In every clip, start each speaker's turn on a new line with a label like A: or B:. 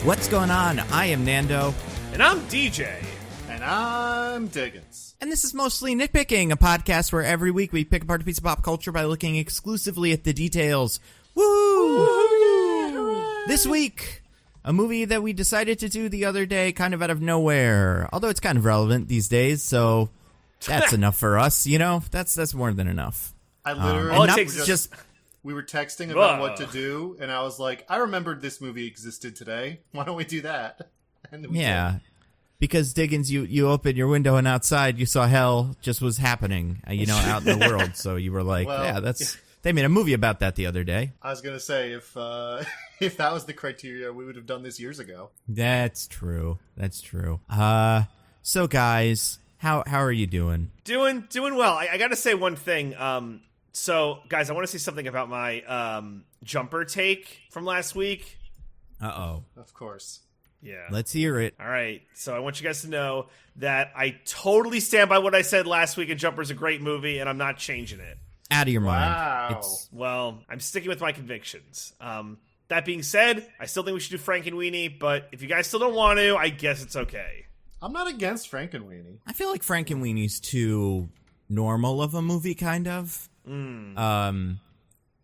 A: What's going on? I am Nando.
B: And I'm DJ.
C: And I'm Diggins.
A: And this is Mostly Nitpicking, a podcast where every week we pick apart a piece of pop culture by looking exclusively at the details. Woo!
C: Yeah,
A: this week, a movie that we decided to do the other day kind of out of nowhere. Although it's kind of relevant these days, so that's enough for us, you know? That's more than enough.
C: I literally
B: all it takes is just...
C: We were texting about what to do, and I was like, I remembered this movie existed today. Why don't we do that? And we did.
A: Because Diggins, you opened your window and outside you saw hell just was happening, out in the world. So you were like, they made a movie about that the other day.
C: I was going to say, if that was the criteria, we would have done this years ago.
A: That's true. So guys, how are you doing?
B: Doing well. I got to say one thing. So, guys, I want to say something about my jumper take from last week.
A: Uh-oh.
C: Of course.
B: Yeah.
A: Let's hear it.
B: All right. So I want you guys to know that I totally stand by what I said last week, and Jumper's a great movie, and I'm not changing it.
A: Out of your
C: Wow.
A: mind.
B: Well, I'm sticking with my convictions. That being said, I still think we should do Frankenweenie, but if you guys still don't want to, I guess it's okay.
C: I'm not against Frankenweenie.
A: I feel like Frankenweenie's too normal of a movie, kind of.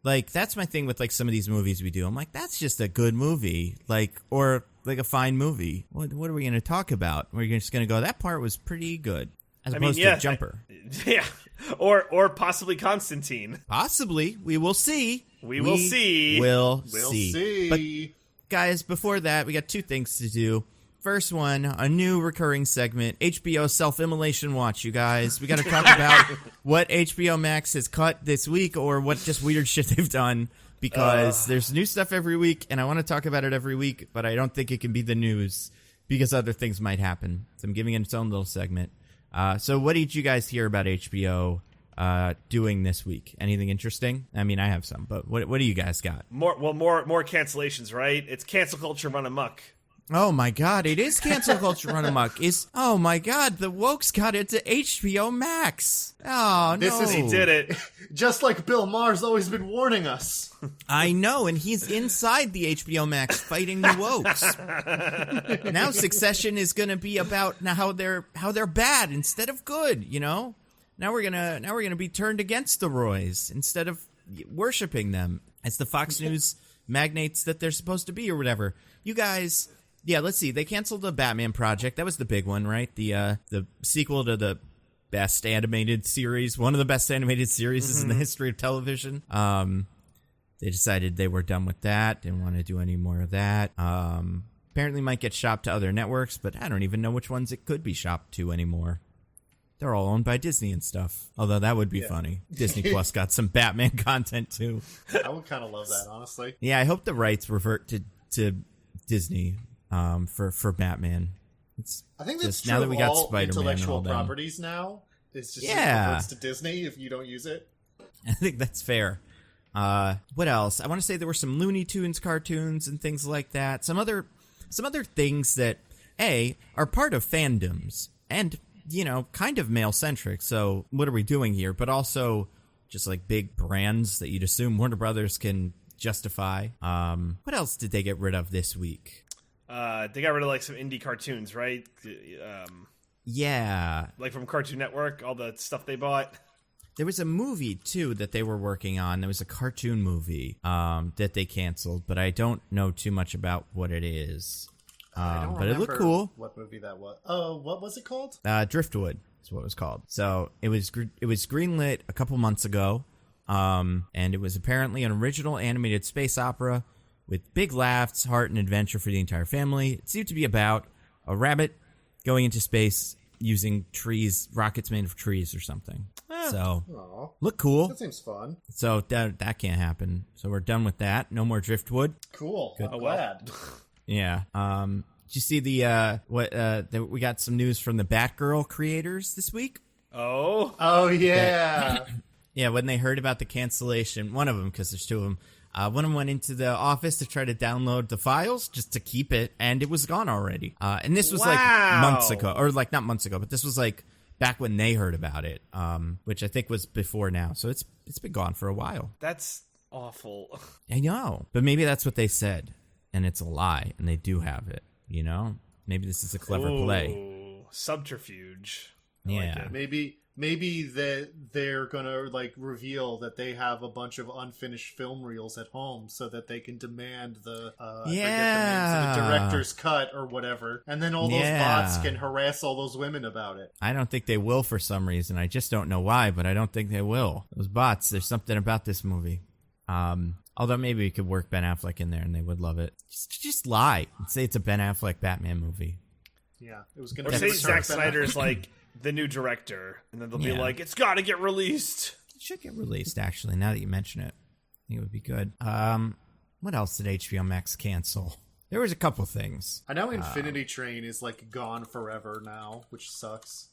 A: Like, that's my thing with, like, some of these movies we do. I'm like, that's just a good movie. Or a fine movie. What are we going to talk about? We're just going to go, that part was pretty good. As opposed to Jumper.
B: Yeah. Or possibly Constantine.
A: Possibly. We will see.
B: We will see.
A: We'll
C: see.
A: see. But, guys, before that, we got two things to do. First one, a new recurring segment, HBO Self-Immolation Watch, you guys. We got to talk about what HBO Max has cut this week or what just weird shit they've done, because there's new stuff every week, and I want to talk about it every week, but I don't think it can be the news because other things might happen. So I'm giving it its own little segment. So what did you guys hear about HBO doing this week? Anything interesting? I mean, I have some, but what do you guys got?
B: More cancellations, right? It's cancel culture run amok.
A: Oh my god, it is cancel culture run amok. Oh my god, the wokes got into HBO Max. Oh no.
B: He did it.
C: Just like Bill Maher's always been warning us.
A: I know, and he's inside the HBO Max fighting the wokes. Now Succession is going to be about how they're bad instead of good, you know? Now we're going to be turned against the Roys instead of worshiping them as the Fox News magnates that they're supposed to be or whatever. You guys, yeah, let's see. They canceled the Batman project. That was the big one, right? The sequel to the best animated series, one of the best animated series in the history of television. They decided they were done with that, didn't want to do any more of that. Apparently might get shopped to other networks, but I don't even know which ones it could be shopped to anymore. They're all owned by Disney and stuff. Although that would be funny. Disney Plus got some Batman content too.
C: I would kind of love that, honestly.
A: Yeah, I hope the rights revert to Disney for Batman.
C: I think that's
A: just,
C: true
A: now that we got
C: all
A: Spider-Man
C: intellectual
A: and all
C: properties now. It's just reverts to Disney if you don't use it.
A: I think that's fair. What else? I want to say there were some Looney Tunes cartoons and things like that. Some other things that are part of fandoms and kind of male centric. So what are we doing here? But also just like big brands that you'd assume Warner Brothers can justify. What else did they get rid of this week?
B: They got rid of like some indie cartoons, right?
A: Yeah.
B: Like from Cartoon Network, all the stuff they bought.
A: There was a movie, too, that they were working on. There was a cartoon movie that they canceled, but I don't know too much about what it is. But it looked cool.
C: What movie that was? Oh, what was it called?
A: Driftwood is what it was called. So it was greenlit a couple months ago, and it was apparently an original animated space opera with big laughs, heart, and adventure for the entire family. It seemed to be about a rabbit going into space using trees, rockets made of trees or something. So, look cool.
C: That seems fun.
A: So that can't happen. So we're done with that. No more Driftwood.
C: Cool.
A: Good.
C: I'm glad.
A: Yeah. Did you see we got some news from the Batgirl creators this week?
C: Oh yeah.
A: Yeah, when they heard about the cancellation, one of them, because there's two of them, one of them went into the office to try to download the files just to keep it, and it was gone already. And this was like months ago, or like not months ago, but this was like back when they heard about it, which I think was before now. So it's been gone for a while.
B: That's awful.
A: I know, but maybe that's what they said. and it's a lie, and they do have it. You know, maybe this is a clever play.
B: Subterfuge. I
A: Yeah,
B: like it.
C: Maybe that they're gonna like reveal that they have a bunch of unfinished film reels at home, so that they can demand the I forget the names of the director's cut or whatever, and then all those bots can harass all those women about it.
A: I don't think they will for some reason. I just don't know why, but I don't think they will. Those bots, there's something about this movie. Although maybe we could work Ben Affleck in there and they would love it. Just lie and say it's a Ben Affleck Batman movie.
C: Yeah, it was gonna.
B: Or say Zack Snyder's like the new director, and then they'll be like, "It's got to get released."
A: It should get released, actually. Now that you mention it, I think it would be good. What else did HBO Max cancel? There was a couple things.
C: I know Infinity Train is like gone forever now, which sucks.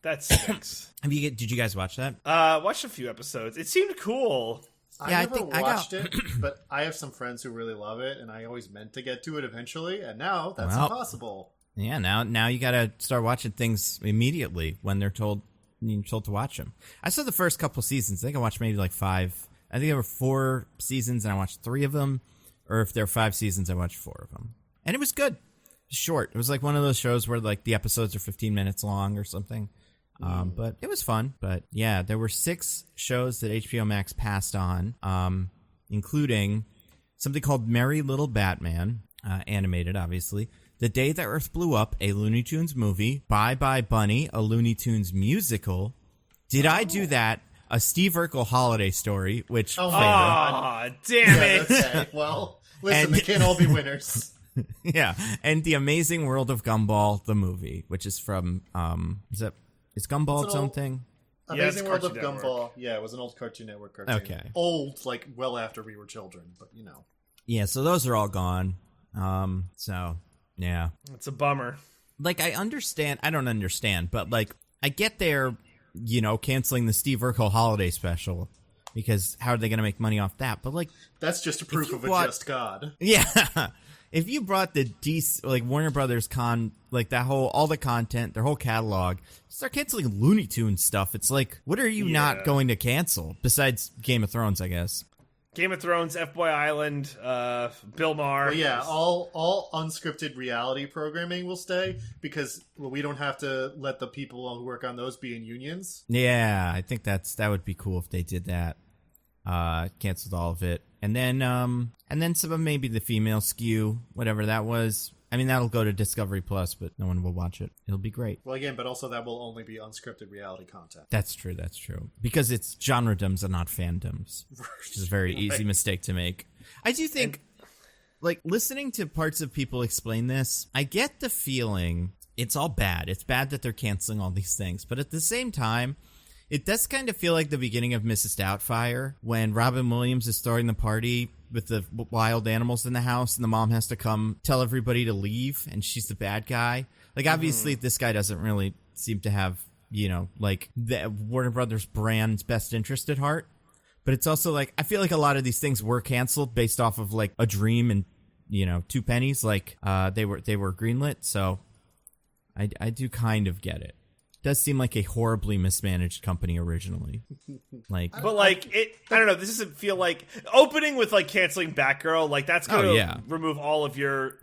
B: That stinks.
A: Did you guys watch that?
B: Watched a few episodes. It seemed cool.
C: I never watched it, but I have some friends who really love it, and I always meant to get to it eventually, and now that's impossible.
A: Yeah, now you got to start watching things immediately when you're told to watch them. I saw the first couple seasons. I think I watched maybe like 5. I think there were 4 seasons, and I watched 3 of them. Or if there were 5 seasons, I watched 4 of them. And it was good. Short. It was like one of those shows where like the episodes are 15 minutes long or something. But it was fun. But yeah, there were 6 shows that HBO Max passed on, including something called Merry Little Batman, animated, obviously. The Day the Earth Blew Up, a Looney Tunes movie. Bye Bye Bunny, a Looney Tunes musical. Did I Do That? A Steve Urkel holiday story, which...
B: damn it.
C: Okay. Well, listen, they can't all be winners.
A: Yeah, and The Amazing World of Gumball, the movie, which is from... Is Gumball its own thing?
C: Amazing World of Gumball. Yeah, it was an old Cartoon Network cartoon.
A: Okay.
C: Old, like, well after we were children, but you know.
A: Yeah, so those are all gone. Yeah.
B: It's a bummer.
A: Like, I don't understand, but, like, I get they're, canceling the Steve Urkel holiday special, because how are they going to make money off that? But, like...
C: That's just a proof of a just God.
A: Yeah. If you brought the Warner Brothers all the content, their whole catalog, start canceling Looney Tunes stuff, it's like, what are you not going to cancel? Besides Game of Thrones, I guess.
B: Game of Thrones, F-Boy Island, Bill Maher.
C: Well, yeah, all unscripted reality programming will stay because we don't have to let the people who work on those be in unions.
A: Yeah, I think that would be cool if they did that. Canceled all of it, and then some of maybe the female skew, whatever that was. I mean, that'll go to Discovery Plus, but no one will watch it. It'll be great.
C: Well, again, but also that will only be unscripted reality content.
A: That's true. Because it's genredoms and not fandoms, which is a very easy mistake to make. I do think, listening to parts of people explain this, I get the feeling it's all bad. It's bad that they're canceling all these things. But at the same time, it does kind of feel like the beginning of Mrs. Doubtfire when Robin Williams is throwing the party with the wild animals in the house and the mom has to come tell everybody to leave and she's the bad guy. Like, obviously, this guy doesn't really seem to have, the Warner Brothers brand's best interest at heart. But it's also like, I feel like a lot of these things were canceled based off of like a dream and, 2 pennies. Like, they were greenlit. So I do kind of get it. Does seem like a horribly mismanaged company originally. I don't know. This doesn't feel like opening with like canceling Batgirl. Like that's going to remove all of your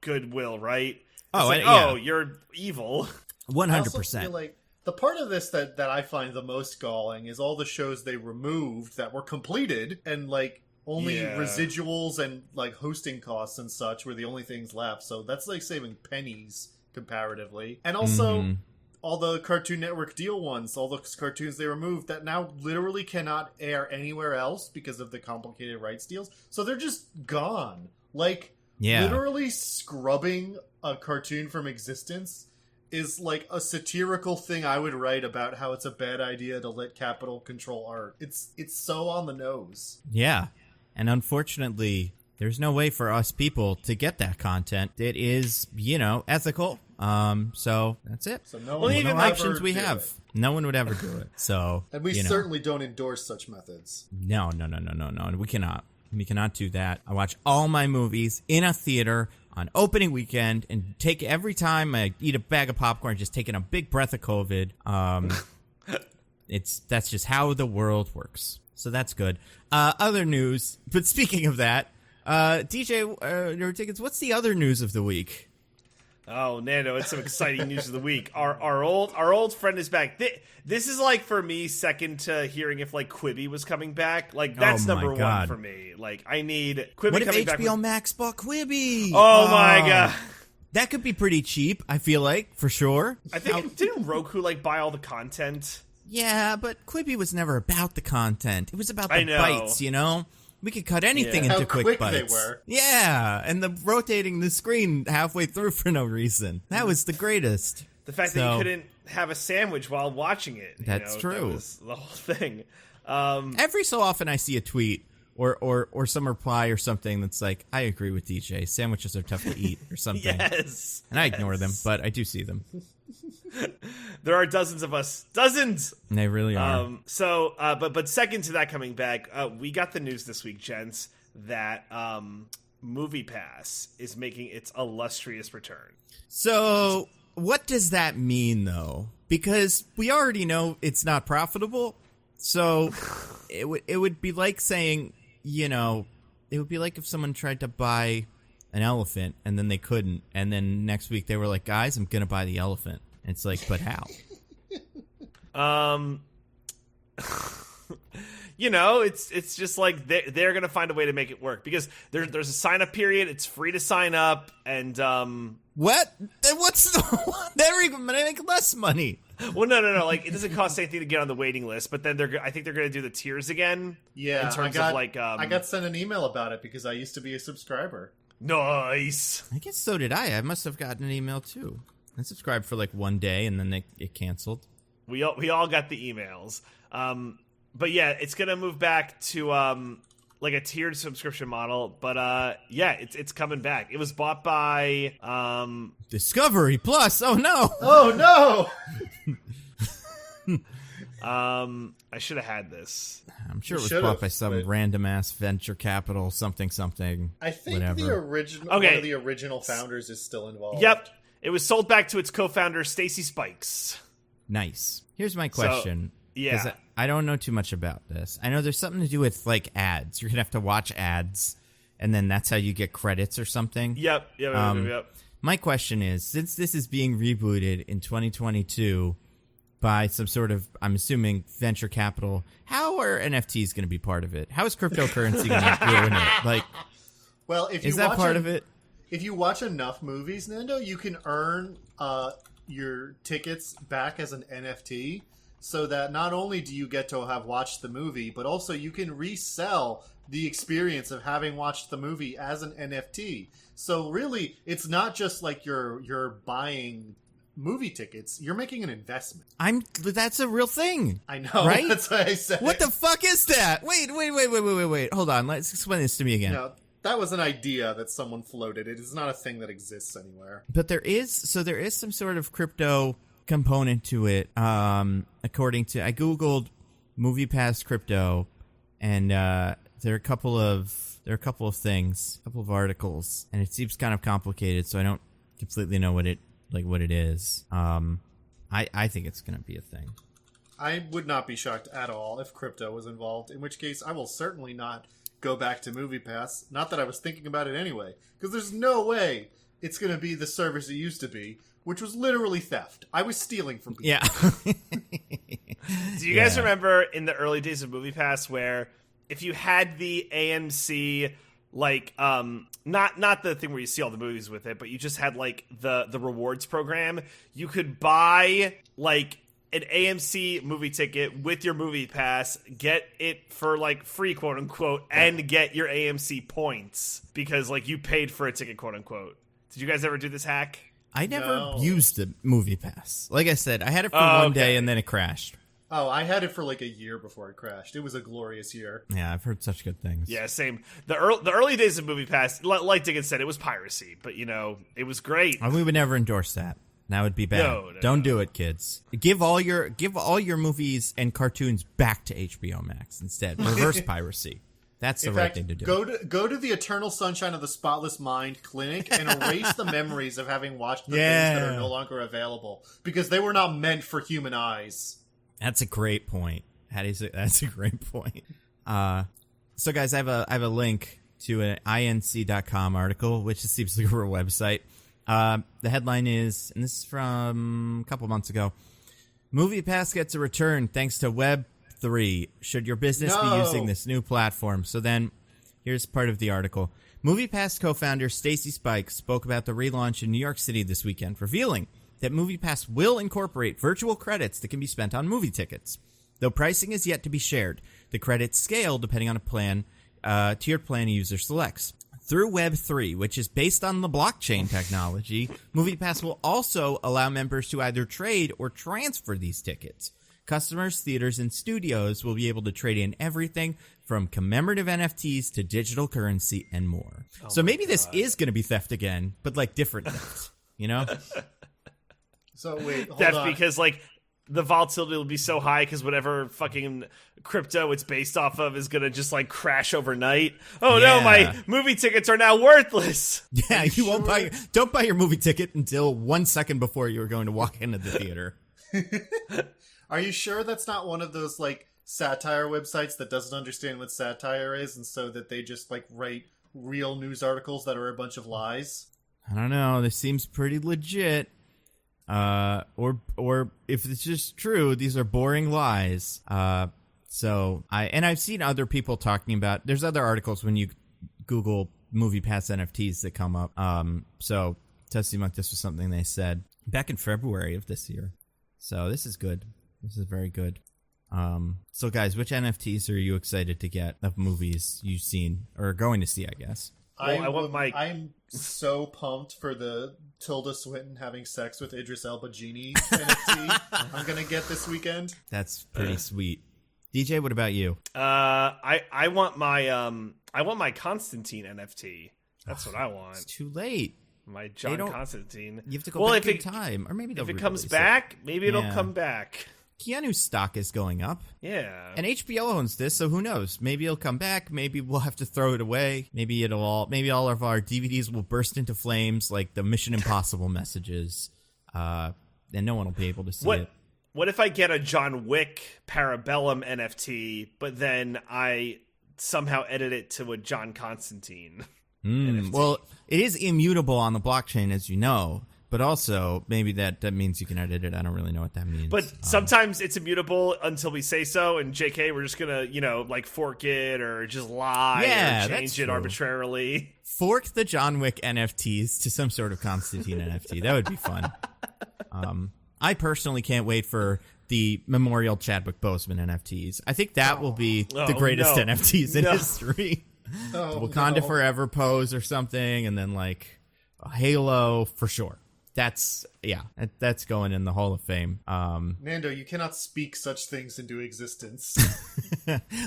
A: goodwill, right? You're evil. 100%.
C: I also feel like the part of this that I find the most galling is all the shows they removed that were completed and like only residuals and like hosting costs and such were the only things left. So that's like saving pennies comparatively, and also. All the Cartoon Network deal ones, all those cartoons they removed that now literally cannot air anywhere else because of the complicated rights deals. So they're just gone. Literally scrubbing a cartoon from existence is like a satirical thing I would write about how it's a bad idea to let Capital control art. It's so on the nose.
A: Yeah. And unfortunately, there's no way for us people to get that content. It is, ethical. So that's it.
C: So no options we have.
A: No one would ever do it. So
C: and we certainly don't endorse such methods.
A: No. We cannot. We cannot do that. I watch all my movies in a theater on opening weekend and take every time I eat a bag of popcorn, just taking a big breath of COVID. That's just how the world works. So that's good. Other news, but speaking of that, DJ Diggins, what's the other news of the week?
B: Oh, Nando, it's some exciting news of the week. Our old friend is back. This is like for me second to hearing if like Quibi was coming back. Like that's number one for me. Like I need Quibi
A: what
B: coming
A: if
B: back.
A: HBO Max bought Quibi?
B: Oh my god.
A: That could be pretty cheap, I feel like, for sure.
B: I think didn't Roku like buy all the content?
A: Yeah, but Quibi was never about the content. It was about the bites, you know? We could cut anything into quick bites.
C: They were.
A: Yeah, and the rotating the screen halfway through for no reason. That was the greatest.
B: The fact that you couldn't have a sandwich while watching it.
A: That's true.
B: That was the whole thing.
A: Every so often I see a tweet or some reply or something that's like, I agree with DJ. Sandwiches are tough to eat or something.
B: Yes.
A: And I ignore them, but I do see them.
B: There are dozens of us. Dozens!
A: And they really are.
B: But second to that coming back, we got the news this week, gents, that MoviePass is making its illustrious return.
A: So, what does that mean, though? Because we already know it's not profitable. So, it would be like saying, you know, it would be like if someone tried to buy an elephant and then they couldn't. And then next week they were like, guys, I'm going to buy the elephant. And it's like, but how?
B: You know, it's just like they're going to find a way to make it work because there's a sign up period. It's free to sign up. And
A: what? What's they're even going to make less money?
B: Well, no. Like, it doesn't cost anything to get on the waiting list, but then I think they're going to do the tiers again.
C: Yeah,
B: in terms of like,
C: I got sent an email about it because I used to be a subscriber.
B: Nice.
A: I guess so did I. I must have gotten an email too. I subscribed for like one day and then it canceled.
B: We all got the emails. But yeah, it's going to move back to like a tiered subscription model, but yeah, it's coming back. It was bought by
A: Discovery Plus. Oh no.
C: Oh no.
B: I should have had this.
A: I'm sure it was bought by some random ass venture capital something.
C: I think
A: whatever.
C: the original one of the original founders is still involved.
B: Yep. It was sold back to its co-founder Stacy Spikes.
A: Nice. Here's my question.
B: Yeah.
A: I don't know too much about this. I know there's something to do with like ads. You're going to have to watch ads and then that's how you get credits or something.
B: Yep.
A: My question is, since this is being rebooted in 2022 by some sort of, I'm assuming, venture capital, how are NFTs going to be part of it? How is cryptocurrency going to ruin it? Like,
C: well, if you
A: is that part of it?
C: If you watch enough movies, Nando, you can earn your tickets back as an NFT, so that not only do you get to have watched the movie, but also you can resell the experience of having watched the movie as an NFT. So really, it's not just like you're buying movie tickets. You're making an investment.
A: That's a real thing.
C: I know,
A: right?
C: That's what I said.
A: What the fuck is that? Wait. Hold on. Let's explain this to me again.
C: No, that was an idea that someone floated. It is not a thing that exists anywhere.
A: But there is some sort of crypto component to it. According to, I googled MoviePass crypto, and there are a couple of things, a couple of articles, and it seems kind of complicated. So I don't completely know what it is. I think it's going to be a thing.
C: I would not be shocked at all if crypto was involved. In which case, I will certainly not go back to MoviePass. Not that I was thinking about it anyway, because there's no way it's going to be the service it used to be, which was literally theft. I was stealing from people.
A: Yeah.
B: Do you guys remember in the early days of MoviePass where if you had the AMC, like, not the thing where you see all the movies with it, but you just had, like, the rewards program, you could buy, like, an AMC movie ticket with your MoviePass, get it for, like, free, quote-unquote, and get your AMC points because, like, you paid for a ticket, quote-unquote. Did you guys ever do this hack?
A: I never used the MoviePass. Like I said, I had it for one day and then it crashed.
C: Oh, I had it for like a year before it crashed. It was a glorious year.
A: Yeah, I've heard such good things.
B: Yeah, same. The early days of MoviePass, like Diggins said, it was piracy, but, you know, it was great.
A: We would never endorse that. That would be bad.
B: No,
A: Don't do it, kids. Give all your movies and cartoons back to HBO Max instead. Reverse piracy. That's the right thing to do.
C: Go to the Eternal Sunshine of the Spotless Mind clinic and erase the memories of having watched the things that are no longer available because they were not meant for human eyes.
A: That's a great point. That's a great point. So, guys, I have a link to an inc.com article, which seems like a real website. The headline is, and this is from a couple months ago, MoviePass gets a return thanks to Web3. Should your business be using this new platform? So then, here's part of the article. MoviePass co-founder Stacy Spike spoke about the relaunch in New York City this weekend, revealing that MoviePass will incorporate virtual credits that can be spent on movie tickets. Though pricing is yet to be shared, the credits scale depending on a plan, tiered plan a user selects. Through Web3, which is based on the blockchain technology, MoviePass will also allow members to either trade or transfer these tickets. Customers, theaters, and studios will be able to trade in everything from commemorative NFTs to digital currency and more. So maybe this is going to be theft again, but like different theft, you know?
C: So wait, hold
B: That's
C: on.
B: because like the volatility will be so high because whatever fucking crypto it's based off of is gonna just like crash overnight. Oh no, my movie tickets are now worthless.
A: Yeah, you won't don't buy your movie ticket until 1 second before you were going to walk into the theater.
C: Are you sure that's not one of those like satire websites that doesn't understand what satire is, and so that they just like write real news articles that are a bunch of lies?
A: I don't know. This seems pretty legit. Or if it's just true, these are boring lies. So I've seen other people talking about, there's other articles when you Google MoviePass NFTs that come up. So it does seem like this was something they said back in February of this year. So this is good. This is very good. So guys, which NFTs are you excited to get of movies you've seen or are going to see, I guess?
C: I'm so pumped for the Tilda Swinton having sex with Idris Elba genie NFT I'm gonna get this weekend.
A: That's pretty sweet. DJ, what about you?
B: I want my Constantine NFT. That's what I want.
A: It's too late.
B: My John Constantine.
A: You have to go back in time, or maybe
B: if it comes back, maybe it'll come back.
A: Keanu's stock is going up.
B: Yeah.
A: And HBO owns this, so who knows? Maybe it'll come back. Maybe we'll have to throw it away. Maybe all of our DVDs will burst into flames like the Mission Impossible messages. And no one will be able to see it.
B: What if I get a John Wick Parabellum NFT, but then I somehow edit it to a John Constantine NFT?
A: Well, it is immutable on the blockchain, as you know. But also, maybe that means you can edit it. I don't really know what that means.
B: But sometimes it's immutable until we say so, and JK, we're just going to, like, fork it or just lie or change it arbitrarily.
A: Fork the John Wick NFTs to some sort of Constantine NFT. That would be fun. I personally can't wait for the Memorial Chadwick Boseman NFTs. I think that will be the greatest NFTs in history. Wakanda Forever pose or something, and then, like, a Halo for sure. That's going in the Hall of Fame.
C: Nando, you cannot speak such things into existence.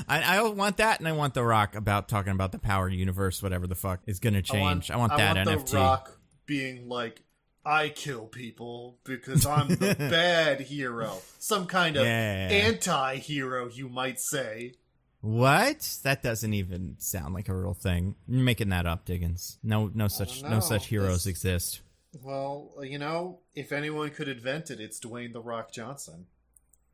A: I want that, and I want The Rock talking about the power universe, whatever the fuck is going to change. I want that NFT.
C: The Rock being like, I kill people because I'm the bad hero. Some kind of anti-hero, you might say.
A: What? That doesn't even sound like a real thing. You're making that up, Diggins. No such heroes exist.
C: Well, if anyone could invent it, it's Dwayne The Rock Johnson.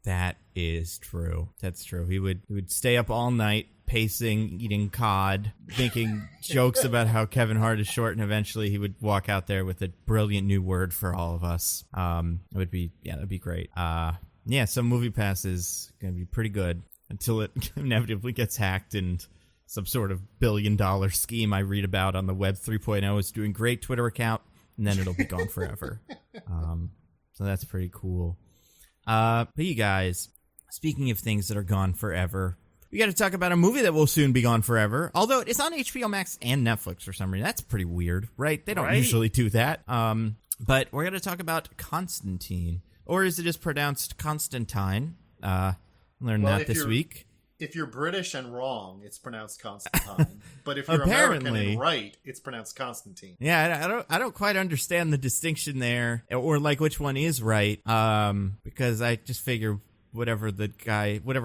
A: That is true. That's true. He would stay up all night, pacing, eating cod, making jokes about how Kevin Hart is short, and eventually he would walk out there with a brilliant new word for all of us. That'd be great. So MoviePass is going to be pretty good until it inevitably gets hacked and some sort of $1 billion scheme I read about on the Web 3.0 is doing great Twitter account, and then it'll be gone forever. So that's pretty cool. But you guys, speaking of things that are gone forever, we got to talk about a movie that will soon be gone forever. Although it's on HBO Max and Netflix for some reason. That's pretty weird, right? They don't usually do that. But we're going to talk about Constantine. Or is it just pronounced Constantine? Learned that this week.
C: If you're British and wrong, it's pronounced Constantine. But if you're American and right, it's pronounced Constantine.
A: Yeah, I don't quite understand the distinction there, or like which one is right. Because I just figure whatever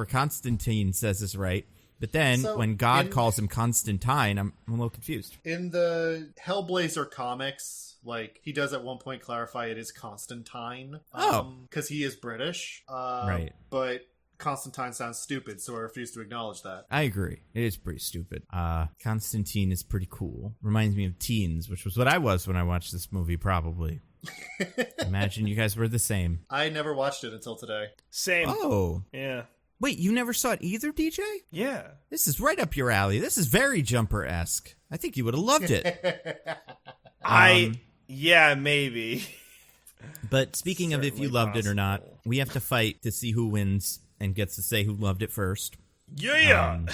A: Constantine says is right. But then when God calls him Constantine, I'm a little confused.
C: In the Hellblazer comics, like he does at one point clarify it is Constantine. Because he is British.
A: Right.
C: But Constantine sounds stupid, so I refuse to acknowledge that.
A: I agree. It is pretty stupid. Constantine is pretty cool. Reminds me of Teens, which was what I was when I watched this movie, probably. Imagine you guys were the same.
C: I never watched it until today.
B: Same.
A: Oh.
B: Yeah.
A: Wait, you never saw it either, DJ?
B: Yeah.
A: This is right up your alley. This is very Jumper-esque. I think you would have loved it.
B: Yeah, maybe.
A: But speaking of if you loved it or not, we have to fight to see who wins and gets to say who loved it first.
B: Yeah.
A: And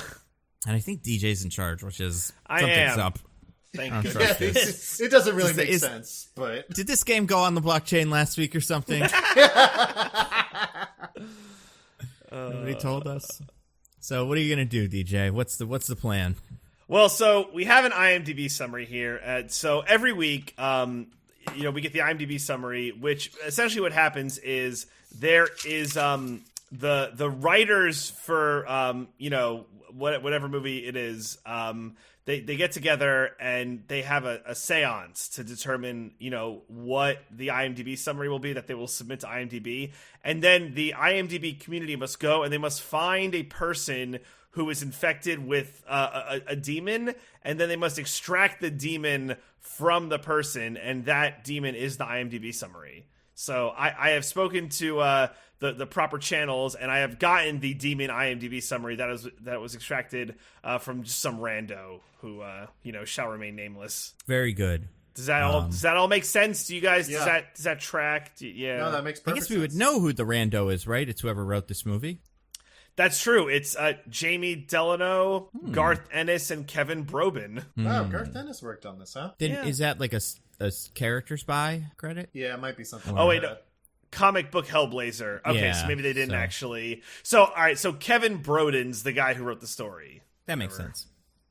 A: I think DJ's in charge, which is
B: I
A: something's
B: am.
A: up.
B: Thank you.
C: It doesn't really make sense, but...
A: Did this game go on the blockchain last week or something? Nobody told us. So what are you going to do, DJ? What's the plan?
B: Well, so we have an IMDb summary here. So every week, we get the IMDb summary, which essentially what happens is there is the writers for whatever movie it is. They get together and they have a seance to determine, what the IMDb summary will be that they will submit to IMDb. And then the IMDb community must go and they must find a person who is infected with a demon, and then they must extract the demon from the person, and that demon is the IMDb summary. So I have spoken to the proper channels, and I have gotten the demon IMDb summary that was extracted from just some rando who shall remain nameless.
A: Very good.
B: Does that all make sense? Do you guys?
C: Yeah.
B: Does that track? Yeah.
C: No, that makes perfect sense.
A: I guess we would know who the rando is, right? It's whoever wrote this movie.
B: That's true. It's Jamie Delano, Garth Ennis, and Kevin Brobin.
C: Wow, Garth Ennis worked on this, huh?
A: Is that like a character spy credit?
C: Yeah, it might be something
B: Oh,
C: like
B: wait,
C: that.
B: Comic book Hellblazer. Okay,
A: Yeah,
B: so maybe they didn't
A: so.
B: actually. So, all right, so Kevin Broden's the guy who wrote the story.
A: That makes sense.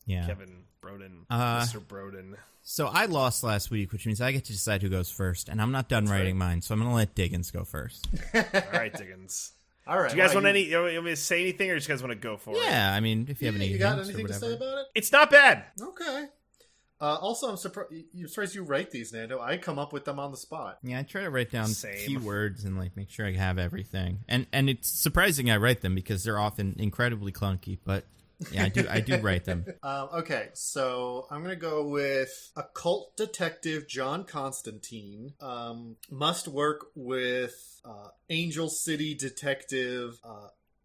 A: Yeah.
B: Kevin Broden. Mr. Broden.
A: So I lost last week, which means I get to decide who goes first, and I'm not done writing mine, so I'm going to let Diggins go first.
B: All right, Diggins.
C: All right.
B: Do you guys want you want me to say anything, or do you guys want to go for it?
A: Yeah, I mean, if you have any
C: You got
A: hints or
C: anything to
A: whatever.
C: say about it?
B: It's not bad.
C: Okay. Also, I'm surprised you write these, Nando. I come up with them on the spot.
A: Yeah, I try to write down
B: Same.
A: keywords and make sure I have everything. And it's surprising I write them because they're often incredibly clunky, but yeah, I do write them.
C: Okay, so I'm gonna go with occult detective John Constantine. Must work with Angel City detective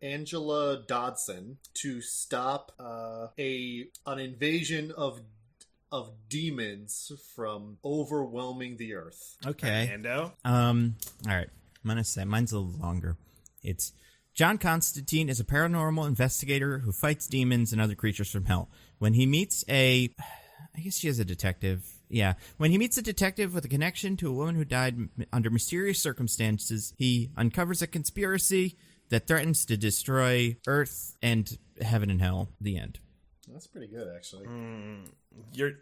C: Angela Dodson to stop an invasion of demons from overwhelming the earth.
A: Okay.
B: Nando?
A: All right. I'm going to say mine's a little longer. It's John Constantine is a paranormal investigator who fights demons and other creatures from hell. When he meets I guess she is a detective. Yeah. When he meets a detective with a connection to a woman who died under mysterious circumstances, he uncovers a conspiracy that threatens to destroy Earth and heaven and hell. The end.
C: That's pretty good, actually.
B: You're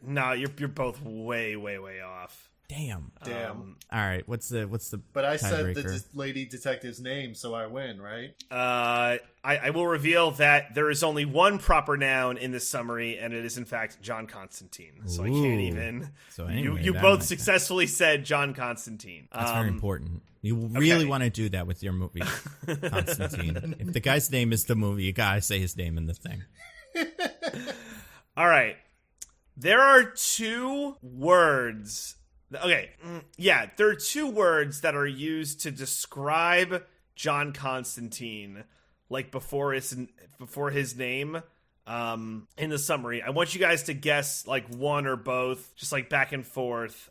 B: both way off.
A: Damn.
C: Damn.
A: All right. What's the
C: But I said
A: tiebreaker?
C: the lady detective's name, so I win, right?
B: I will reveal that there is only one proper noun in this summary, and it is in fact John Constantine. So I can't
A: Ooh.
B: even.
A: So anyway,
B: you
A: that
B: both
A: might-
B: successfully said John Constantine.
A: That's very important. You really want to do that with your movie, Constantine. If the guy's name is the movie, you gotta say his name in the thing.
B: All right. There are two words. Okay. Yeah, there are two words that are used to describe John Constantine, like before his name, in the summary. I want you guys to guess like one or both, just like back and forth.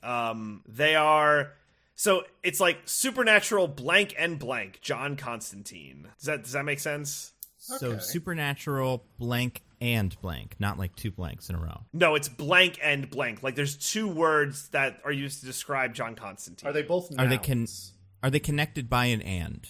B: They are. So it's like supernatural blank and blank John Constantine. Does that make sense?
A: So
C: Okay.
A: supernatural blank and blank, not like two blanks in a row.
B: No, it's blank and blank. Like there's two words that are used to describe John Constantine.
C: Are they both nouns?
A: Are they connected by an and?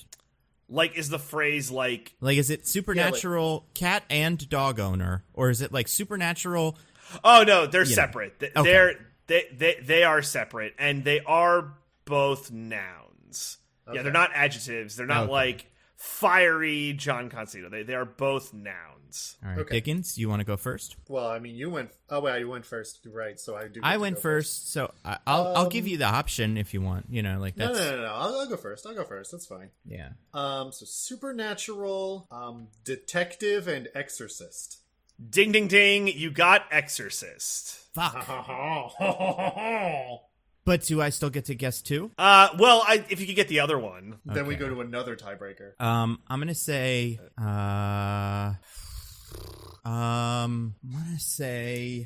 B: Like is the phrase like
A: Like, is it supernatural cat and dog owner, or is it like supernatural?
B: oh no, they're
A: You know.
B: separate.
A: Okay.
B: They are separate, and they are both nouns. Yeah,
C: Okay.
B: they're not adjectives. They're not
A: Okay.
B: like fiery John Constantine. They are both nouns. rounds.
A: All right,
C: Okay.
A: Diggins, you want to go first?
C: Well, I mean, you went. Oh, wait, you went first. You're right. So I do.
A: I went first, so I'll give you the option if you want. You know, like that's
C: No. I'll go first. That's fine.
A: yeah.
C: So supernatural, detective, and exorcist.
B: Ding, ding, ding. You got Exorcist.
A: Fuck. But do I still get to guess two?
B: Well, if you could get the other one.
C: Then we
A: Okay.
C: go to another tiebreaker.
A: I'm gonna say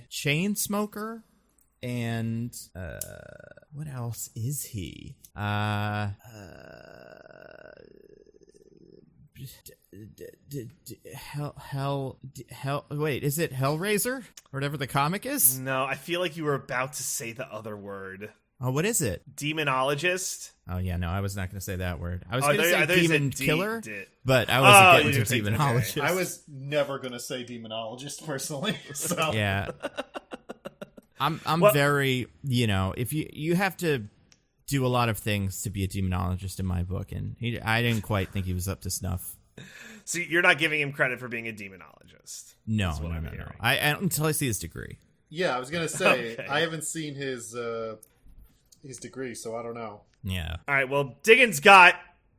A: chain smoker, and what else is he? Hell. Wait, is it Hellraiser? Or whatever the comic is?
B: No, I feel like you were about to say the other word.
A: Oh, what is it?
B: Demonologist.
A: Oh yeah, no, I was not going to say that word. I was
B: Oh,
A: going to
B: I
A: say
B: thought you said
A: demon killer,
B: Oh,
A: but I wasn't
B: you
A: getting
B: were
A: to
B: saying- okay.
A: demonologist.
C: I was never gonna say demonologist personally. So
A: Yeah. I'm
B: Well-
A: very, if you have to do a lot of things to be a demonologist in my book, and I didn't quite think he was up to snuff.
B: So you're not giving him credit for being a demonologist.
A: No.
B: I'm hearing.
A: I until I see his degree.
C: yeah, I was gonna say
B: Okay.
C: I haven't seen his degree, so I don't know.
A: Yeah.
B: All right, well, Diggins got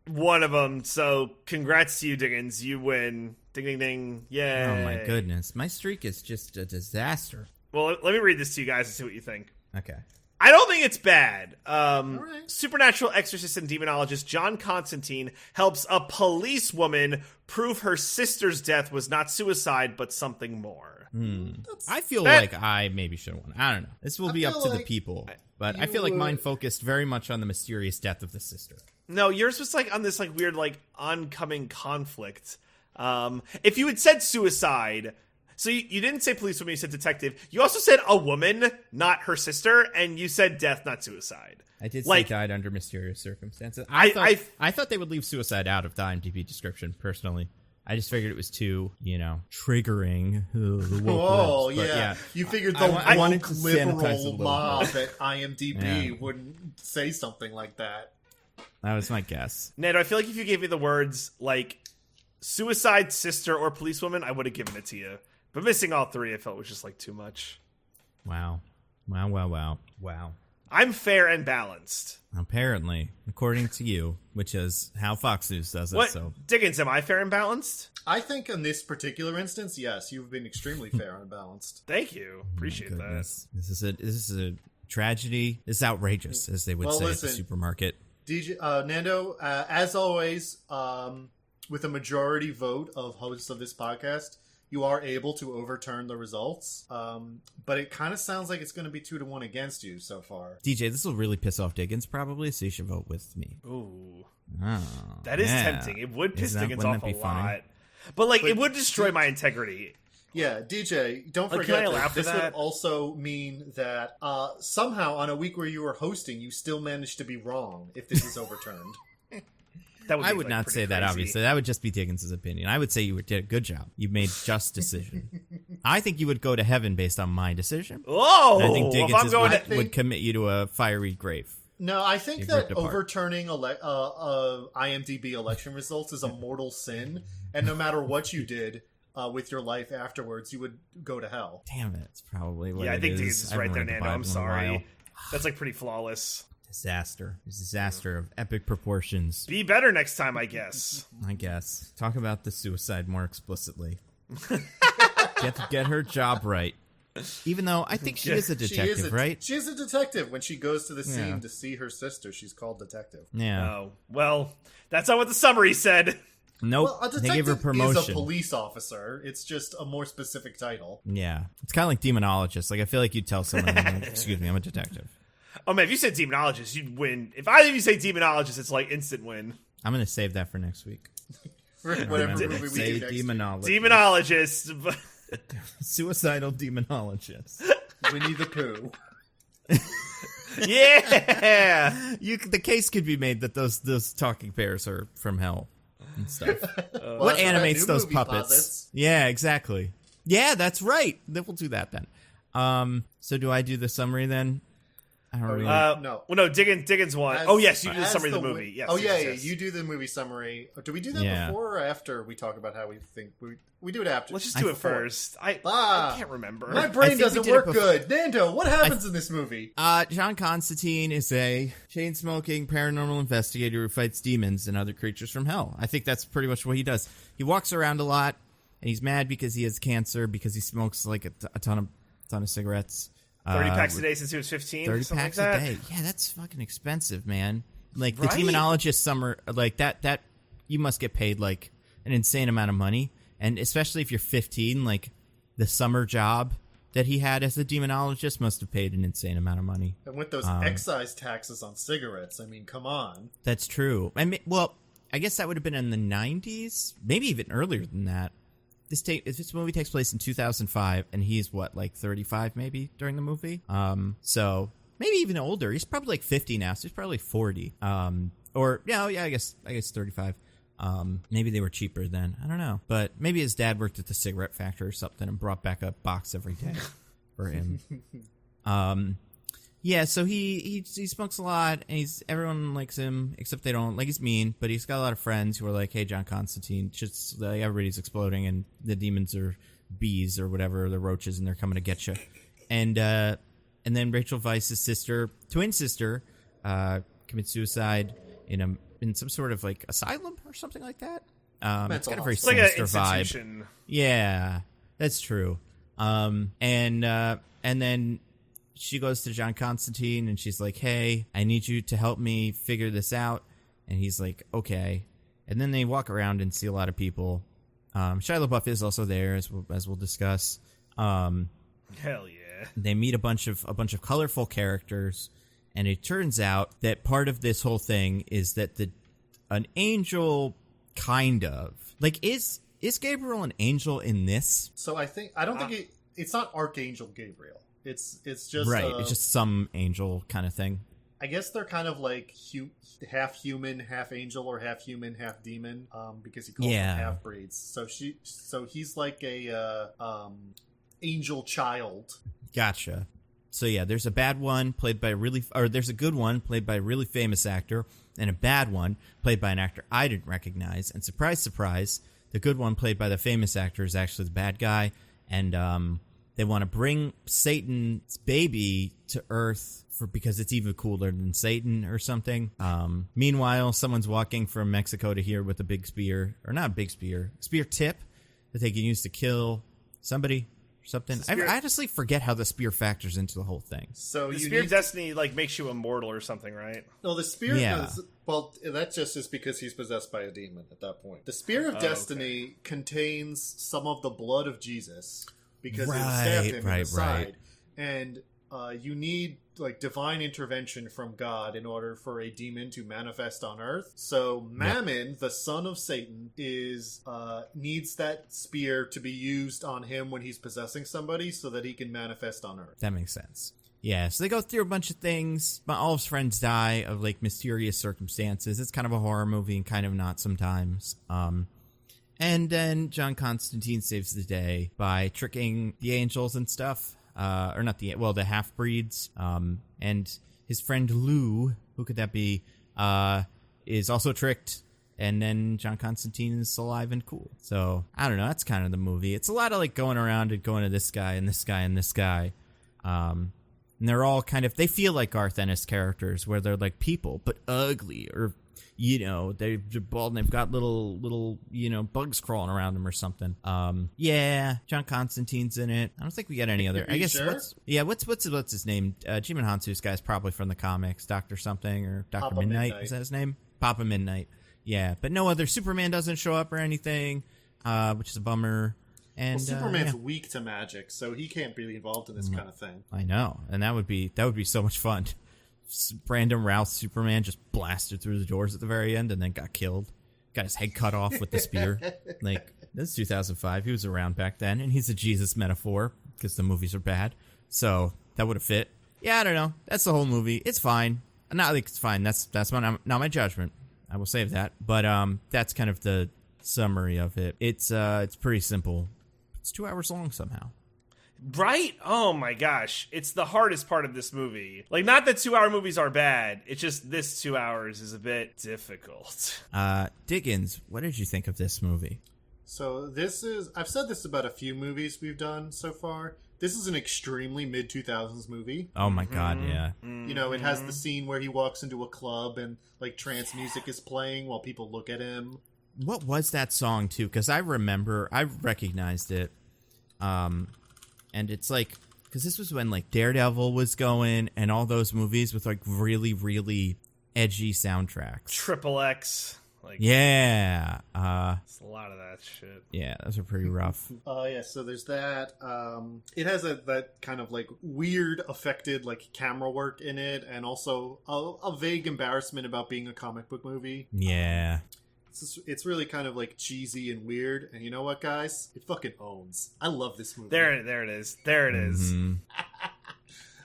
B: one of them, so congrats to you, Diggins. You win. Ding, ding, ding. Yay.
A: Oh my goodness, my streak is just a disaster.
B: Well, let me read this to you guys and see what you think.
A: Okay.
B: I don't think it's bad.
C: right.
B: Supernatural exorcist and demonologist John Constantine helps a policewoman prove her sister's death was not suicide, but something more.
A: I feel
B: That-
A: like I maybe should have won. I don't know. This will be up
C: feel
A: to the
C: like
A: people, but I
C: you
A: feel like mine
C: would-
A: focused very much on the mysterious death of the sister.
B: No, yours was like on this like weird like oncoming conflict. If you had said suicide, so you didn't say policewoman, you said detective. You also said a woman, not her sister, and you said death, not suicide.
A: I did
B: Like-
A: say died under mysterious circumstances.
B: I
A: I thought they would leave suicide out of the IMDb description, personally. I just figured it was too, triggering. The woke
C: Oh
A: libs, but
C: yeah. You figured
A: I
C: the
A: wa- I wanted
C: woke
A: to sanitize it a
C: liberal
A: little
C: mob
A: bit.
C: at IMDb
A: Yeah.
C: wouldn't say something like that.
A: That was my guess.
B: Nando, I feel like if you gave me the words like suicide, sister, or policewoman, I would have given it to you. But missing all three, I felt was just like too much.
A: Wow.
B: I'm fair and balanced.
A: Apparently, according to you, which is how Fox News does it.
B: What,
A: So
B: Diggins? Am I fair and balanced?
C: I think in this particular instance, yes, you've been extremely fair and balanced.
B: Thank you. Appreciate that.
A: goodness. This is a tragedy. This is outrageous, as they would
C: Well,
A: say at
C: listen.
A: the supermarket.
C: Nando, as always, with a majority vote of hosts of this podcast, you are able to overturn the results. But it kind of sounds like it's going to be 2-1 against you so far.
A: DJ, this will really piss off Diggins, probably, so you should vote with me.
B: Ooh,
A: Oh,
B: that is
A: yeah.
B: tempting. It would piss
A: Isn't that-
B: Diggins
A: wouldn't
B: off
A: that
B: a
A: be funny?
B: lot. But it would destroy my integrity.
C: Yeah, DJ, don't
B: Like,
C: forget
B: can I allow
C: that
B: for
C: this
B: that?
C: would also mean that somehow on a week where you were hosting, you still managed to be wrong if this is overturned.
B: That would
A: I
B: be,
A: would
B: like,
A: not
B: pretty
A: say that,
B: crazy.
A: obviously. That would just be Diggins' opinion. I would say you did a good job. You made just decision. I think you would go to heaven based on my decision.
B: Whoa!
A: And I think
B: if I'm
A: Diggins'
B: going
A: would,
B: to,
A: would commit you to a fiery grave.
C: No, I think
A: You've
C: that
A: ripped apart.
C: overturning IMDb election results is a mortal sin, and no matter what you did with your life afterwards, you would go to hell.
A: Damn it. It's probably what
B: yeah, I
A: it
B: think
A: is.
B: Diggins is
A: I
B: right
A: haven't
B: there,
A: read the
B: Nando. I'm
A: Bible in a while.
B: sorry. That's like pretty flawless.
A: Disaster. Disaster of epic proportions,
B: Be better next time, I guess.
A: I guess. Talk about the suicide more explicitly. Get her job right. Even though I think she is a detective, right?
C: She is a detective. When she goes to the scene
A: Yeah.
C: to see her sister, she's called detective.
A: Yeah.
B: Oh, well, that's not what the summary said.
A: Nope.
C: Well, a
A: They gave her
C: detective
A: promotion.
C: is a police officer. It's just a more specific title.
A: Yeah. It's kind of like demonologist. Like, I feel like you'd tell someone, excuse me, I'm a detective.
B: Oh, man, if you said demonologist, you'd win. If either of you say demonologist, it's like instant win.
A: I'm going to save that for next week.
C: Whatever
A: Remember,
C: movie we
A: say
C: do next.
A: demonologist.
B: Demonologist. But
A: Suicidal demonologist.
C: Winnie the Pooh.
B: yeah.
A: The case could be made that those talking bears are from hell and stuff.
C: Well,
A: What
C: that's that
A: animates
C: new
A: those
C: movie
A: puppets?
C: posits.
A: Yeah, exactly. Yeah, that's right. Then we'll do that then. So do I do the summary then? I don't really.
C: No.
B: Well, no, Diggins won. Oh, yes, you do the summary of the movie. Yes.
C: Oh,
B: yes,
C: yeah,
B: yes.
C: you do the movie summary. Do we do that before or after we talk about how we think? We do it after.
B: Let's just do it first. I can't remember.
C: My brain doesn't work good. Nando, what happens in this movie?
A: John Constantine is a chain-smoking paranormal investigator who fights demons and other creatures from hell. I think that's pretty much what he does. He walks around a lot, and he's mad because he has cancer, because he smokes like a ton of cigarettes.
B: 30 packs a day since he was 15.
A: 30 packs
B: like
A: a day. Yeah, that's fucking expensive, man. Like the
B: Right?
A: demonologist summer, like that you must get paid like an insane amount of money, and especially if you're 15, like the summer job that he had as a demonologist must have paid an insane amount of money.
C: And with those excise taxes on cigarettes, I mean, come on.
A: That's true. I mean, well, I guess that would have been in the 90s, maybe even earlier than that. This movie takes place in 2005, and he's what, like 35 maybe during the movie. So maybe even older. He's probably like 50 now, so he's probably 40. I guess 35. Maybe they were cheaper then. I don't know, but maybe his dad worked at the cigarette factory or something and brought back a box every day for him. Yeah, so he smokes a lot, and everyone likes him, except they don't. Like, he's mean, but he's got a lot of friends who are like, hey, John Constantine, just like, everybody's exploding, and the demons are bees or whatever, the roaches, and they're coming to get you. And then Rachel Weisz's twin sister, commits suicide in some sort of like asylum or something like that. It's got a very sinister vibe. Yeah, that's true. And then she goes to John Constantine and she's like, hey, I need you to help me figure this out. And he's like, okay. And then they walk around and see a lot of people. Shia LaBeouf is also there, as we'll discuss.
B: Hell yeah.
A: They meet a bunch of colorful characters, and it turns out that part of this whole thing is that an angel, kind of, like, is Gabriel an angel in this?
C: So I don't think it's not Archangel Gabriel. It's just
A: right. It's just some angel kind of thing.
C: I guess they're kind of like half human, half angel, or half human, half demon. Because he calls them half breeds. So he's like a angel child. Gotcha.
A: So yeah, there's a bad one played by there's a good one played by a really famous actor, and a bad one played by an actor I didn't recognize. And surprise, surprise, the good one played by the famous actor is actually the bad guy. And they want to bring Satan's baby to Earth because it's even cooler than Satan or something. Meanwhile, someone's walking from Mexico to here with a big spear, or not a big spear, spear tip that they can use to kill somebody or something. I honestly forget how the spear factors into the whole thing.
B: So the spear of destiny like makes you immortal or something, right?
C: No, the spear well, that just is because he's possessed by a demon at that point. The spear of destiny contains some of the blood of Jesus because it stabbed him in the side. And you need like divine intervention from God in order for a demon to manifest on Earth. So Mammon, the son of Satan, needs that spear to be used on him when he's possessing somebody so that he can manifest on Earth.
A: That makes sense. Yeah, so they go through a bunch of things. All his friends die of like mysterious circumstances. It's kind of a horror movie and kind of not sometimes. And then John Constantine saves the day by tricking the angels and stuff. The half-breeds. And his friend Lou, who could that be, is also tricked. And then John Constantine is alive and cool. So, I don't know, that's kind of the movie. It's a lot of like going around and going to this guy and this guy and this guy. And they're all kind of, they feel like Garth Ennis characters where they're like people, but ugly, or, they're bald and they've got little, bugs crawling around them or something. John Constantine's in it. I don't think we get any other. I guess,
C: sure?
A: what's his name? Djimon Hounsou's guy's probably from the comics, Dr. something, or Dr.
C: Papa
A: Midnight. Is that his name? Papa Midnight. Yeah, but no other Superman doesn't show up or anything, which is a bummer. And
C: Superman's weak to magic, so he can't be involved in this kind of thing.
A: I know, and that would be so much fun. Brandon Routh Superman just blasted through the doors at the very end and then got killed. Got his head cut off with the spear. Like, this is 2005. He was around back then, and he's a Jesus metaphor because the movies are bad. So that would have fit. Yeah, I don't know. That's the whole movie. It's fine. Not like it's fine. That's not my judgment. I will save that. But that's kind of the summary of it. It's pretty simple. It's 2 hours long somehow.
B: Right? Oh my gosh. It's the hardest part of this movie. Like, not that 2-hour movies are bad. It's just this 2 hours is a bit difficult.
A: Diggins, what did you think of this movie?
C: So I've said this about a few movies we've done so far. This is an extremely mid-2000s movie.
A: Oh my god, yeah.
C: You know, it has the scene where he walks into a club and, like, trance music is playing while people look at him.
A: What was that song, too? Because I recognized it. And it's like, because this was when, like, Daredevil was going and all those movies with, like, really, really edgy soundtracks.
B: Triple X. Like,
A: yeah.
B: It's a lot of that shit.
A: Yeah, those are pretty rough.
C: Yeah, so there's that. It has that kind of, like, weird, affected, like, camera work in it, and also a vague embarrassment about being a comic book movie.
A: Yeah.
C: It's really kind of, like, cheesy and weird, and you know what, guys? It fucking owns. I love this movie.
B: There it is. There it is.
A: Mm-hmm.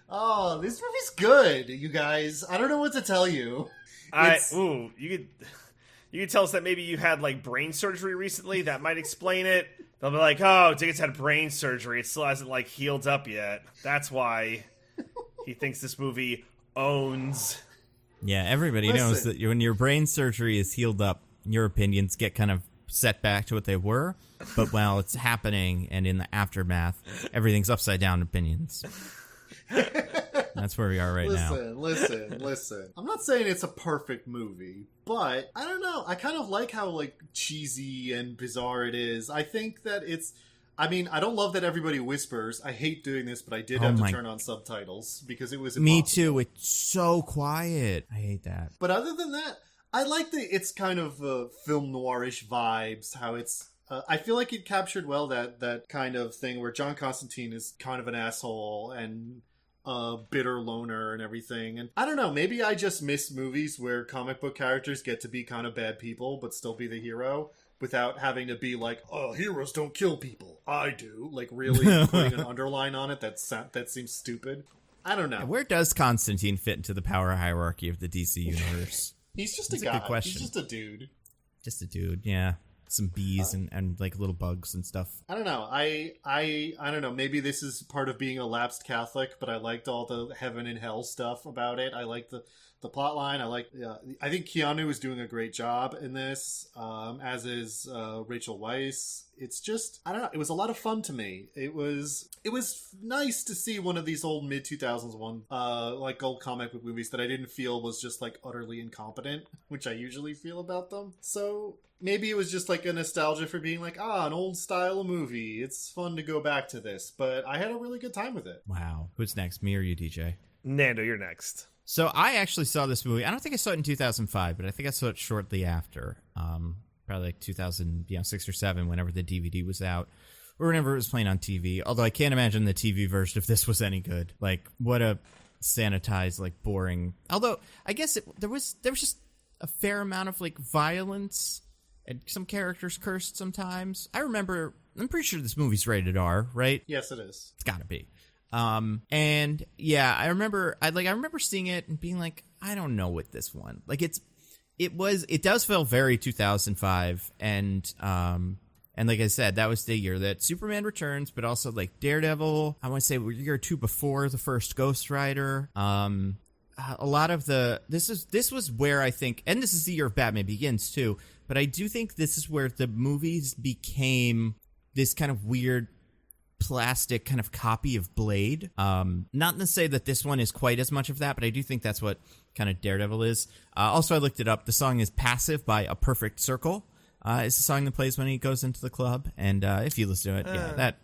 C: Oh, this movie's good, you guys. I don't know what to tell you.
B: You could tell us that maybe you had, like, brain surgery recently. That might explain it. They'll be like, oh, Diggins had brain surgery. It still hasn't, like, healed up yet. That's why he thinks this movie owns.
A: Yeah, everybody knows that when your brain surgery is healed up, your opinions get kind of set back to what they were. But while it's happening and in the aftermath, everything's upside down opinions. That's where we are right now.
C: Listen. I'm not saying it's a perfect movie, but I don't know. I kind of like how, like, cheesy and bizarre it is. I think that I don't love that everybody whispers. I hate doing this, but I did have to turn on subtitles because it was impossible.
A: Me too. It's so quiet. I hate that.
C: But other than that, I like it's kind of film noirish vibes, how it's I feel like it captured well that kind of thing where John Constantine is kind of an asshole and bitter loner and everything. And I don't know, maybe I just miss movies where comic book characters get to be kind of bad people but still be the hero without having to be like, oh, heroes don't kill people. I do. Like, really putting an underline on it that seems stupid. I don't know.
A: Where does Constantine fit into the power hierarchy of the DC universe?
C: He's just a guy.
A: Good question.
C: He's just a dude.
A: Just a dude, yeah. Some bees and like little bugs and stuff.
C: I don't know. I don't know. Maybe this is part of being a lapsed Catholic, but I liked all the heaven and hell stuff about it. I liked the plot line. I think Keanu is doing a great job in this, as is Rachel Weisz. It's just, I don't know, it was a lot of fun to me. It was nice to see one of these old mid-2000s like old comic book movies that I didn't feel was just like utterly incompetent, which I usually feel about them. So maybe it was just like a nostalgia for being like, an old style of movie. It's fun to go back to this, but I had a really good time with it.
A: Wow. Who's next, me or you, DJ?
B: Nando, you're next.
A: So I actually saw this movie. I don't think I saw it in 2005, but I think I saw it shortly after. Probably like 2006 or 7, whenever the DVD was out, or whenever it was playing on TV. Although I can't imagine the TV version of this was any good. Like, what a sanitized, like, boring. Although I guess there was just a fair amount of, like, violence, and some characters cursed sometimes. I'm pretty sure this movie's rated R, right?
C: Yes, it is.
A: It's gotta be. And yeah, I remember seeing it and being like, I don't know with this one. Like, it does feel very 2005, and like I said, that was the year that Superman Returns, but also like Daredevil, I want to say a year or two before the first Ghost Rider. A lot of this was where I think, and this is the year of Batman Begins too, but I do think this is where the movies became this kind of weird plastic kind of copy of Blade. Not to say that this one is quite as much of that, but I do think that's what kind of Daredevil is. Also, I looked it up. The song is Passive by A Perfect Circle. It's the song that plays when he goes into the club. And if you listen to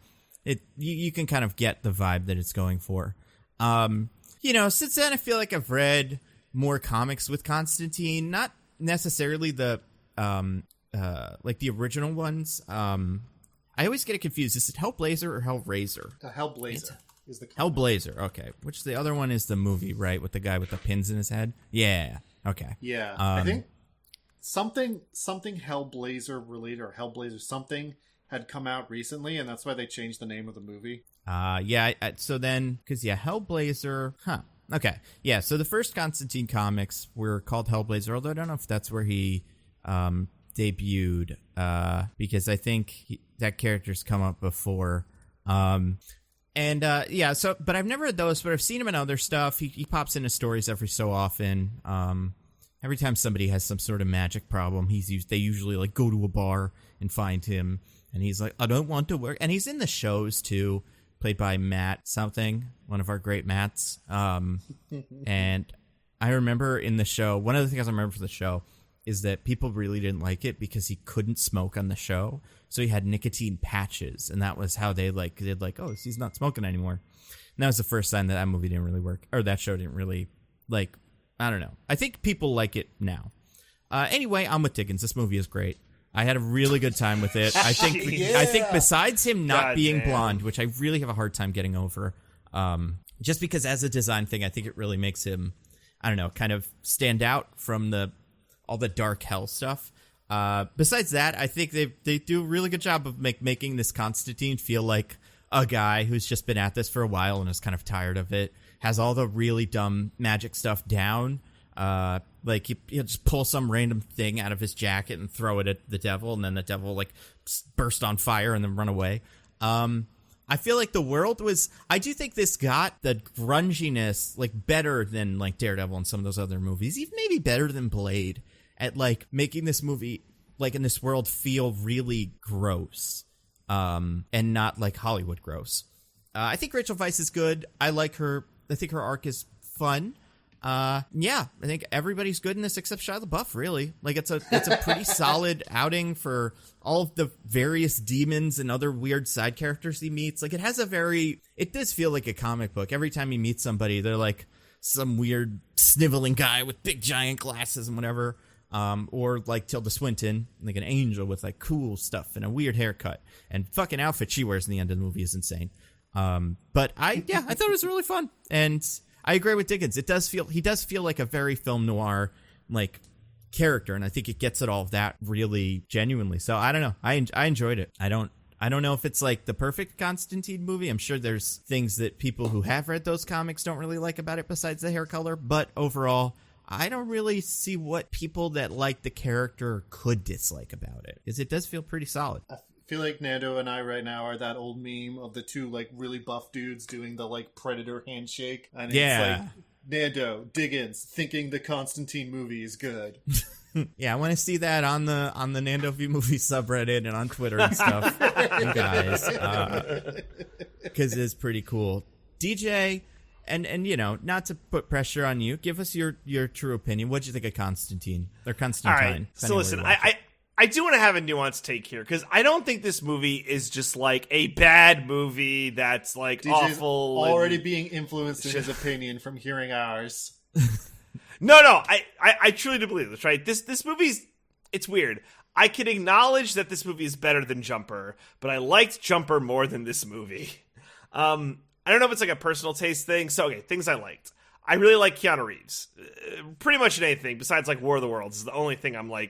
A: it, you can kind of get the vibe that it's going for. Since then, I feel like I've read more comics with Constantine, not necessarily the like the original ones. I always get it confused. Is it Hellblazer or Hellraiser?
C: Hellblazer is the comic.
A: Hellblazer, okay. Which the other one is the movie, right? With the guy with the pins in his head? Yeah, okay.
C: Yeah, I think something Hellblazer related, or Hellblazer something had come out recently, and that's why they changed the name of the movie.
A: So then, because Hellblazer, okay. Yeah, so the first Constantine comics were called Hellblazer, although I don't know if that's where he debuted, because I think that character's come up before. And but I've never read those, but I've seen him in other stuff. He pops into stories every so often. Every time somebody has some sort of magic problem, they usually like go to a bar and find him, and he's like, I don't want to work. And he's in the shows too, played by Matt something, one of our great Matts. And I remember in the show, one of the things I remember from the show is that people really didn't like it because he couldn't smoke on the show. So he had nicotine patches, and that was how they did oh, he's not smoking anymore. And that was the first sign that movie didn't really work, or that show didn't really, I don't know. I think people like it now. Anyway, I'm with Diggins. This movie is great. I had a really good time with it. I think besides him not being blonde, which I really have a hard time getting over, just because as a design thing, I think it really makes him, I don't know, kind of stand out from all the dark hell stuff. Besides that, I think they do a really good job of making this Constantine feel like a guy who's just been at this for a while and is kind of tired of it, has all the really dumb magic stuff down. He'll just pull some random thing out of his jacket and throw it at the devil, and then the devil will burst on fire and then run away. I feel like the world I do think this got the grunginess better than Daredevil and some of those other movies, even maybe better than Blade at making this movie in this world feel really gross, and not Hollywood gross. I think Rachel Weisz is good. I like her. I think her arc is fun. I think everybody's good in this except Shia LaBeouf, really. It's a pretty solid outing for all of the various demons and other weird side characters he meets. It does feel like a comic book. Every time he meets somebody, they're some weird sniveling guy with big giant glasses and whatever. Or Tilda Swinton, an angel with cool stuff and a weird haircut, and fucking outfit she wears in the end of the movie is insane. But I thought it was really fun, and I agree with Diggins. He does feel like a very film noir character, and I think it gets at all of that really genuinely. So I don't know. I enjoyed it. I don't know if it's the perfect Constantine movie. I'm sure there's things that people who have read those comics don't really like about it besides the hair color, but overall, I don't really see what people that like the character could dislike about it, because it does feel pretty solid.
C: I feel like Nando and I right now are that old meme of the two really buff dudes doing the Predator handshake, and it's Nando, Diggins, thinking the Constantine movie is good.
A: Yeah, I want to see that on the Nando V Movie subreddit and on Twitter and stuff, you guys, because it's pretty cool. DJ. And not to put pressure on you, give us your true opinion. What did you think of Constantine? Or Constantine?
B: All right. So listen, I do want to have a nuanced take here, because I don't think this movie is just a bad movie that's DJ's awful.
C: Already being influenced in his opinion from hearing ours.
B: No, I truly do believe this, right? This movie's, it's weird. I can acknowledge that this movie is better than Jumper, but I liked Jumper more than this movie. I don't know if it's a personal taste thing. So, okay, things I liked. I really like Keanu Reeves. Pretty much in anything besides War of the Worlds is the only thing I'm I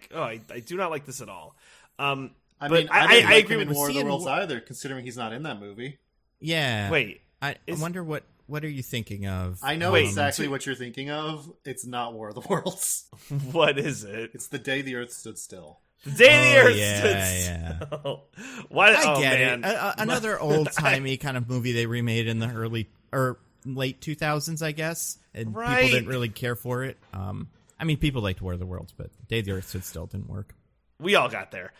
B: do not like this at all.
C: I agree with War of the Worlds either, considering he's not in that movie.
A: Yeah.
B: Wait.
A: I wonder what are you thinking of?
C: I know exactly what you're thinking of. It's not War of the Worlds.
B: What is it?
C: It's The Day the Earth Stood Still.
B: The Day the Earth Stood Still. What?
A: I get
B: man.
A: it. Another old-timey kind of movie they remade in the early or late 2000s, I guess. And people didn't really care for it. People liked War of the Worlds, but Day the Earth Stood Still didn't work.
B: We all got there.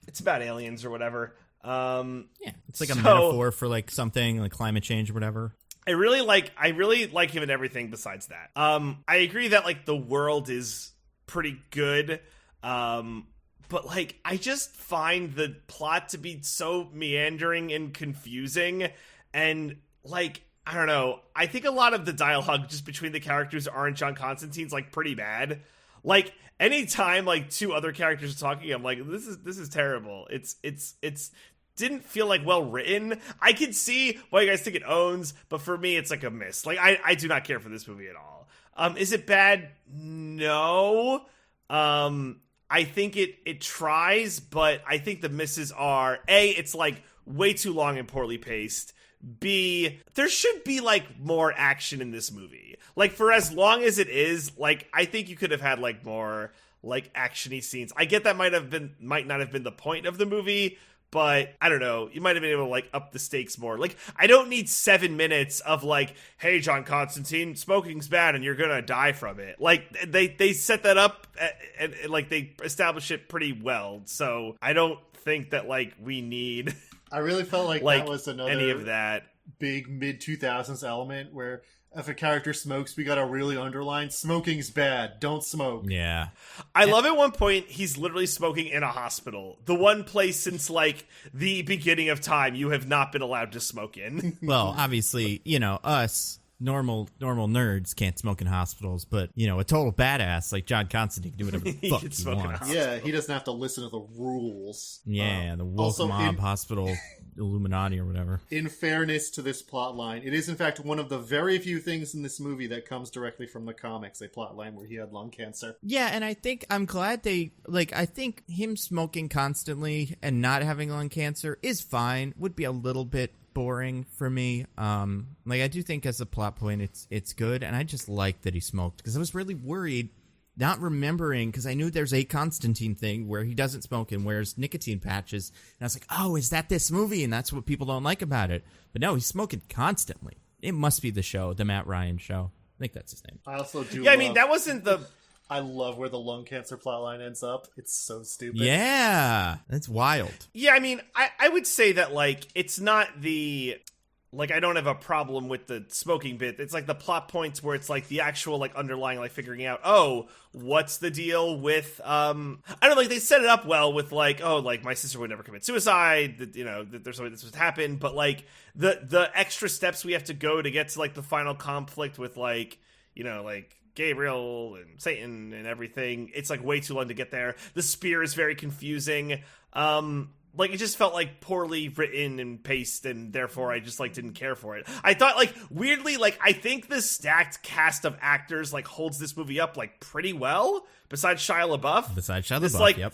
B: It's about aliens or whatever.
A: It's a metaphor for something climate change or whatever.
B: I really like him in everything besides that. I agree that the world is pretty good. But I just find the plot to be so meandering and confusing, and I don't know. I think a lot of the dialogue just between the characters aren't John Constantine's pretty bad. Anytime two other characters are talking, I'm this is terrible. It's didn't feel well written. I can see why you guys think it owns, but for me it's a miss. I do not care for this movie at all. Is it bad? No. I think it tries, but I think the misses are A, it's way too long and poorly paced. B, there should be more action in this movie. For as long as it is, I think you could have had more actiony scenes. I get that might not have been the point of the movie, but I don't know. You might have been able to like up the stakes more. Like, I don't need 7 minutes of like, hey, John Constantine, smoking's bad and you're gonna die from it. Like, they set that up and like they establish it pretty well. So I don't think that like we need.
C: I really felt like that was another
B: any of that
C: big mid-2000s element where if a character smokes, we gotta really underline smoking's bad. Don't smoke.
A: Yeah.
B: I love at one point he's literally smoking in a hospital. The one place since like the beginning of time you have not been allowed to smoke in.
A: Well, obviously, you know, us normal nerds can't smoke in hospitals, but you know, a total badass like John Constantine can do whatever the fuck he wants.
C: Yeah, he doesn't have to listen to the rules.
A: Yeah, the woke mob hospital Illuminati or whatever.
C: In fairness to this plot line, it is in fact one of the very few things in this movie that comes directly from the comics, a plot line where he had lung cancer.
A: Yeah, and I'm glad I think him smoking constantly and not having lung cancer is fine. Would be a little bit boring for me. Like, I do think as a plot point it's good, and I just like that he smoked because I was really worried not remembering, because I knew there's a Constantine thing where he doesn't smoke and wears nicotine patches, and I was like, oh, is that this movie? And that's what people don't like about it. But no, he's smoking constantly. It must be the show, the Matt Ryan show. I think that's his name.
C: I also do
B: I mean, that wasn't the...
C: I love where the lung cancer plotline ends up. It's so stupid.
A: Yeah, that's wild.
B: Yeah, I mean, I would say that, like, it's not the... Like, I don't have a problem with the smoking bit. It's like the plot points where it's like the actual like underlying like figuring out, oh, what's the deal with I don't know, like they set it up well with like, oh, like my sister would never commit suicide, that, you know, that there's something this would happen, but like the extra steps we have to go to get to like the final conflict with like, you know, like Gabriel and Satan and everything, it's like way too long to get there. The spear is very confusing. Like, it just felt, like, poorly written and paced, and therefore I just, like, didn't care for it. I thought, like, weirdly, like, I think the stacked cast of actors, like, holds this movie up, like, pretty well, besides Shia LaBeouf.
A: Like, yep.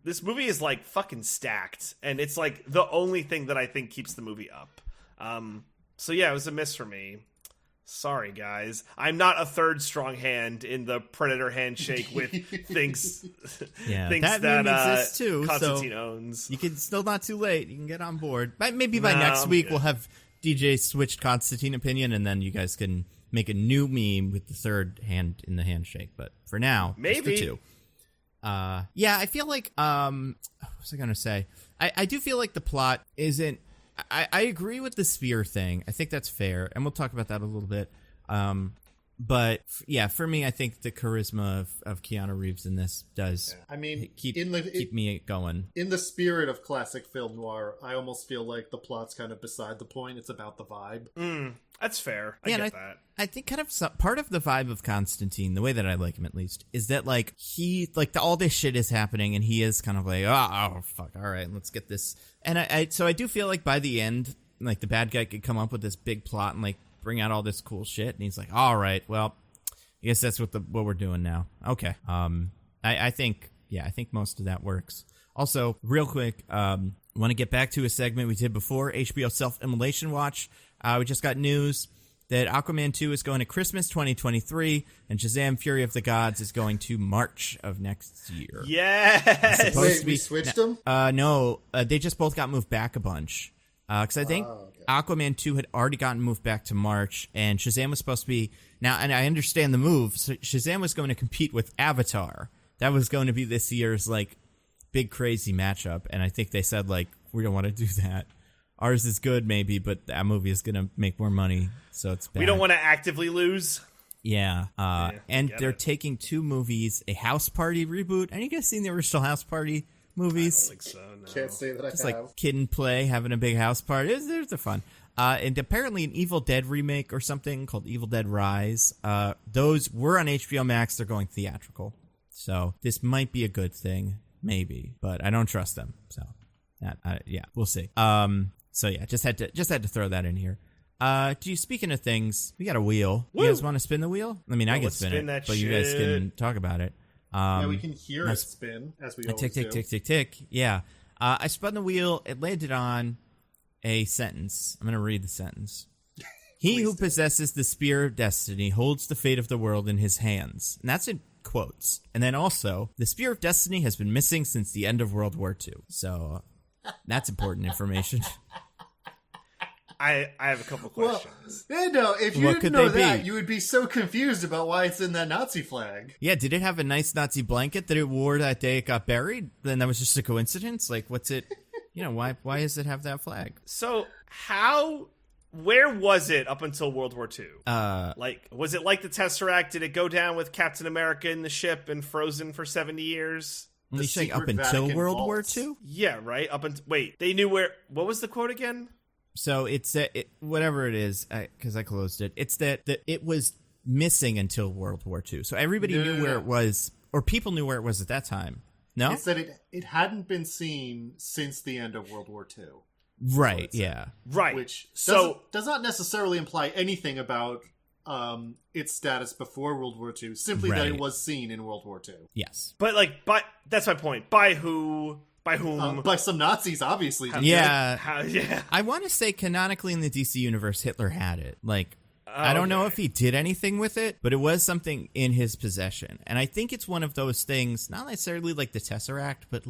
B: This movie is, like, fucking stacked, and it's, like, the only thing that I think keeps the movie up. So, yeah, it was a miss for me. Sorry, guys. I'm not a third strong hand in the Predator handshake with things that
A: exists too,
B: Constantine
A: so
B: owns.
A: You can still not too late. You can get on board. Maybe by next week we'll have DJ switched Constantine opinion, and then you guys can make a new meme with the third hand in the handshake. But for now,
B: maybe
A: just the two. Yeah, I feel like what was I gonna say? I do feel like the plot isn't. I agree with the spear thing. I think that's fair, and we'll talk about that a little bit. But yeah, for me, I think the charisma of Keanu Reeves in this does.
C: I mean,
A: keep me going.
C: In the spirit of classic film noir, I almost feel like the plot's kind of beside the point. It's about the vibe.
B: That's fair. I get that.
A: I think kind of part of the vibe of Constantine, the way that I like him at least, is that like all this shit is happening, and he is kind of like, oh fuck, all right, let's get this. And so I do feel like by the end, like the bad guy could come up with this big plot and like bring out all this cool shit, and he's like, all right, well, I guess that's what we're doing now. Okay. I think most of that works. Also, real quick, want to get back to a segment we did before, HBO Self-Immolation Watch. We just got news that Aquaman 2 is going to Christmas 2023, and Shazam! Fury of the Gods is going to March of next year.
B: Yes!
C: Wait, we switched them?
A: No, they just both got moved back a bunch. Because I think Aquaman 2 had already gotten moved back to March, and Shazam was supposed to be... Now, and I understand the move. So Shazam was going to compete with Avatar. That was going to be this year's, like, big crazy matchup, and I think they said, like, we don't want to do that. Ours is good, maybe, but that movie is going to make more money, so it's bad.
B: We don't want to actively lose.
A: Yeah, and they're taking two movies, a House Party reboot. Have you guys seen the original House Party movies?
B: I don't think so, no.
C: Can't say that I
A: Just
C: have.
A: like Kid and Play, having a big house party. They're fun. And apparently an Evil Dead remake or something called Evil Dead Rise. Those were on HBO Max. They're going theatrical. So this might be a good thing, maybe, but I don't trust them. So yeah, we'll see. So yeah, just had to throw that in here. Speaking of things, we got a wheel.
B: Woo!
A: You guys want to spin the wheel? I mean, I can spin it,
B: that
A: but
B: shit.
A: you guys can talk about it.
C: Yeah, we can hear it spin, as we always do.
A: Tick. Yeah. I spun the wheel. It landed on a sentence. I'm going to read the sentence. He who possesses the spear of destiny holds the fate of the world in his hands. And that's in quotes. And then also, the spear of destiny has been missing since the end of World War II. So That's important information.
B: I have a couple questions.
C: Well, no, if you didn't know that, you would be so confused about why it's in that Nazi flag.
A: Yeah, did it have a nice Nazi blanket that it wore that day it got buried? Then that was just a coincidence? Like, what's it... why does it have that flag?
B: So, where was it up until World War II? Was it like the Tesseract? Did it go down with Captain America in the ship and frozen for 70 years?
A: You saying up until World War II?
B: Yeah, right. Wait, they knew where... What was the quote again?
A: So it's whatever it is, because I closed it. It's that it was missing until World War II. So everybody knew where it was, or people knew where it was at that time. No?
C: It's that it hadn't been seen since the end of World War II.
A: Right, yeah.
B: Right.
C: Which does not necessarily imply anything about its status before World War II, simply that it was seen in World War II.
A: Yes.
B: But, that's my point. By who? By whom?
C: By some Nazis, obviously.
A: Yeah. I want to say canonically in the DC universe, Hitler had it. I don't know if he did anything with it, but it was something in his possession. And I think it's one of those things, not necessarily like the Tesseract, but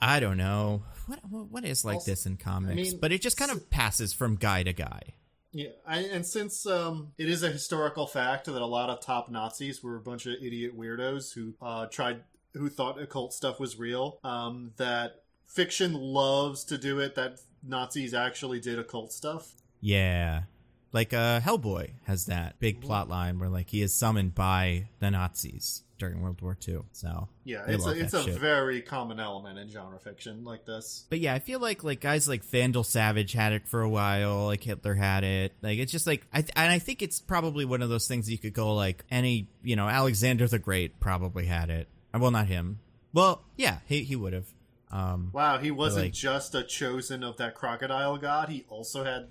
A: I don't know. What is this in comics? But it just kind of passes from guy to guy.
C: Yeah, and since it is a historical fact that a lot of top Nazis were a bunch of idiot weirdos who thought occult stuff was real, that fiction loves to do it, that Nazis actually did occult stuff.
A: Yeah. Hellboy has that big plot line where he is summoned by the Nazis during World War II. So
C: yeah, it's a very common element in genre fiction like this.
A: But yeah, I feel like guys like Vandal Savage had it for a while, Hitler had it. It's just I think it's probably one of those things that you could go Alexander the Great probably had it. Well, not him. Well, yeah, he would have.
C: Wow, he wasn't just a chosen of that crocodile god. He also had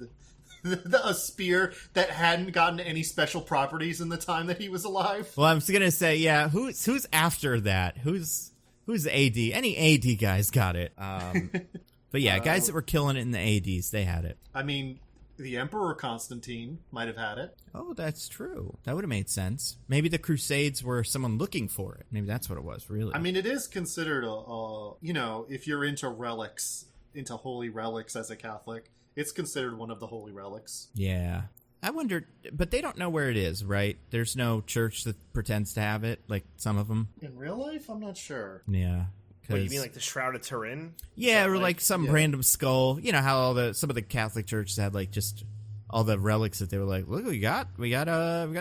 C: a spear that hadn't gotten any special properties in the time that he was alive.
A: Well, I was gonna say, yeah, who's after that? Who's AD? Any AD guys got it. But yeah, guys that were killing it in the ADs, they had it.
C: I mean, the Emperor Constantine might have had it.
A: Oh, that's true. That would have made sense. Maybe the Crusades were someone looking for it. Maybe that's what it was, really.
C: I mean, it is considered if you're into relics, into holy relics as a Catholic, it's considered one of the holy relics.
A: Yeah. I wonder, but they don't know where it is, right? There's no church that pretends to have it, like some of them.
C: In real life, I'm not sure.
A: Yeah.
B: What, you mean the Shroud of Turin?
A: Yeah, or some random skull. You know how some of the Catholic churches had just all the relics that they were like, look, we got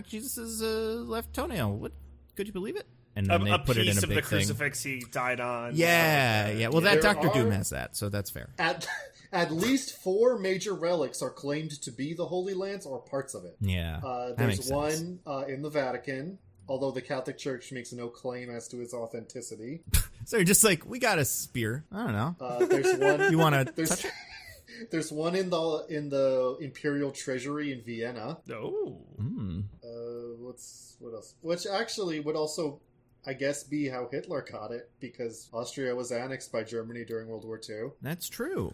A: Jesus's left toenail. What? Could you believe it? And then they put it in a big thing. A piece of the
B: crucifix he died on.
A: Yeah, yeah. Well, that Dr. Doom has that, so that's fair.
C: At least 4 major relics are claimed to be the Holy Lance or parts of it.
A: Yeah,
C: there's one in the Vatican, although the Catholic Church makes no claim as to its authenticity.
A: So you're just we got a spear. I don't know.
C: There's one.
A: You want to touch it?
C: There's one in the Imperial Treasury in Vienna.
B: Oh.
C: What else? Which actually would also, I guess, be how Hitler got it, because Austria was annexed by Germany during World War II.
A: That's true.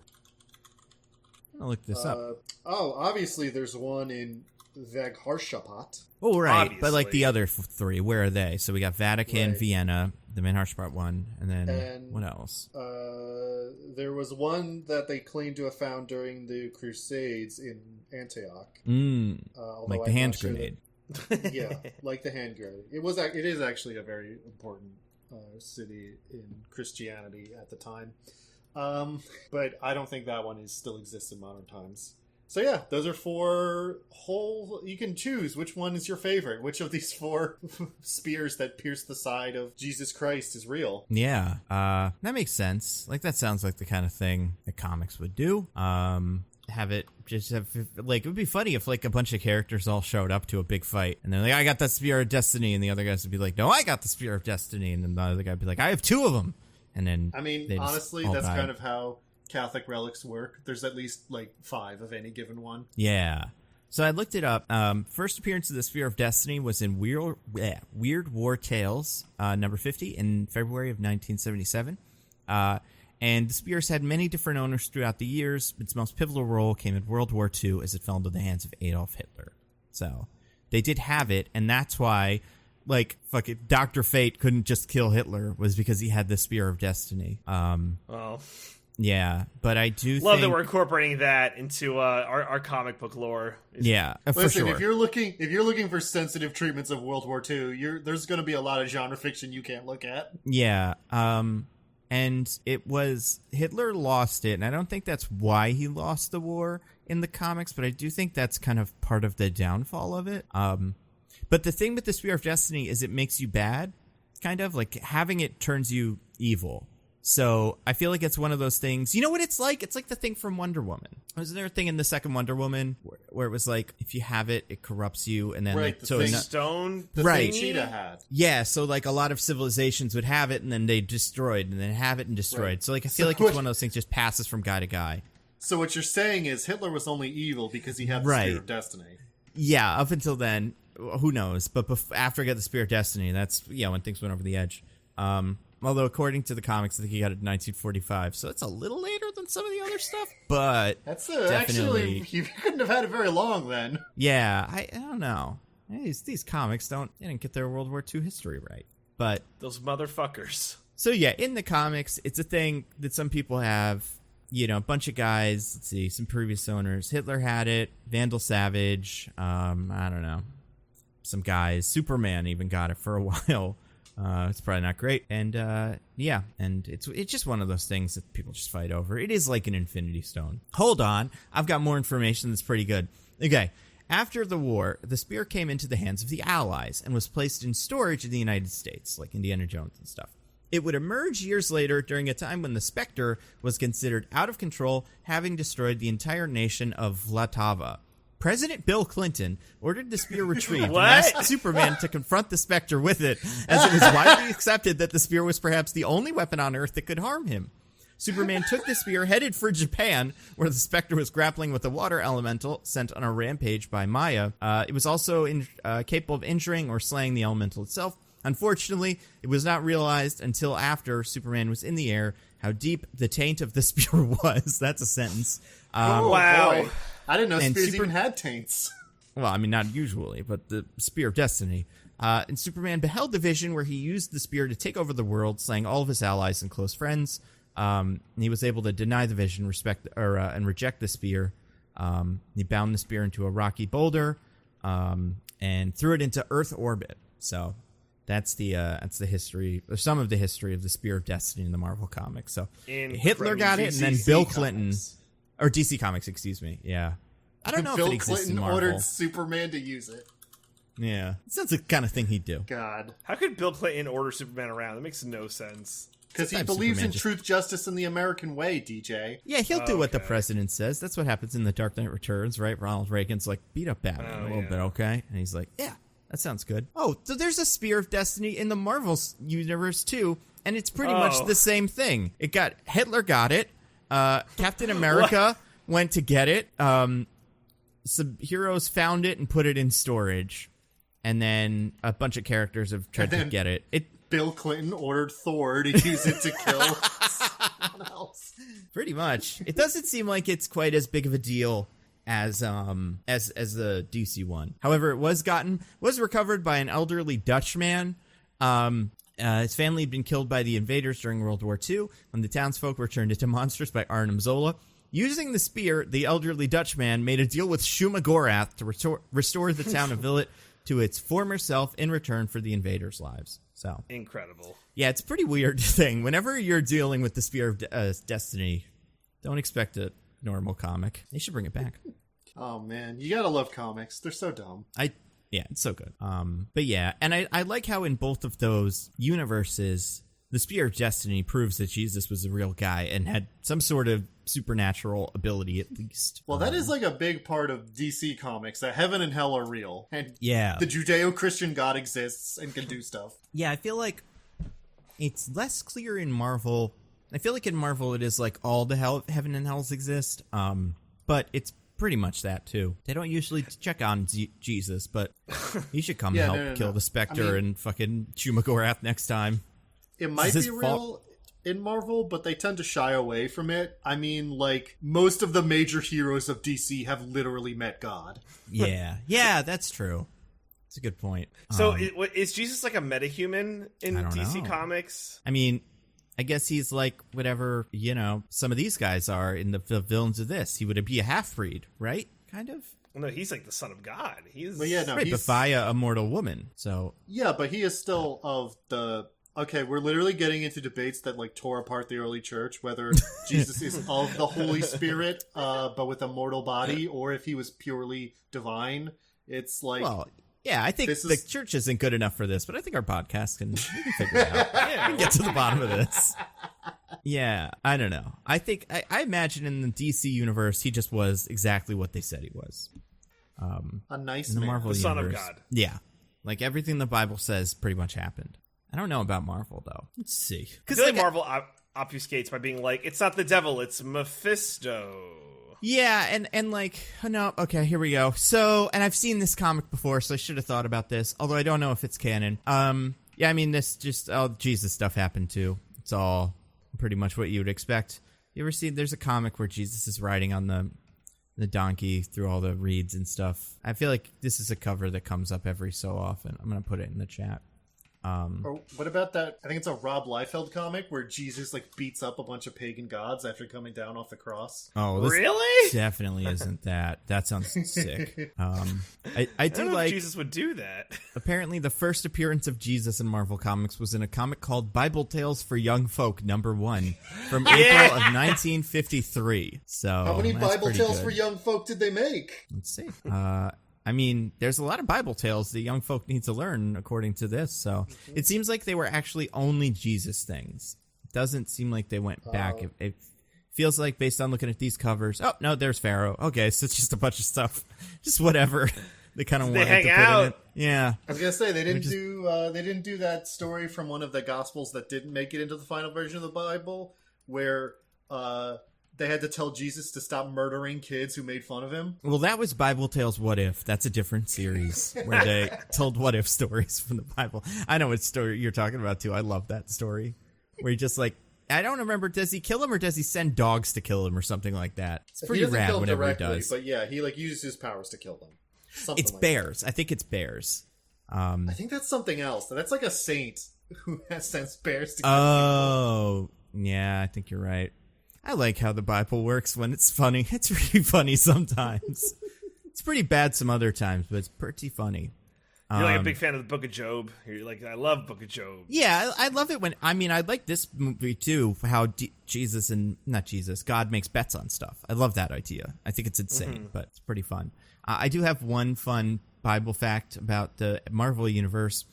A: I'll look this up.
C: Obviously there's one in Vegharshapat.
A: Oh, right.
B: Obviously.
A: But the other 3, where are they? So we got Vatican, Vienna, the Vegharshapat one, and then what else?
C: There was one that they claimed to have found during the Crusades in Antioch.
A: Like the hand grenade.
C: Yeah, like the hand grenade. It is actually a very important city in Christianity at the time. But I don't think that one still exists in modern times. So yeah, those are 4 you can choose which one is your favorite. Which of these 4 spears that pierce the side of Jesus Christ is real.
A: Yeah, that makes sense. That sounds like the kind of thing that comics would do. It would be funny if a bunch of characters all showed up to a big fight and they're like, I got the Spear of Destiny, and the other guys would be like, no, I got the Spear of Destiny, and then the other guy would be like, I have 2 of them. And then
C: honestly, that's kind of how Catholic relics work. There's at least 5 of any given one.
A: Yeah. So I looked it up. First appearance of the Spear of Destiny was in Weird War Tales, number 50, in February of 1977. And the spears had many different owners throughout the years. Its most pivotal role came in World War II as it fell into the hands of Adolf Hitler. So they did have it, and that's why, Dr. Fate couldn't just kill Hitler, was because he had the Spear of Destiny.
B: Well...
A: Yeah, but I do
B: love
A: think...
B: that we're incorporating that into our comic book lore.
A: Yeah, for
C: Listen,
A: sure.
C: if you're looking for sensitive treatments of World War II, there's going to be a lot of genre fiction you can't look at.
A: Yeah, and it was... Hitler lost it, and I don't think that's why he lost the war in the comics, but I do think that's kind of part of the downfall of it. But the thing with the Spear of Destiny is it makes you bad, kind of. Like, having it turns you evil. So I feel like it's one of those things. You know what it's like? It's like the thing from Wonder Woman. Wasn't there a thing in the second Wonder Woman where it was like, if you have it, it corrupts you, and then
C: right,
A: like
C: the
A: so
C: thing,
B: stone,
C: the
A: right.
C: thing Cheetah had.
A: Yeah, so like a lot of civilizations would have it, and then they destroyed, and then have it and destroyed.
C: Right.
A: So like I feel like it's one of those things just passes from guy to guy.
C: So what you're saying is Hitler was only evil because he had the
A: Right.
C: Spear of Destiny.
A: Yeah, up until then, who knows? But after I got the Spear of Destiny, that's when things went over the edge. Although, according to the comics, I think he got it in 1945, so it's a little later than some of the other stuff, but
C: That's
A: definitely...
C: actually, you couldn't have had it very long then.
A: Yeah, I don't know. These comics didn't get their World War II history right. But
B: those motherfuckers.
A: So yeah, in the comics, it's a thing that some people have. A bunch of guys. Let's see, some previous owners. Hitler had it. Vandal Savage. I don't know. Some guys. Superman even got it for a while. It's probably not great. And and it's just one of those things that people just fight over. It is like an Infinity Stone. Hold on, I've got more information that's pretty good. Okay, after the war, the spear came into the hands of the Allies and was placed in storage in the United States, like Indiana Jones and stuff. It would emerge years later during a time when the Spectre was considered out of control, having destroyed the entire nation of Vlatava. President Bill Clinton ordered the spear retrieved and asked Superman to confront the Spectre with it, as it was widely accepted that the spear was perhaps the only weapon on Earth that could harm him. Superman took the spear, headed for Japan, where the Spectre was grappling with a water elemental sent on a rampage by Maya. It was also capable of injuring or slaying the elemental itself. Unfortunately, it was not realized until after Superman was in the air how deep the taint of the spear was. That's a sentence.
B: Wow.
C: Boy. I didn't know
A: And
C: spears even had taints.
A: Well, I mean, not usually, but the Spear of Destiny. And Superman beheld the vision where he used the spear to take over the world, slaying all of his allies and close friends. And he was able to deny the vision, and reject the spear. He bound the spear into a rocky boulder, and threw it into Earth orbit. So that's the history, or some of the history of the Spear of Destiny in the Marvel comics. So Hitler got it, and then Bill Clinton, or DC Comics, excuse me. Yeah, I don't know if it exists in Marvel.
C: Bill Clinton ordered Superman to use it.
A: Yeah, that's the kind of thing he'd do.
C: God,
B: how could Bill Clinton order Superman around? That makes no sense.
C: Because he believes in truth, justice, and the American way, DJ.
A: Yeah, he'll do what the president says. That's what happens in The Dark Knight Returns, right? Ronald Reagan's like, beat up Batman a little bit, okay? And he's like, yeah, that sounds good. Oh, so there's a Spear of Destiny in the Marvel universe, too, and it's pretty much the same thing. Hitler got it. Captain America went to get it. Some heroes found it and put it in storage. And then a bunch of characters have tried to get it.
C: Bill Clinton ordered Thor to use it to kill someone else.
A: Pretty much. It doesn't seem like it's quite as big of a deal as the DC one. However, it was recovered by an elderly Dutch man. His family had been killed by the invaders during World War II when the townsfolk were turned into monsters by Arnim Zola. Using the spear, the elderly Dutch man made a deal with Shuma Gorath to restore the town of Villet to its former self in return for the invaders' lives. So
B: incredible.
A: Yeah, it's a pretty weird thing. Whenever you're dealing with the Spear of Destiny, don't expect a normal comic. They should bring it back.
C: Oh man, you gotta love comics. They're so dumb.
A: Yeah, it's so good. But yeah, and I like how in both of those universes, the Spear of Destiny proves that Jesus was a real guy and had some sort of supernatural ability at least.
C: Well, that is like a big part of DC Comics, that heaven and hell are real. And
A: yeah,
C: the Judeo-Christian God exists and can do stuff.
A: Yeah, I feel like it's less clear in Marvel. I feel like in Marvel it is like all the heaven and hells exist, but it's pretty much that too. They don't usually check on Jesus, but he should come help kill the Spectre and fucking Shuma Gorath next time.
C: It might be real in Marvel, but they tend to shy away from it. I mean, like, most of the major heroes of DC have literally met God.
A: Yeah, that's true. That's a good point.
B: So is Jesus like a metahuman in DC
A: know.
B: Comics?
A: I mean, I guess he's like whatever, some of these guys are in the villains of this. He would be a half-breed, right? Kind of?
B: No, he's like the son of God. He's
A: right, but via a mortal woman. So
C: yeah, but he is still of the... Okay, we're literally getting into debates that like tore apart the early church, whether Jesus is of the Holy Spirit, but with a mortal body, or if he was purely divine. It's like...
A: Well, yeah, I think the church isn't good enough for this, but I think our podcast can figure it out. Yeah, we can get to the bottom of this. Yeah, I don't know. I think I imagine in the DC universe, he just was exactly what they said he was.
C: A nice
A: in the
C: man.
A: Marvel
B: the
A: universe,
B: son of God.
A: Yeah, like everything the Bible says pretty much happened. I don't know about Marvel though. Let's see,
B: because like Marvel obfuscates by being like, it's not the devil, it's Mephisto.
A: Yeah, and like, no, okay, here we go. So, and I've seen this comic before, so I should have thought about this, although I don't know if it's canon. Yeah, I mean, this just, Jesus stuff happened too. It's all pretty much what you would expect. You ever see, there's a comic where Jesus is riding on the donkey through all the reeds and stuff. I feel like this is a cover that comes up every so often. I'm going to put it in the chat.
C: Or what about that? I think it's a Rob Liefeld comic where Jesus like beats up a bunch of pagan gods after coming down off the cross.
A: Oh, this
B: really?
A: Definitely isn't that. That sounds sick. I do
B: don't know
A: like
B: if Jesus would do that.
A: Apparently, the first appearance of Jesus in Marvel Comics was in a comic called Bible Tales for Young Folk #1 from April of 1953. So
C: how many
A: that's
C: Bible
A: pretty
C: Tales
A: good.
C: for Young Folk did they make?
A: Let's see. I mean, there's a lot of Bible tales that young folk need to learn, according to this. So it seems like they were actually only Jesus things. It doesn't seem like they went back. It feels like, based on looking at these covers, oh, no, there's Pharaoh. Okay, so it's just a bunch of stuff. Just whatever. They kind of wanted
B: hang
A: to put
B: out.
A: in it. Yeah.
C: I was gonna say they didn't do that story from one of the Gospels that didn't make it into the final version of the Bible, where they had to tell Jesus to stop murdering kids who made fun of him.
A: Well, that was Bible Tales What If. That's a different series where they told what if stories from the Bible. I know what story you're talking about, too. I love that story. Where he just like, I don't remember, does he kill him or does he send dogs to kill him or something like that? It's pretty rad whenever he does.
C: But yeah, he like uses his powers to kill them. Something
A: It's
C: like
A: bears.
C: that.
A: I think it's bears.
C: I think that's something else. That's like a saint who has sends bears to kill
A: Oh, yeah, I think you're right. I like how the Bible works when it's funny. It's really funny sometimes. It's pretty bad some other times, but it's pretty funny.
B: You're like a big fan of the Book of Job. You're like, I love Book of Job.
A: Yeah, I love it when, I mean, I like this movie too, how God makes bets on stuff. I love that idea. I think it's insane, but it's pretty fun. I do have one fun Bible fact about the Marvel Universe.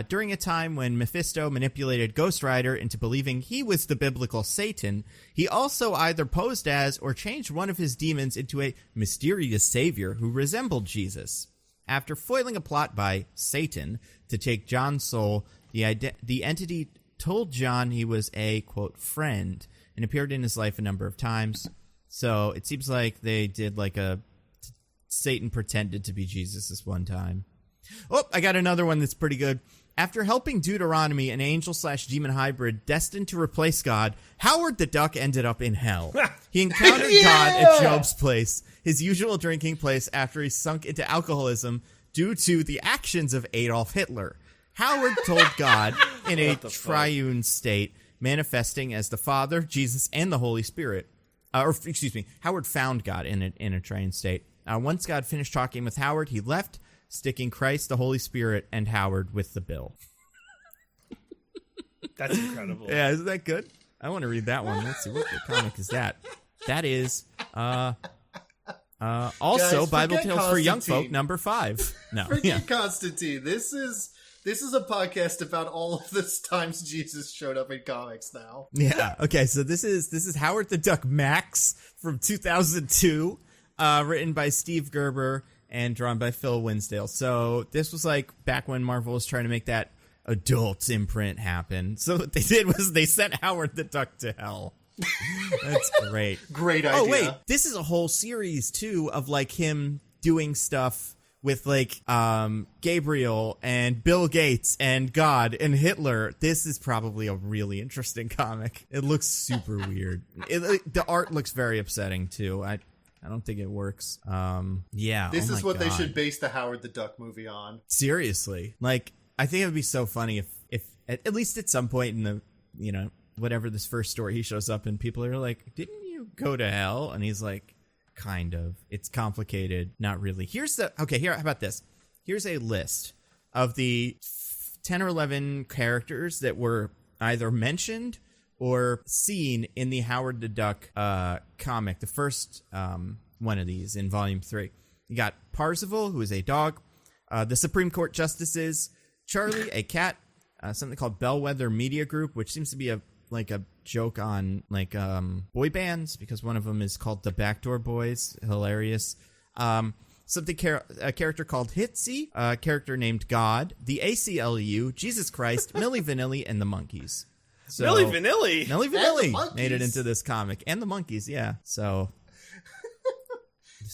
A: During a time when Mephisto manipulated Ghost Rider into believing he was the biblical Satan, he also either posed as or changed one of his demons into a mysterious savior who resembled Jesus. After foiling a plot by Satan to take John's soul, the entity told John he was a, quote, friend, and appeared in his life a number of times. So it seems like they did like a Satan pretended to be Jesus this one time. Oh, I got another one that's pretty good. After helping Deuteronomy, an angel/demon hybrid destined to replace God, Howard the Duck ended up in hell. He encountered God at Job's place, his usual drinking place, after he sunk into alcoholism due to the actions of Adolf Hitler. Howard told God in a triune state, manifesting as the Father, Jesus, and the Holy Spirit. Howard found God in a triune state. Once God finished talking with Howard, he left, sticking Christ, the Holy Spirit, and Howard with the bill.
B: That's incredible.
A: Yeah, isn't that good? I want to read that one. Let's see, what comic is that? That is also
C: Guys,
A: Bible Tales for Young Folk
C: Constantine.
A: #5. No,
C: Forget Constantine. This is a podcast about all of the times Jesus showed up in comics now.
A: Yeah. Okay. So this is Howard the Duck Max from 2002, written by Steve Gerber and drawn by Phil Winsdale. So this was like back when Marvel was trying to make that adult imprint happen. So what they did was they sent Howard the Duck to hell. That's great.
C: Great idea.
A: Oh wait, this is a whole series too of like him doing stuff with like Gabriel and Bill Gates and God and Hitler. This is probably a really interesting comic. It looks super weird. The art looks very upsetting too. I don't think it works. Yeah.
C: This is what they
A: God.
C: should base the Howard the Duck movie on.
A: Seriously. Like, I think it would be so funny if at least at some point in the, whatever this first story he shows up and people are like, didn't you go to hell? And he's like, kind of. It's complicated. Not really. Here, how about this? Here's a list of the 10 or 11 characters that were either mentioned or seen in the Howard the Duck comic, the first one of these in Volume 3. You got Parzival, who is a dog, the Supreme Court Justices, Charlie, a cat, something called Bellwether Media Group, which seems to be a joke on boy bands, because one of them is called the Backdoor Boys. Hilarious. A character called Hitsy, a character named God, the ACLU, Jesus Christ, Milli Vanilli, and the Monkees. So,
B: Milli Vanilli?
A: Milli Vanilli made it into this comic. And the Monkees, yeah. So...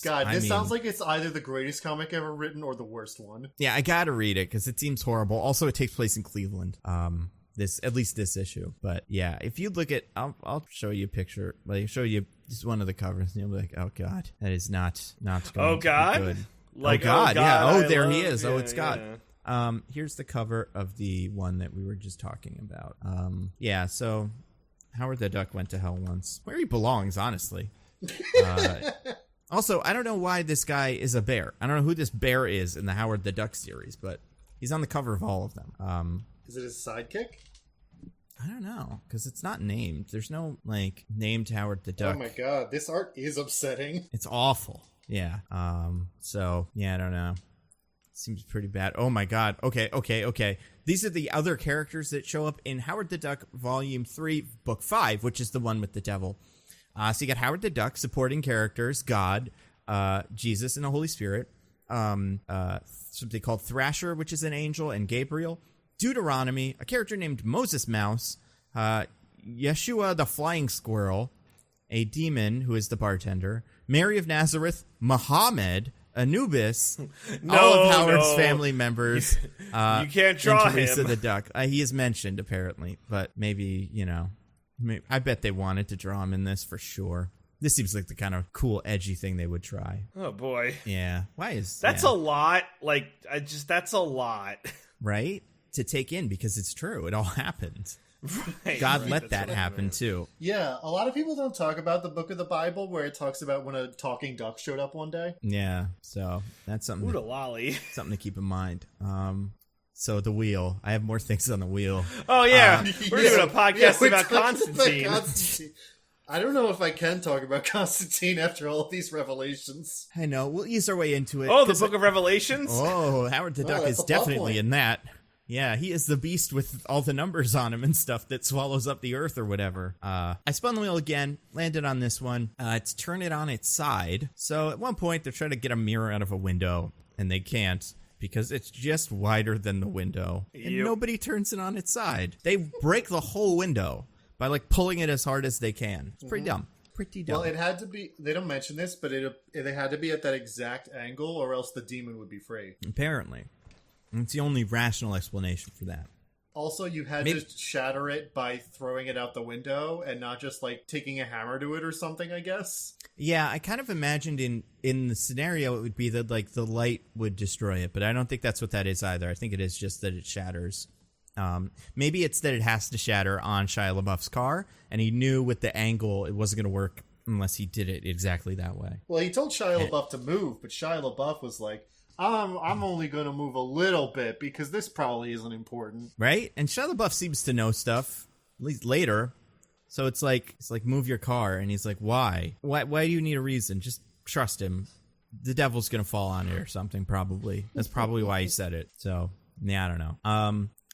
C: God, this sounds like it's either the greatest comic ever written or the worst one.
A: Yeah, I gotta read it because it seems horrible. Also, it takes place in Cleveland. At least this issue. But yeah, if you look at, I'll show you a picture. Like, show you just one of the covers, and you'll be like, oh God, that is not going to be good.
B: Like,
A: oh God, yeah. Oh, there he is.
B: Yeah,
A: Oh, it's God.
B: Yeah.
A: Here's the cover of the one that we were just talking about. Yeah. So Howard the Duck went to hell once, where he belongs, honestly. Also, I don't know why this guy is a bear. I don't know who this bear is in the Howard the Duck series, but he's on the cover of all of them.
C: Is it his sidekick?
A: I don't know, because it's not named. There's no, named Howard the Duck.
C: Oh my God, this art is upsetting.
A: It's awful. Yeah. So, yeah, I don't know. Seems pretty bad. Oh my God. Okay. These are the other characters that show up in Howard the Duck Volume 3, Book 5, which is the one with the devil. So you got Howard the Duck, supporting characters, God, Jesus, and the Holy Spirit. Something called Thrasher, which is an angel, and Gabriel. Deuteronomy, a character named Moses Mouse. Yeshua the Flying Squirrel, a demon who is the bartender. Mary of Nazareth, Muhammad, Anubis, all of Howard's family members.
B: You can't draw
A: and Teresa
B: him.
A: the Duck. He is mentioned, apparently, but maybe, I bet they wanted to draw him in this for sure. This seems like the kind of cool, edgy thing they would try.
B: Oh, boy.
A: Yeah. Why is
B: That's a lot. That's a lot.
A: Right? To take in, because it's true. It all happened.
B: Right,
A: God let that happen, too.
C: Yeah, a lot of people don't talk about the book of the Bible where it talks about when a talking duck showed up one day.
A: Yeah, so that's something to keep in mind. So the wheel. I have more things on the wheel.
B: Oh, yeah. We're doing a podcast about Constantine.
C: I don't know if I can talk about Constantine after all of these revelations.
A: I know. We'll ease our way into it.
B: Oh, the Book of Revelations?
A: Oh, Howard the Duck is definitely in that. Yeah, he is the beast with all the numbers on him and stuff that swallows up the earth or whatever. I spun the wheel again, landed on this one. It's turn it on its side. So at one point, they're trying to get a mirror out of a window, and they can't because it's just wider than the window. And nobody turns it on its side. They break the whole window by pulling it as hard as they can. It's pretty dumb. Pretty dumb.
C: Well, it had to be, they don't mention this, but it had to be at that exact angle or else the demon would be free.
A: Apparently. It's the only rational explanation for that. Also,
C: you had to shatter it by throwing it out the window and not just taking a hammer to it or something, I guess.
A: Yeah, I kind of imagined in the scenario it would be that the light would destroy it, but I don't think that's what that is either. I think it is just that it shatters. Maybe it's that it has to shatter on Shia LaBeouf's car, and he knew with the angle it wasn't going to work unless he did it exactly that way.
C: Well, he told Shia LaBeouf to move, but Shia LaBeouf was like, I'm only going to move a little bit because this probably isn't important.
A: Right? And Shia LaBeouf seems to know stuff, at least later. So it's like move your car. And he's like, why? Why do you need a reason? Just trust him. The devil's going to fall on it or something, probably. That's probably why he said it. So, yeah, I don't know.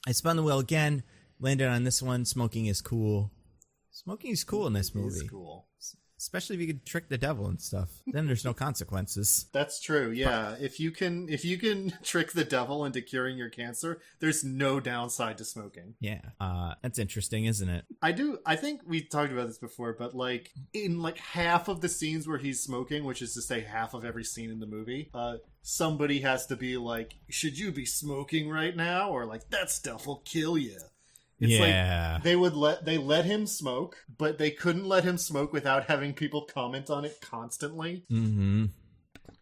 A: I spun the wheel again, landed on this one. Smoking is cool. Smoking is cool in this movie.
C: It's cool.
A: Especially if you could trick the devil and stuff. Then there's no consequences.
C: That's true, yeah. If you can trick the devil into curing your cancer, there's no downside to smoking.
A: Yeah. That's interesting, isn't it?
C: I think we talked about this before, but in half of the scenes where he's smoking, which is to say half of every scene in the movie, somebody has to be like, should you be smoking right now? Or that stuff will kill you. It's they let him smoke, but they couldn't let him smoke without having people comment on it constantly.
A: Mm-hmm.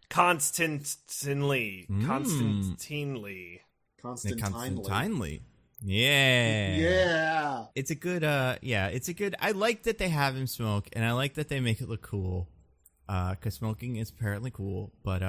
B: Constantinely.
C: Yeah.
A: It's a good, I like that they have him smoke, and I like that they make it look cool. Because smoking is apparently cool, but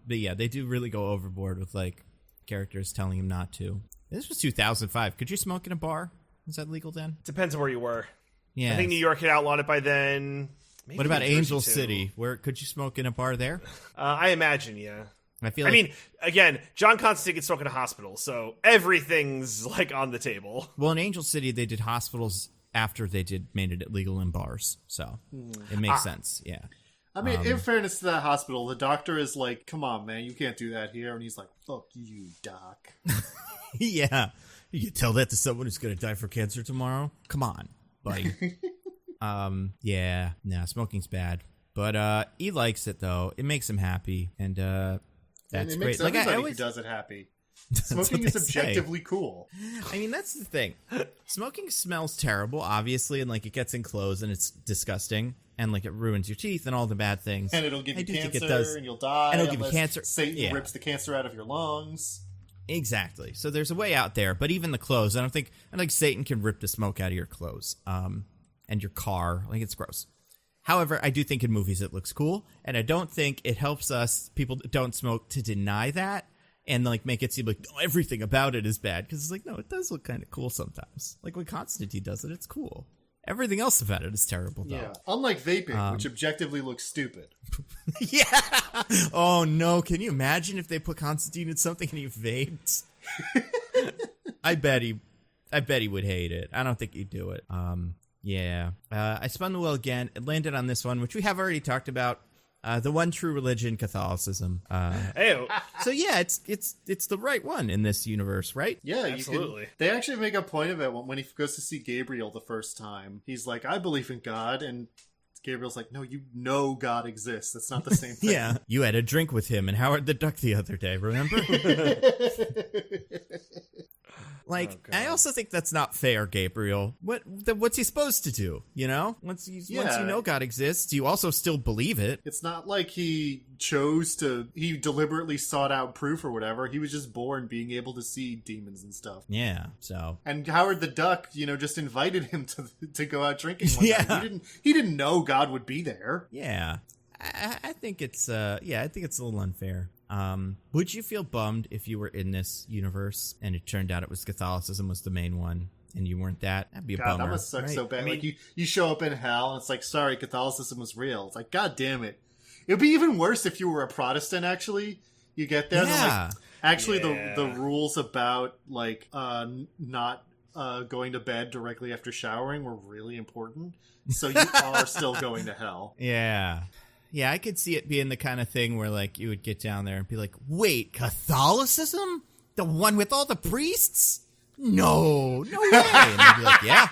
A: yeah, they do really go overboard with like characters telling him not to. This was 2005. Could you smoke in a bar? Was that legal then?
B: Depends on where you were.
A: Yeah,
B: I think New York had outlawed it by then. Maybe
A: what about
B: New Jersey,
A: Angel
B: too.
A: City? Where could you smoke in a bar there?
B: I imagine, yeah.
A: I mean,
B: again, John Constantine gets smoke in a hospital, so everything's like on the table.
A: well, in Angel City, they did hospitals after they made it illegal in bars, so it makes sense. Yeah.
C: I mean, in fairness to that hospital, the doctor is like, come on, man, you can't do that here. And he's like, fuck you, doc.
A: Yeah. You can tell that to someone who's going to die from cancer tomorrow? Come on, buddy. Yeah. Nah, smoking's bad. But he likes it, though. It makes him happy. And that's
C: and it
A: great.
C: makes everybody who does it happy. Smoking is objectively cool.
A: I mean, that's the thing. Smoking smells terrible, obviously, and like it gets in clothes and it's disgusting. And like it ruins your teeth and all the bad things.
C: And it'll give you
A: think
C: cancer, and you'll die.
A: And it'll give you cancer.
C: Satan rips the cancer out of your lungs.
A: Exactly. So there's a way out there. But even the clothes, I don't think Satan can rip the smoke out of your clothes, and your car. Like, it's gross. However, I do think in movies it looks cool, and I don't think it helps us people that don't smoke to deny that and like make it seem like everything about it is bad, because it's like, no, it does look kind of cool sometimes. Like when Constantine does it, it's cool. Everything else about it is terrible, though.
C: Yeah. Unlike vaping, which objectively looks stupid.
A: Yeah. Oh, no. Can you imagine if they put Constantine in something and he vaped? I bet he would hate it. I don't think he'd do it. Yeah. I spun the wheel again. It landed on this one, which we have already talked about. The one true religion, Catholicism.
B: Hey,
A: so yeah, it's the right one in this universe, right?
C: Yeah,
B: absolutely.
C: They actually make a point of it when he goes to see Gabriel the first time. He's like, I believe in God, and Gabriel's like, no, you know God exists. That's not the same thing.
A: Yeah, you had a drink with him and Howard the Duck the other day, remember? Like, I also think that's not fair, Gabriel. What's he supposed to do, you know? Once you know God exists, you also still believe it.
C: It's not like he deliberately sought out proof or whatever. He was just born being able to see demons and stuff.
A: Yeah, so.
C: And Howard the Duck, just invited him to go out drinking one night. He didn't know God would be there.
A: Yeah. I think it's a little unfair. Would you feel bummed if you were in this universe and it turned out it was Catholicism was the main one and you weren't that? That'd be a bummer.
C: That must suck
A: right?
C: so bad.
B: I mean,
C: like you show up in hell and it's like, sorry, Catholicism was real. It's like, God damn it. It'd be even worse if you were a Protestant, actually. You get there and they're like, actually the rules about like not going to bed directly after showering were really important. So you are still going to hell.
A: Yeah. Yeah, I could see it being the kind of thing where, like, you would get down there and be like, wait, Catholicism? The one with all the priests? No way. And they'd be like, yeah.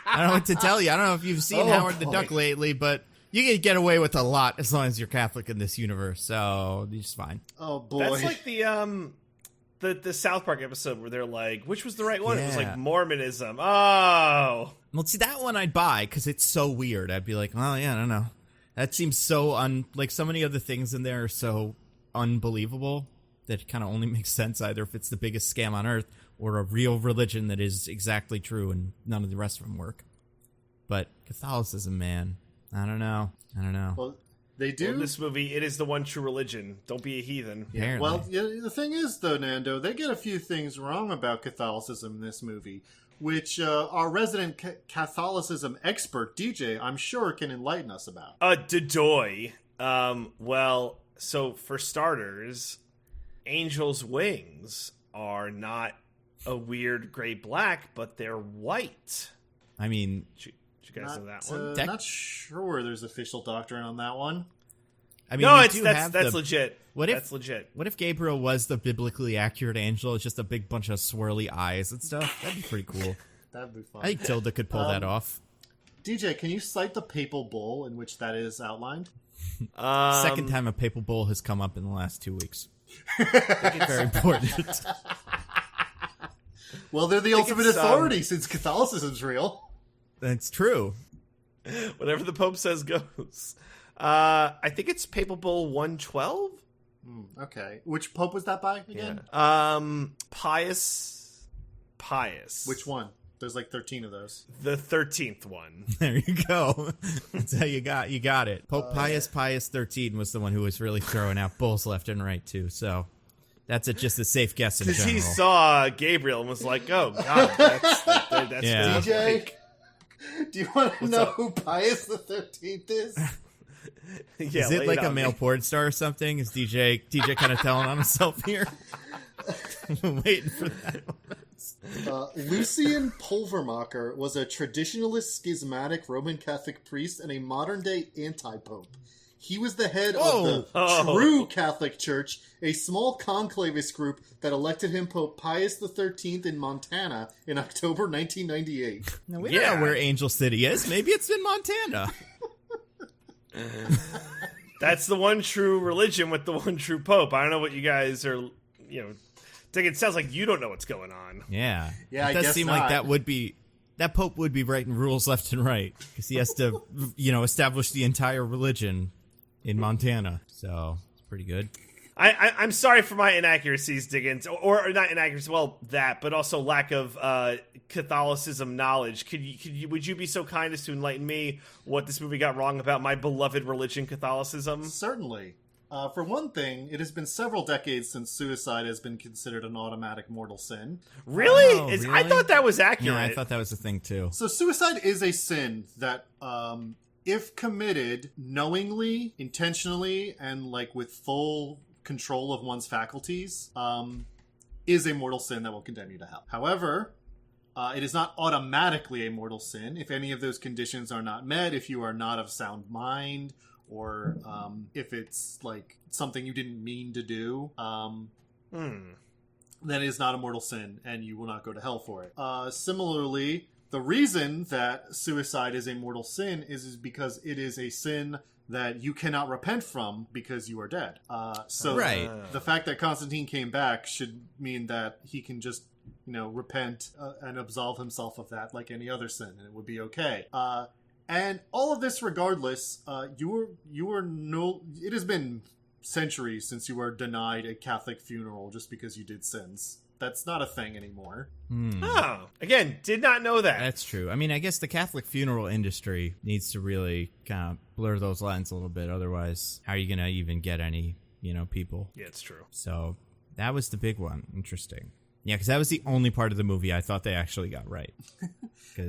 A: I don't know what to tell you. I don't know if you've seen Howard the Duck lately, but you can get away with a lot as long as you're Catholic in this universe, so you're just fine.
C: Oh, boy.
B: That's like the South Park episode where they're like, which was the right one? Yeah. It was like Mormonism. Oh.
A: Well, see, that one I'd buy because it's so weird. I'd be like, well, yeah, I don't know. That seems so like so many other things in there are so unbelievable that it kind of only makes sense either if it's the biggest scam on earth or a real religion that is exactly true and none of the rest of them work. But Catholicism, man, I don't know.
C: Well, they do.
B: Well, in this movie, it is the one true religion. Don't be a heathen.
A: Yeah.
C: Well, the thing is, though, Nando, they get a few things wrong about Catholicism in this movie, which our resident Catholicism expert, DJ, I'm sure can enlighten us about.
B: Dodoy. Well, so for starters, angels' wings are not a weird gray-black, but they're white.
A: I mean...
B: Did you guys know that one?
C: Not sure there's official doctrine on that one.
A: I mean,
B: no, that's legit. That's legit.
A: What if Gabriel was the biblically accurate angel? It's just a big bunch of swirly eyes and stuff. That'd be pretty cool.
C: That'd be fun.
A: I think Tilda could pull that off.
C: DJ, can you cite the papal bull in which that is outlined?
A: Second time a papal bull has come up in the last 2 weeks. I think it's very important.
C: Well, they're the ultimate authority since Catholicism's real.
A: That's true.
B: Whatever the Pope says goes. I think it's Papal Bull 112.
C: Okay. Which Pope was that by again?
B: Yeah. Pius pious.
C: Which one? There's like 13 of those.
B: The 13th one.
A: There you go. That's how you got it. Pope Pius 13 was the one who was really throwing out bulls left and right too. So that's just a safe guess in
B: Because
A: general.
B: he saw Gabriel and was like, "Oh God, that's
A: Yeah.
C: DJ, do you want to know who Pius the 13th is?
B: Yeah,
A: Is it
B: lay
A: like
B: on
A: a male
B: me.
A: porn star or something? Is DJ kind of telling on himself here? I'm waiting for that.
C: Lucian Pulvermacher was a traditionalist schismatic Roman Catholic priest and a modern-day anti-pope. He was the head of the True Catholic Church, a small conclavist group that elected him Pope Pius XIII in Montana in October 1998.
A: Now, we don't know where Angel City is. Maybe it's in Montana.
B: That's the one true religion with the one true pope. I don't know what you guys are, it sounds like you don't know what's going on.
A: Yeah.
C: Yeah,
A: it
C: I
A: does
C: guess
A: seem
C: not.
A: like that pope would be writing rules left and right because he has to, establish the entire religion in Montana. So it's pretty good.
B: I'm sorry for my inaccuracies, Diggins, or not inaccuracies. Well, that, but also lack of Catholicism knowledge. Would you be so kind as to enlighten me what this movie got wrong about my beloved religion, Catholicism?
C: Certainly. For one thing, it has been several decades since suicide has been considered an automatic mortal sin.
B: Really?
A: Oh,
B: I
A: really?
B: thought that was accurate.
A: Yeah, I thought that was a thing too.
C: So suicide is a sin that, if committed knowingly, intentionally, and like with full control of one's faculties, is a mortal sin that will condemn you to hell. However, it is not automatically a mortal sin if any of those conditions are not met, if you are not of sound mind, or if it's like something you didn't mean to do, then it is not a mortal sin and you will not go to hell for it. Similarly, the reason that suicide is a mortal sin is because it is a sin that you cannot repent from because you are dead.
A: Right.
C: The fact that Constantine came back should mean that he can just, repent and absolve himself of that like any other sin, and it would be okay. And all of this, regardless, it has been centuries since you were denied a Catholic funeral just because you did sins. That's not a thing anymore.
B: Oh, again, did not know that.
A: That's true. I mean, I guess the Catholic funeral industry needs to really kind of blur those lines a little bit. Otherwise, how are you going to even get any, people?
B: Yeah, it's true.
A: So that was the big one. Interesting. Yeah, because that was the only part of the movie I thought they actually got right.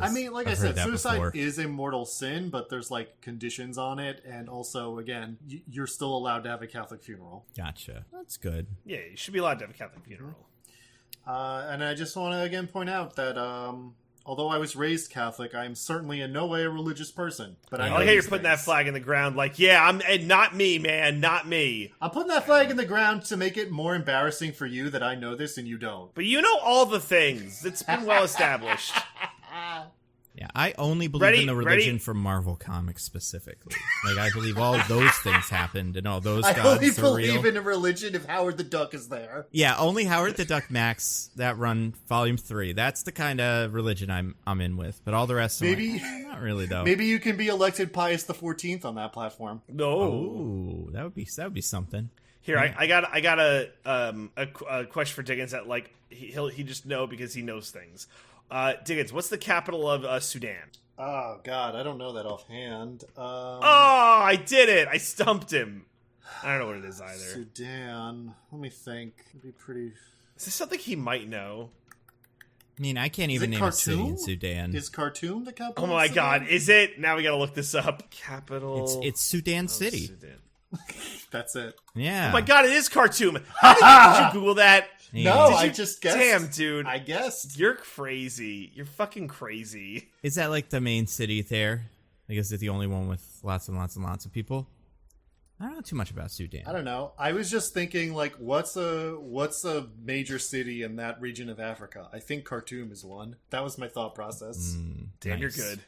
C: I mean, like
A: I've
C: I said,
A: heard that
C: suicide
A: before.
C: is a mortal sin, but there's like conditions on it, and also, again, you're still allowed to have a Catholic funeral.
A: Gotcha. That's good.
B: Yeah, you should be allowed to have a Catholic funeral.
C: And I just want to again point out that although I was raised Catholic, I am certainly in no way a religious person. But I
B: like how you're putting that flag in the ground, like, not me, man, not me.
C: I'm putting that flag in the ground to make it more embarrassing for you that I know this and you don't.
B: But you know all the things. It's been well established.
A: Yeah, I only believe in the religion from Marvel Comics specifically. Like, I believe all those things happened and all those gods
C: I only
A: are
C: believe
A: real.
C: in a religion if Howard the Duck is there.
A: Yeah, only Howard the Duck Max, that run, Volume 3. That's the kind of religion I'm in with. But all the rest,
C: Maybe
A: not really, though.
C: Maybe you can be elected Pius XIV on that platform.
B: No.
A: Oh, that would be something.
B: Here, I got a question for Diggins that, like, he just know because he knows things. Diggins, what's the capital of Sudan?
C: Oh, God, I don't know that offhand.
B: I did it! I stumped him. I don't know what it is either.
C: Sudan. Let me think. It'd be pretty...
B: Is this something he might know?
A: I mean, I can't even name a city in Sudan.
C: Is Khartoum the capital?
B: Oh my
C: of Sudan?
B: God, is it? Now we gotta look this up. Capital...
A: It's Sudan City.
B: Sudan.
C: That's it.
A: Yeah.
B: Oh my God, it is Khartoum. How did you Google that?
C: No,
B: Did
C: I
B: you-
C: just guessed.
B: Damn, dude.
C: I guessed.
B: You're crazy. You're fucking crazy.
A: Is that like the main city there? I guess it's the only one with lots and lots and lots of people. I don't know too much about Sudan.
C: I don't know. I was just thinking, like, what's a major city in that region of Africa? I think Khartoum is one. That was my thought process.
B: Damn,
A: Nice.
B: you're good.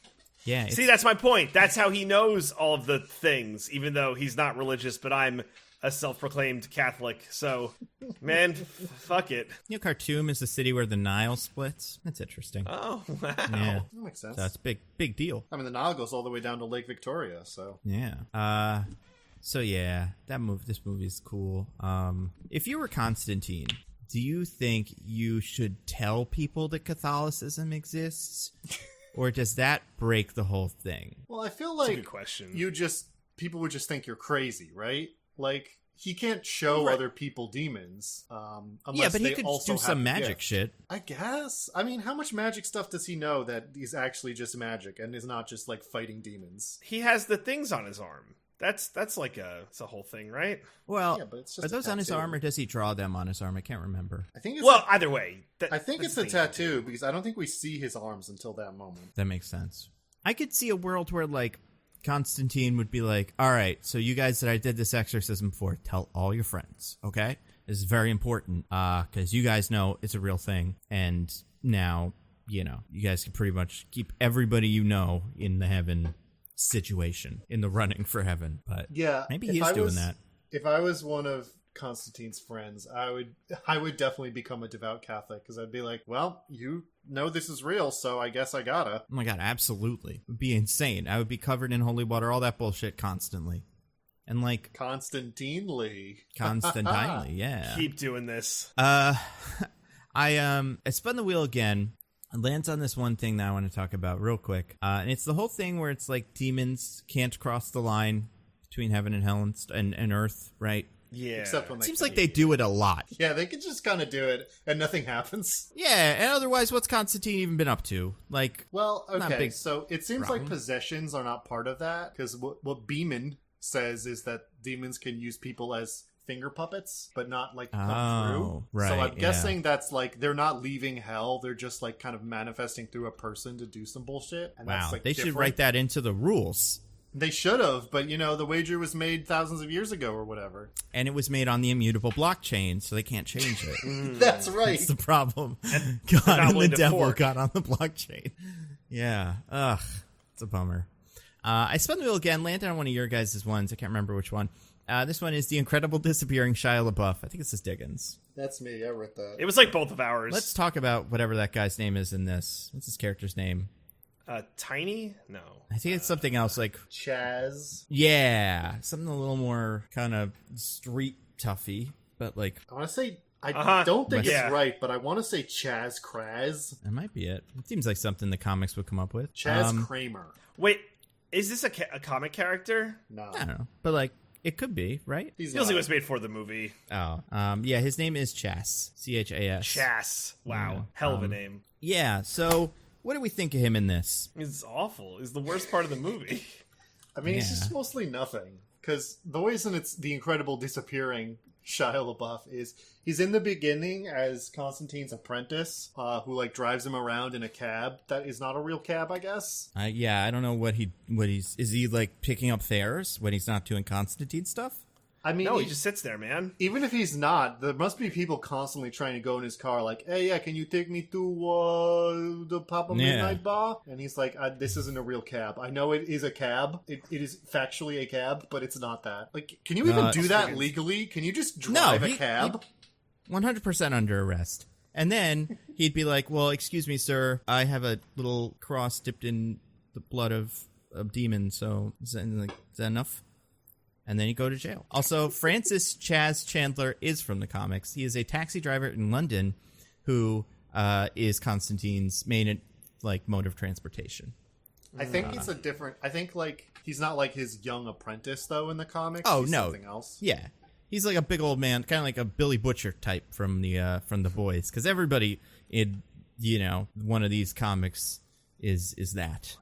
A: Yeah.
B: See, that's my point. That's how he knows all of the things, even though he's not religious, but I'm a self-proclaimed Catholic. So, man, fuck it.
A: Khartoum is the city where the Nile splits. That's interesting.
B: Oh, wow.
A: Yeah.
C: That makes sense.
A: So that's big deal.
C: I mean, the Nile goes all the way down to Lake Victoria, so...
A: Yeah. So yeah, this movie is cool. If you were Constantine, do you think you should tell people that Catholicism exists? Or does that break the whole thing?
C: Well, I feel
B: That's a
C: like
B: good question.
C: people would just think you're crazy, right? Like, he can't show other people demons. Unless
A: but he
C: they
A: could
C: also
A: do some
C: have-
A: magic
C: yeah.
A: shit.
C: I guess. I mean, how much magic stuff does he know that is actually just magic and is not just like fighting demons?
B: He has the things on his arm. That's like it's a whole thing, right?
A: Well,
C: Yeah, but it's just
A: are those
C: a
A: on his
C: tattoo.
A: arm, or does he draw them on his arm? I can't remember.
C: I think it's
B: Well, either way.
C: I think it's a tattoo because I don't think we see his arms until that moment.
A: That makes sense. I could see a world where, like, Constantine would be like, all right, so you guys that I did this exorcism for, tell all your friends, okay? This is very important because you guys know it's a real thing. And now, you guys can pretty much keep everybody you know in the heaven situation, in the running for heaven. But
C: Yeah,
A: maybe
C: if
A: he's
C: I
A: doing
C: was-
A: that.
C: If I was one of Constantine's friends, I would definitely become a devout Catholic because I'd be like, well, you know this is real, so I guess I gotta.
A: Oh my God, absolutely. It would be insane. I would be covered in holy water, all that bullshit constantly. And like
C: Constantine Lee.
A: Constantine, yeah.
B: Keep doing this.
A: I spun the wheel again. It lands on this one thing that I want to talk about real quick. And it's the whole thing where it's like demons can't cross the line between heaven and hell and earth, right?
B: Yeah.
C: Except when they
A: Seems
C: can.
A: like they do it a lot.
C: Yeah, they could just kind of do it and nothing happens.
A: Yeah, and otherwise, what's Constantine even been up to? Like,
C: Well,
A: Not
C: okay,
A: big
C: so it seems
A: problem.
C: like possessions are not part of that because what Beeman says is that demons can use people as finger puppets, but not like come
A: Oh,
C: through.
A: right,
C: So I'm
A: yeah.
C: guessing that's like they're not leaving hell; they're just like kind of manifesting through a person to do some bullshit. And
A: wow,
C: that's, like,
A: they should
C: different.
A: write that into the rules.
C: They should have, but the wager was made thousands of years ago or whatever.
A: And it was made on the immutable blockchain, so they can't change it.
C: That's right.
A: That's the problem.
B: not
A: God and the
B: willing to
A: devil
B: fork.
A: got on the blockchain. Yeah. Ugh. It's a bummer. I spun the wheel again, landed on one of your guys' ones. I can't remember which one. This one is The Incredible Disappearing Shia LaBeouf. I think this is Diggins.
C: That's me. I wrote that.
B: It was like both of ours.
A: Let's talk about whatever that guy's name is in this. What's his character's name?
B: Tiny? No.
A: I think it's something else like,
C: Chaz.
A: yeah, something a little more kind of street toughy, but like,
C: I want to say. I
B: Uh-huh.
C: don't think
B: Yeah.
C: it's right, but I want to say Chaz Kraz.
A: that might be it. It seems like something the comics would come up with.
C: Chaz Kramer.
B: Wait, is this a comic character?
C: No.
A: I don't know, but like, it could be, right?
C: He's
B: Feels like
C: not.
B: it was made for the movie.
A: Oh, yeah, his name is Chas. Chas.
B: Chas. Wow.
A: Yeah.
B: Hell of a name.
A: Yeah, so what do we think of him in this?
B: It's awful. It's the worst part of the movie.
C: I mean, it's
A: Yeah.
C: just mostly nothing. Because the reason it's The Incredible Disappearing Shia LaBeouf is he's in the beginning as Constantine's apprentice, who like drives him around in a cab that is not a real cab, I guess.
A: Yeah, I don't know what he's is he like picking up fares when he's not doing Constantine stuff?
C: I mean,
B: No, he just sits there, man.
C: even if he's not, there must be people constantly trying to go in his car, like, "Hey, yeah, can you take me to the Papa
A: Yeah.
C: Midnight Bar?" And he's like, "This isn't a real cab. I know it is a cab. It is factually a cab, but it's not that. Like, can you even do that legally? Can you just drive a cab?"
A: 100% under arrest. And then he'd be like, "Well, excuse me, sir, I have a little cross dipped in the blood of a demon. So is that enough?" And then he'd go to jail. Also, Francis Chaz Chandler is from the comics. He is a taxi driver in London who is Constantine's main mode of transportation.
C: I think it's a different. I think like he's not like his young apprentice though in the comics.
A: Oh,
C: He's
A: no.
C: something else.
A: Yeah, he's like a big old man, kind of like a Billy Butcher type from the Boys, because everybody in one of these comics is that.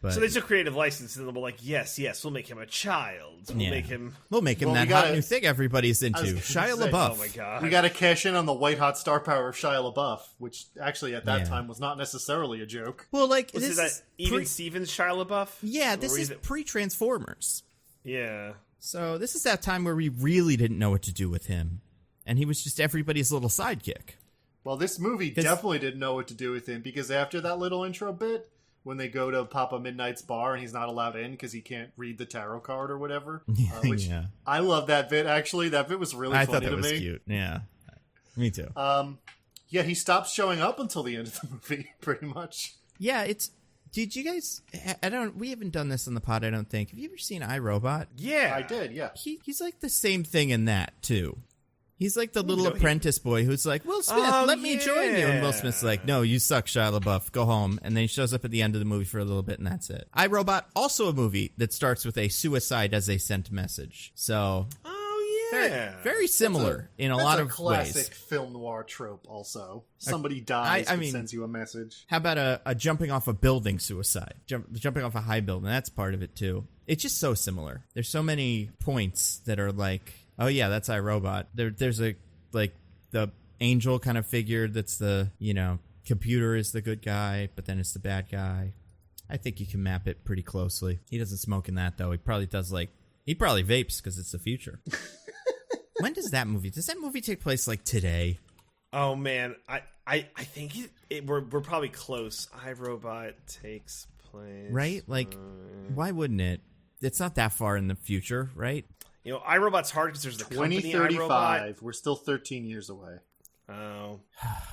A: But
B: So they took creative license and they were like, yes, we'll make him a child. We'll make him...
A: We'll make him
C: Well,
A: that
C: we
A: hot
C: gotta-
A: new thing everybody's into.
C: I was gonna
A: Shia
C: say,
A: LaBeouf.
B: Oh my god.
C: We got to cash in on the white hot star power of Shia LaBeouf, which actually at that
A: Yeah.
C: time was not necessarily a joke.
A: Well, like
B: Was
A: this
B: it that
A: is
B: even Stevens Shia LaBeouf?
A: yeah, this
B: Or
A: is
B: it-
A: pre-Transformers.
B: Yeah.
A: So this is that time where we really didn't know what to do with him, and he was just everybody's little sidekick.
C: Well, this movie definitely didn't know what to do with him because after that little intro bit, when they go to Papa Midnight's bar and he's not allowed in because he can't read the tarot card or whatever, which
A: Yeah.
C: I love that bit. Actually, that bit was really
A: I
C: funny
A: thought that
C: to
A: was
C: me.
A: cute. Yeah, me too.
C: Yeah, he stops showing up until the end of the movie, pretty much.
A: Yeah, it's. Did you guys? We haven't done this on the pod. I don't think. Have you ever seen iRobot?
B: Yeah.
C: I did, yeah.
A: He's like the same thing in that too. He's like the little apprentice boy who's like, Will Smith, let me join you. And Will Smith's like, no, you suck, Shia LaBeouf. Go home. And then he shows up at the end of the movie for a little bit, and that's it. I, Robot, also a movie that starts with a suicide as a sent message. So, very similar in a lot of ways.
C: That's a classic film noir trope also. Somebody dies and sends you a message.
A: How about a jumping off a building suicide? Jumping off a high building, that's part of it too. It's just so similar. There's so many points that are like, oh yeah, that's iRobot. There's a, like, the angel kind of figure that's the, computer is the good guy, but then it's the bad guy. I think you can map it pretty closely. He doesn't smoke in that, though. He probably does, he probably vapes because it's the future. When does that movie take place, like, today?
B: Oh, man. I think we're probably close. iRobot takes place.
A: Right? Like, why wouldn't it? It's not that far in the future, right?
B: iRobot's hard because there's the company
C: 2035.
B: iRobot.
C: We're still 13 years away.
B: Oh.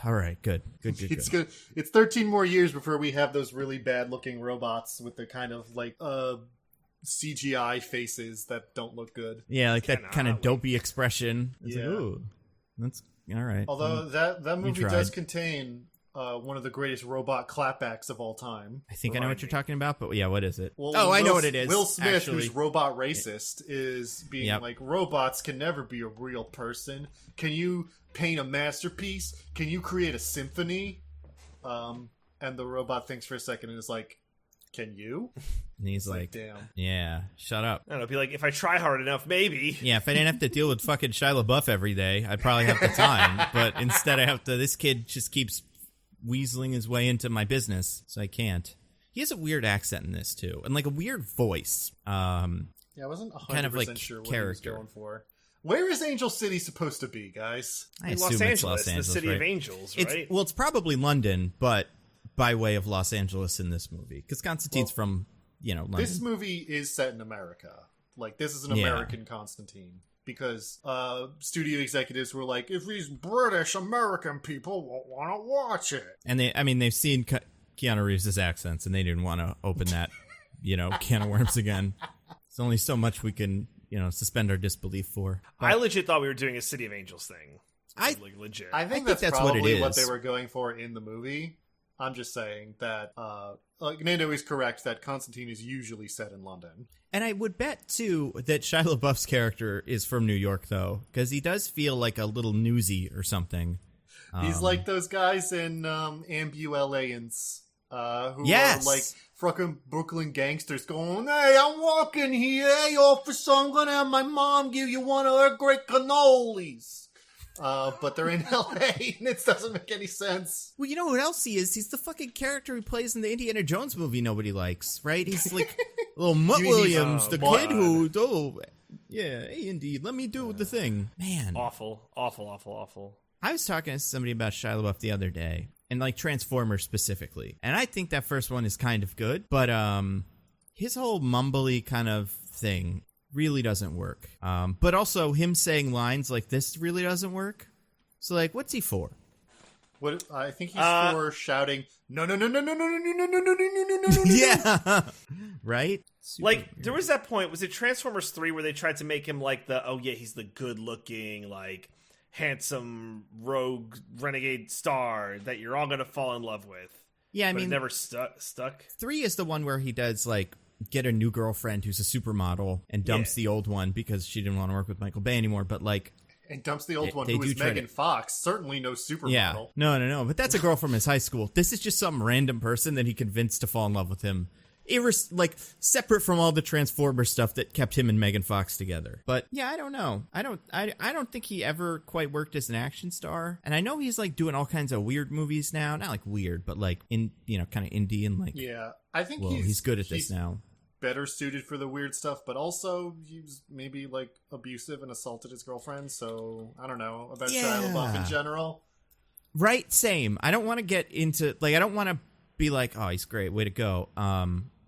A: All right, good.
C: It's good. It's 13 more years before we have those really bad-looking robots with the kind of, CGI faces that don't look good.
A: Yeah, like that kind of dopey expression. It's like, ooh, that's all right.
C: Although that movie does contain one of the greatest robot clapbacks of all time.
A: I think I know what you're talking about, but yeah, what is it?
C: Well,
A: I know what it is.
C: Will Smith,
A: actually.
C: who's robot racist, is being like, robots can never be a real person. Can you paint a masterpiece? Can you create a symphony? And the robot thinks for a second and is like, can you?
A: And he's like,
C: damn.
A: Yeah, shut up.
B: I don't know, be like, if I try hard enough, maybe.
A: Yeah, if I didn't have to deal with fucking Shia LaBeouf every day, I'd probably have the time. But instead this kid just keeps weaseling his way into my business, so I can't. He has a weird accent in this, too. And, like, a weird voice.
C: I wasn't 100%
A: kind of like
C: sure what
A: character.
C: he was going for. Where is Angel City supposed to be, guys?
A: I assume
B: Los
A: it's
B: Angeles,
A: Los Angeles,
B: the city
A: right?
B: of angels, right?
A: It's probably London, but by way of Los Angeles in this movie. Because Constantine's from, London.
C: This movie is set in America. Like, this is an American Constantine. Because studio executives were like, if these British American people won't want to watch it.
A: And they've seen Keanu Reeves' accents, and they didn't want to open that, can of worms again. There's only so much we can, suspend our disbelief for. But
B: I legit thought we were doing a City of Angels thing. Legit.
C: I think that's probably what they were going for in the movie. I'm just saying that Nando is correct that Constantine is usually set in London.
A: And I would bet, too, that Shia LaBeouf's character is from New York, though, because he does feel like a little newsy or something.
C: He's like those guys in Ambu-LAians who are like fucking Brooklyn gangsters going, hey, I'm walking here, hey, officer, I'm going to have my mom give you one of her great cannolis. But they're in LA, and it doesn't make any sense.
A: Well, you know what else he is? He's the fucking character he plays in the Indiana Jones movie nobody likes, right? He's like little Mutt Williams, the kid who, hey, indeed, let me do the thing. Man.
B: Awful.
A: I was talking to somebody about Shia LaBeouf the other day, and like Transformers specifically, and I think that first one is kind of good, but his whole mumbly kind of thing really doesn't work. But also him saying lines like this really doesn't work. So like, what's he for?
C: What I think he's for shouting, no.
A: Yeah. Right? Super
B: like,
A: weird.
B: there was that point, was it Transformers 3 where they tried to make him like he's the good looking, like, handsome rogue renegade star that you're all gonna fall in love with.
A: Yeah, I
B: mean,
A: mean,
B: it never stuck.
A: 3 is the one where he does like get a new girlfriend who's a supermodel and dumps the old one because she didn't want to work with Michael Bay anymore, but like
C: and dumps the old one who is Megan Fox, certainly no supermodel.
A: Yeah. No, but that's a girl from his high school. This is just some random person that he convinced to fall in love with him. Separate from all the Transformer stuff that kept him and Megan Fox together. But yeah, I don't know. I don't think he ever quite worked as an action star. And I know he's like doing all kinds of weird movies now. Not like weird, but like kind of indie and like.
C: Yeah, I think
A: he's good at this now.
C: Better suited for the weird stuff, but also he's maybe like abusive and assaulted his girlfriend. So I don't know about Shia LaBeouf in general.
A: Right, same. I don't want to get into I don't want to be like, oh, he's great, way to go.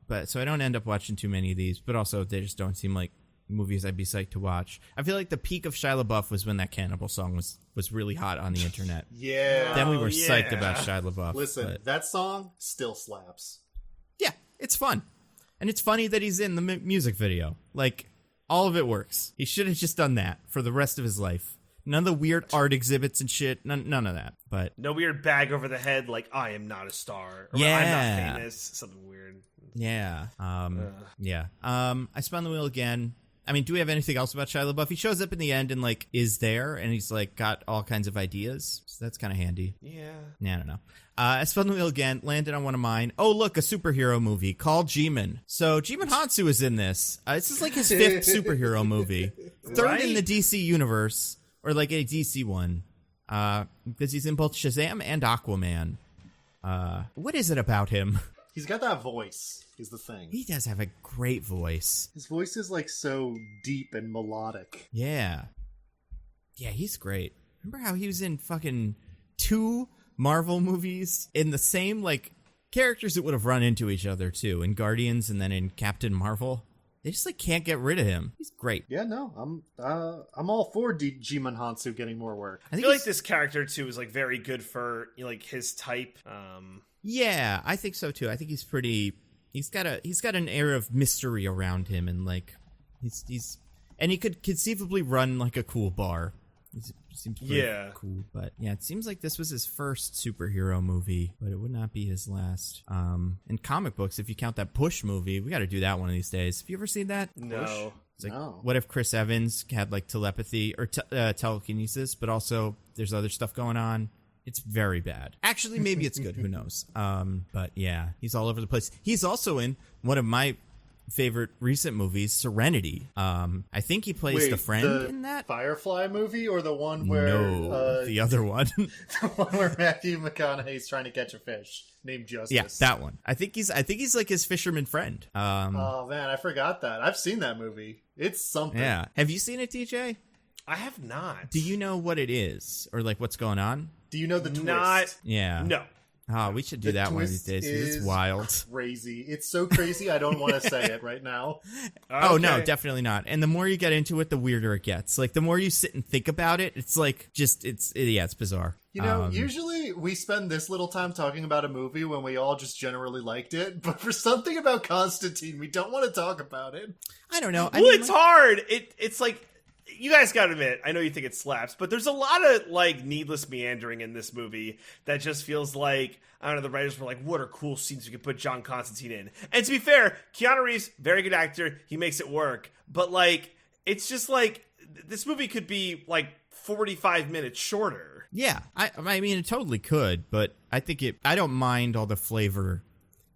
A: But so I don't end up watching too many of these, but also they just don't seem like movies I'd be psyched to watch. I feel like the peak of Shia LaBeouf was when that Cannibal song was really hot on the internet.
C: Yeah.
A: Then we were psyched about Shia LaBeouf.
C: Listen, that song still slaps.
A: Yeah, it's fun. And it's funny that he's in the music video. Like, all of it works. He should have just done that for the rest of his life. None of the weird art exhibits and shit. None of that. But
B: no weird bag over the head like I am not a star. Or
A: yeah.
B: I'm not famous. Something weird.
A: Yeah. Yeah. I spun the wheel again. I mean, do we have anything else about Shia LaBeouf? He shows up in the end and, like, is there, and he's, like, got all kinds of ideas. So that's kind of handy.
B: Yeah.
A: I don't know. I spun the wheel again, landed on one of mine. Oh, look, a superhero movie called Djimon. So Djimon Hounsou is in this. This is, like, his 5th superhero movie. 3rd in the DC universe, or, like, a DC one. Because he's in both Shazam and Aquaman. What is it about him?
C: He's got that voice, is the thing.
A: He does have a great voice.
C: His voice is, like, so deep and melodic.
A: Yeah. Yeah, he's great. Remember how he was in fucking 2 Marvel movies in the same, like, characters that would have run into each other, too, in Guardians and then in Captain Marvel? They just, like, can't get rid of him. He's great.
C: Yeah, no, I'm all for Djimon Hounsou getting more work.
B: I feel like this character, too, is, like, very good for, you know, like, his type.
A: Yeah, I think so, too. I think he's pretty... He's got an air of mystery around him, and, like, he's and he could conceivably run, like, a cool bar. He seems pretty cool, but yeah, it seems like this was his first superhero movie, but it would not be his last. In comic books, if you count that Push movie, we got to do that one of these days. Have you ever seen that?
B: No.
A: It's like,
C: No.
A: what if Chris Evans had, like, telepathy or telekinesis, but also there's other stuff going on? It's very bad. Actually, maybe it's good. Who knows? But yeah, he's all over the place. He's also in one of my favorite recent movies, Serenity. I think he plays the friend in that.
C: Firefly movie, or the one where
A: the other one,
C: the one where Matthew McConaughey's trying to catch a fish named Justice.
A: Yeah, that one. I think he's like his fisherman friend.
C: Oh man, I forgot that. I've seen that movie. It's something.
A: Yeah. Have you seen it, DJ?
B: I have not.
A: Do you know what it is, or like what's going on?
C: Do you know the twist?
B: Not.
A: Yeah.
B: No.
A: Oh, we should do that one of these days. It's wild.
C: Crazy. It's so crazy. I don't want to say it right now.
A: Okay. Oh no, definitely not. And the more you get into it, the weirder it gets. Like the more you sit and think about it, it's like it's bizarre.
C: You know, usually we spend this little time talking about a movie when we all just generally liked it, but for something about Constantine, we don't want to talk about it.
A: I don't know.
B: Well, it's hard. It's like, you guys gotta admit, I know you think it slaps, but there's a lot of, like, needless meandering in this movie that just feels like, I don't know, the writers were like, what are cool scenes we could put John Constantine in? And to be fair, Keanu Reeves, very good actor, he makes it work, but, like, it's just like, this movie could be, like, 45 minutes shorter.
A: Yeah, I mean, it totally could, but I think I don't mind all the flavor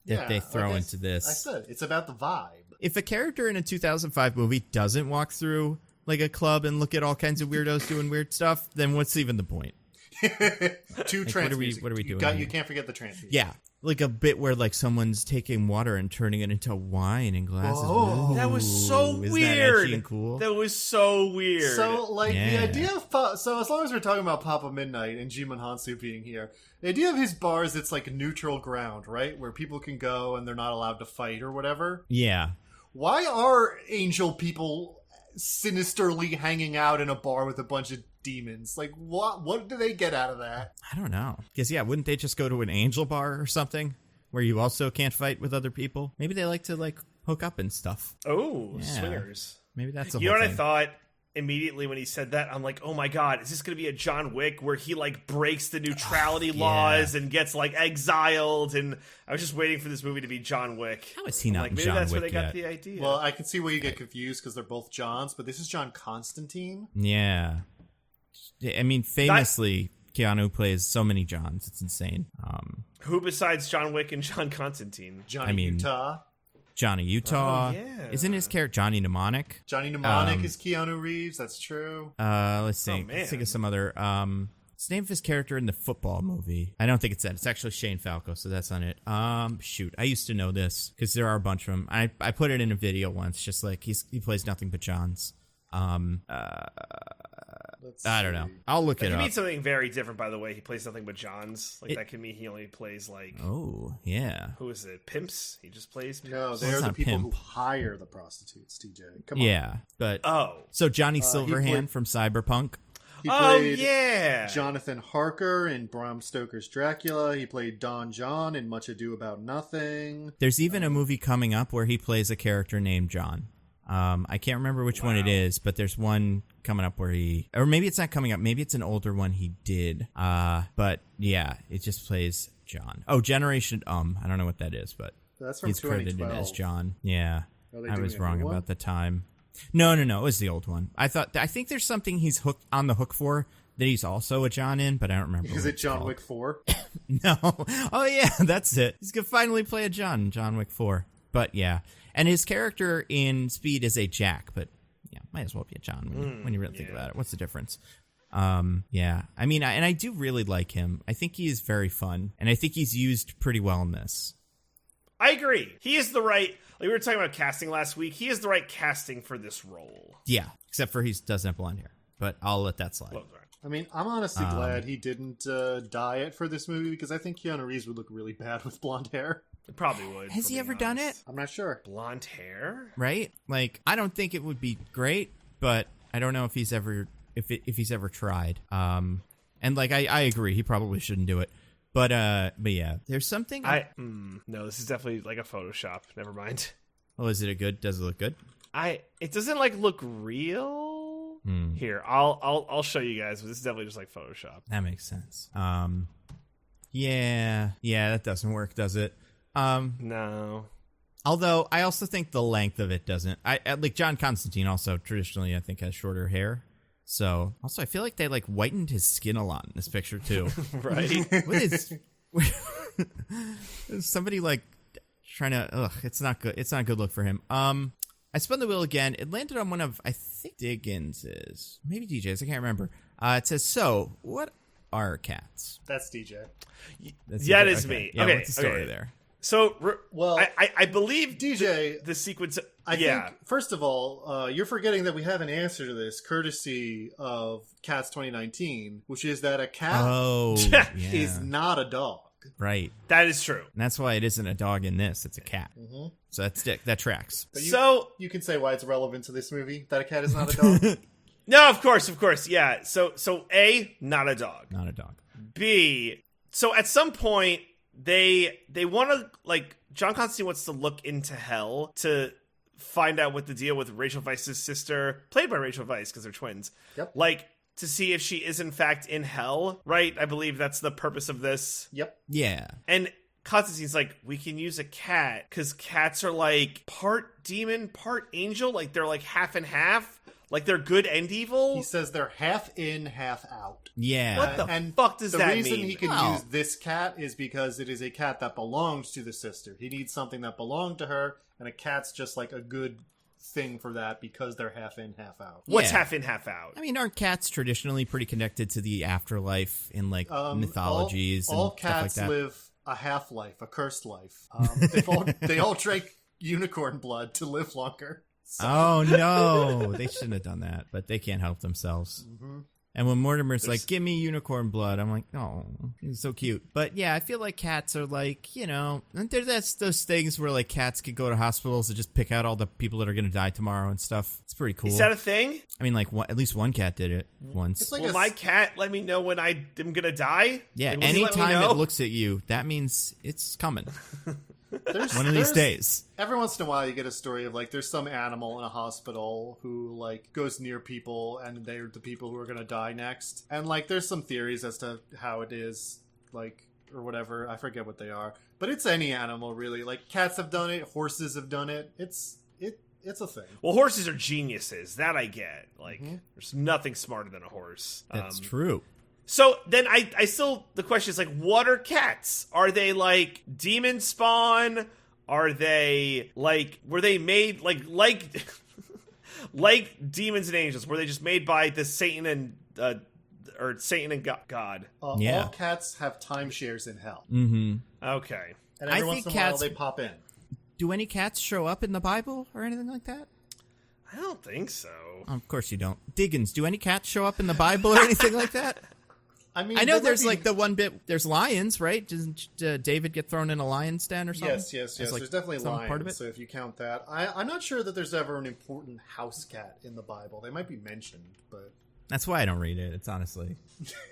A: that they throw into this.
C: I said, it's about the vibe.
A: If a character in a 2005 movie doesn't walk through like a club and look at all kinds of weirdos doing weird stuff, then what's even the point?
C: Trance music.
A: What are we doing?
C: You can't forget the trance music.
A: Yeah. Like a bit where like someone's taking water and turning it into wine in glasses.
C: Oh,
B: that was so
A: weird.
B: That
A: edgy and cool?
B: That was so weird.
C: So, like, the idea of... So, as long as we're talking about Papa Midnight and Djimon Hounsou being here, the idea of his bar is it's like neutral ground, right? Where people can go and they're not allowed to fight or whatever.
A: Yeah.
C: Why are angel people sinisterly hanging out in a bar with a bunch of demons? Like, what do they get out of that?
A: I don't know. Because, yeah, wouldn't they just go to an angel bar or something where you also can't fight with other people? Maybe they like to, like, hook up and stuff.
B: Oh, yeah. Swingers.
A: Maybe that's a
B: You know
A: whole
B: what
A: thing.
B: I thought immediately when he said that? I'm like, oh my god, is this going to be a John Wick where he, like, breaks the neutrality laws and gets, like, exiled? And I was just waiting for this movie to be John Wick.
A: How is he not
B: like,
A: in
B: maybe
A: John
B: that's
A: Wick
B: where they
A: yet?
B: got the idea.
C: Well, I can see where you get confused because they're both Johns, but this is John Constantine.
A: Yeah. I mean, famously, Keanu plays so many Johns. It's insane.
B: Who besides John Wick and John Constantine?
C: Johnny Utah.
A: Johnny Utah.
B: Oh, yeah.
A: Isn't his character Johnny Mnemonic?
C: Johnny Mnemonic is Keanu Reeves. That's true.
A: Let's see.
B: Oh, man.
A: Let's think of some other. What's the name of his character in the football movie? I don't think it's that. It's actually Shane Falco, so that's on it. Shoot. I used to know this because there are a bunch of them. I put it in a video once, just like he plays nothing but Johns. I don't know. I'll look it
B: That
A: up.
B: could mean something very different, by the way. He plays nothing but Johns. Like, that could mean he only plays, like...
A: Oh, yeah.
B: Who is it? Pimps? He just plays pimps?
C: No,
A: it's
C: they're the
A: not
C: people
A: pimp.
C: who hire the prostitutes, TJ. Come on.
A: Yeah, but...
B: Oh.
A: So Johnny Silverhand
C: played-
A: from Cyberpunk.
C: He
B: Oh,
C: played
B: yeah!
C: Jonathan Harker in Bram Stoker's Dracula. He played Don John in Much Ado About Nothing.
A: There's even a movie coming up where he plays a character named John. I can't remember which one it is, but there's one coming up where or maybe it's not coming up. Maybe it's an older one he did. But yeah, it just plays John. Oh, Generation I don't know what that is, but
C: that's from
A: he's credited
C: 2012.
A: as John. Yeah, I was wrong
C: one?
A: about the time. No, it was the old one. I think there's something he's on the hook for that he's also a John in, but I don't remember.
C: Is it John Wick 4?
A: No. Oh yeah, that's it. He's gonna finally play a John in John Wick 4. But yeah, and his character in Speed is a Jack, but yeah, might as well be a John when you really think about it. What's the difference? Yeah, I mean, and I do really like him. I think he is very fun, and I think he's used pretty well in this.
B: I agree. He is the right. Like we were talking about casting last week. He is the right casting for this role.
A: Yeah, except for he doesn't have blonde hair, but I'll let that slide.
C: I mean, I'm honestly glad he didn't dye it for this movie because I think Keanu Reeves would look really bad with blonde hair.
B: It probably would.
A: Has he ever done it?
C: I'm not sure.
B: Blonde hair?
A: Right? Like, I don't think it would be great, but I don't know if he's ever if he's ever tried. And like I agree, he probably shouldn't do it. But yeah, there's something.
B: No, this is definitely like a Photoshop. Never mind.
A: Oh, is it does it look good?
B: It doesn't like look real. Here, I'll show you guys. But this is definitely just like Photoshop.
A: That makes sense. Yeah, that doesn't work, does it?
B: No.
A: Although I also think the length of it doesn't. I like John Constantine also traditionally I think has shorter hair. So also I feel like they like whitened his skin a lot in this picture too.
B: Right?
A: What is somebody like trying to it's not good. It's not a good look for him. I spun the wheel again. It landed on one of I think Diggins' maybe DJ's. I can't remember. It says, "So, what are cats?"
C: That's DJ.
B: That is me.
A: Yeah,
B: okay,
A: what's the story there?
B: So,
C: well,
B: I believe
C: DJ
B: the sequence.
C: I think, first of all, you're forgetting that we have an answer to this, courtesy of Cats 2019, which is that a cat is not a dog.
A: Right.
B: That is true.
A: And that's why it isn't a dog in this. It's a cat.
C: Mm-hmm.
A: So that tracks.
C: So you can say why it's relevant to this movie, that a cat is not a dog?
B: No, of course. Yeah. So A, not a dog.
A: Not a dog.
B: B, so at some point, they want to, like, John Constantine wants to look into hell to find out what the deal with Rachel Weisz's sister, played by Rachel Weisz because they're twins.
C: Yep.
B: Like, to see if she is in fact in hell, right? I believe that's the purpose of this.
C: Yep.
A: Yeah.
B: And Constantine's like, we can use a cat because cats are like part demon, part angel. Like they're like half and half. Like they're good and evil.
C: He says they're half in, half out.
A: Yeah.
B: What the fuck does that mean?
C: The reason he can use this cat is because it is a cat that belongs to the sister. He needs something that belonged to her, and a cat's just like a good thing for that because they're half in, half out.
B: What's half in, half out?
A: I mean, aren't cats traditionally pretty connected to the afterlife in like mythologies?
C: All
A: and
C: cats
A: stuff like that?
C: live a half life, a cursed life. They all drank unicorn blood to live longer. So.
A: Oh no, they shouldn't have done that, but they can't help themselves. Mm-hmm. And when Mortimer's like, "Give me unicorn blood," I'm like, "Oh, he's so cute." But yeah, I feel like cats are like, that's those things where like cats could go to hospitals and just pick out all the people that are going to die tomorrow and stuff. It's pretty cool.
B: Is that a thing?
A: I mean, like at least one cat did it once.
C: It's like
B: Will my cat let me know when I am going to die?
A: Yeah, anytime it looks at you, that means it's coming. One of these days.
C: Every once in a while you get a story of like there's some animal in a hospital who like goes near people and they're the people who are going to die next. And like there's some theories as to how it is, like, or whatever. I forget what they are. But it's any animal really. Like cats have done it, horses have done it. It's a thing.
B: Well, horses are geniuses. That I get. Like there's nothing smarter than a horse.
A: That's true.
B: So then I still, the question is like, what are cats? Are they like demon spawn? Are they like, were they made like demons and angels? Were they just made by the Satan and God?
C: All cats have timeshares in hell.
A: Mm-hmm.
B: Okay.
C: And every once in a while they pop in.
A: Do any cats show up in the Bible or anything like that?
B: I don't think so.
A: Of course you don't. Diggins, do any cats show up in the Bible or anything like that?
C: I mean,
A: I know there's like the one bit, there's lions, right? Doesn't David get thrown in a lion's den or something?
C: Yes.
A: Like
C: there's definitely lions,
A: part of it?
C: so if you count that. I'm not sure that there's ever an important house cat in the Bible. They might be mentioned, but...
A: That's why I don't read it. It's honestly...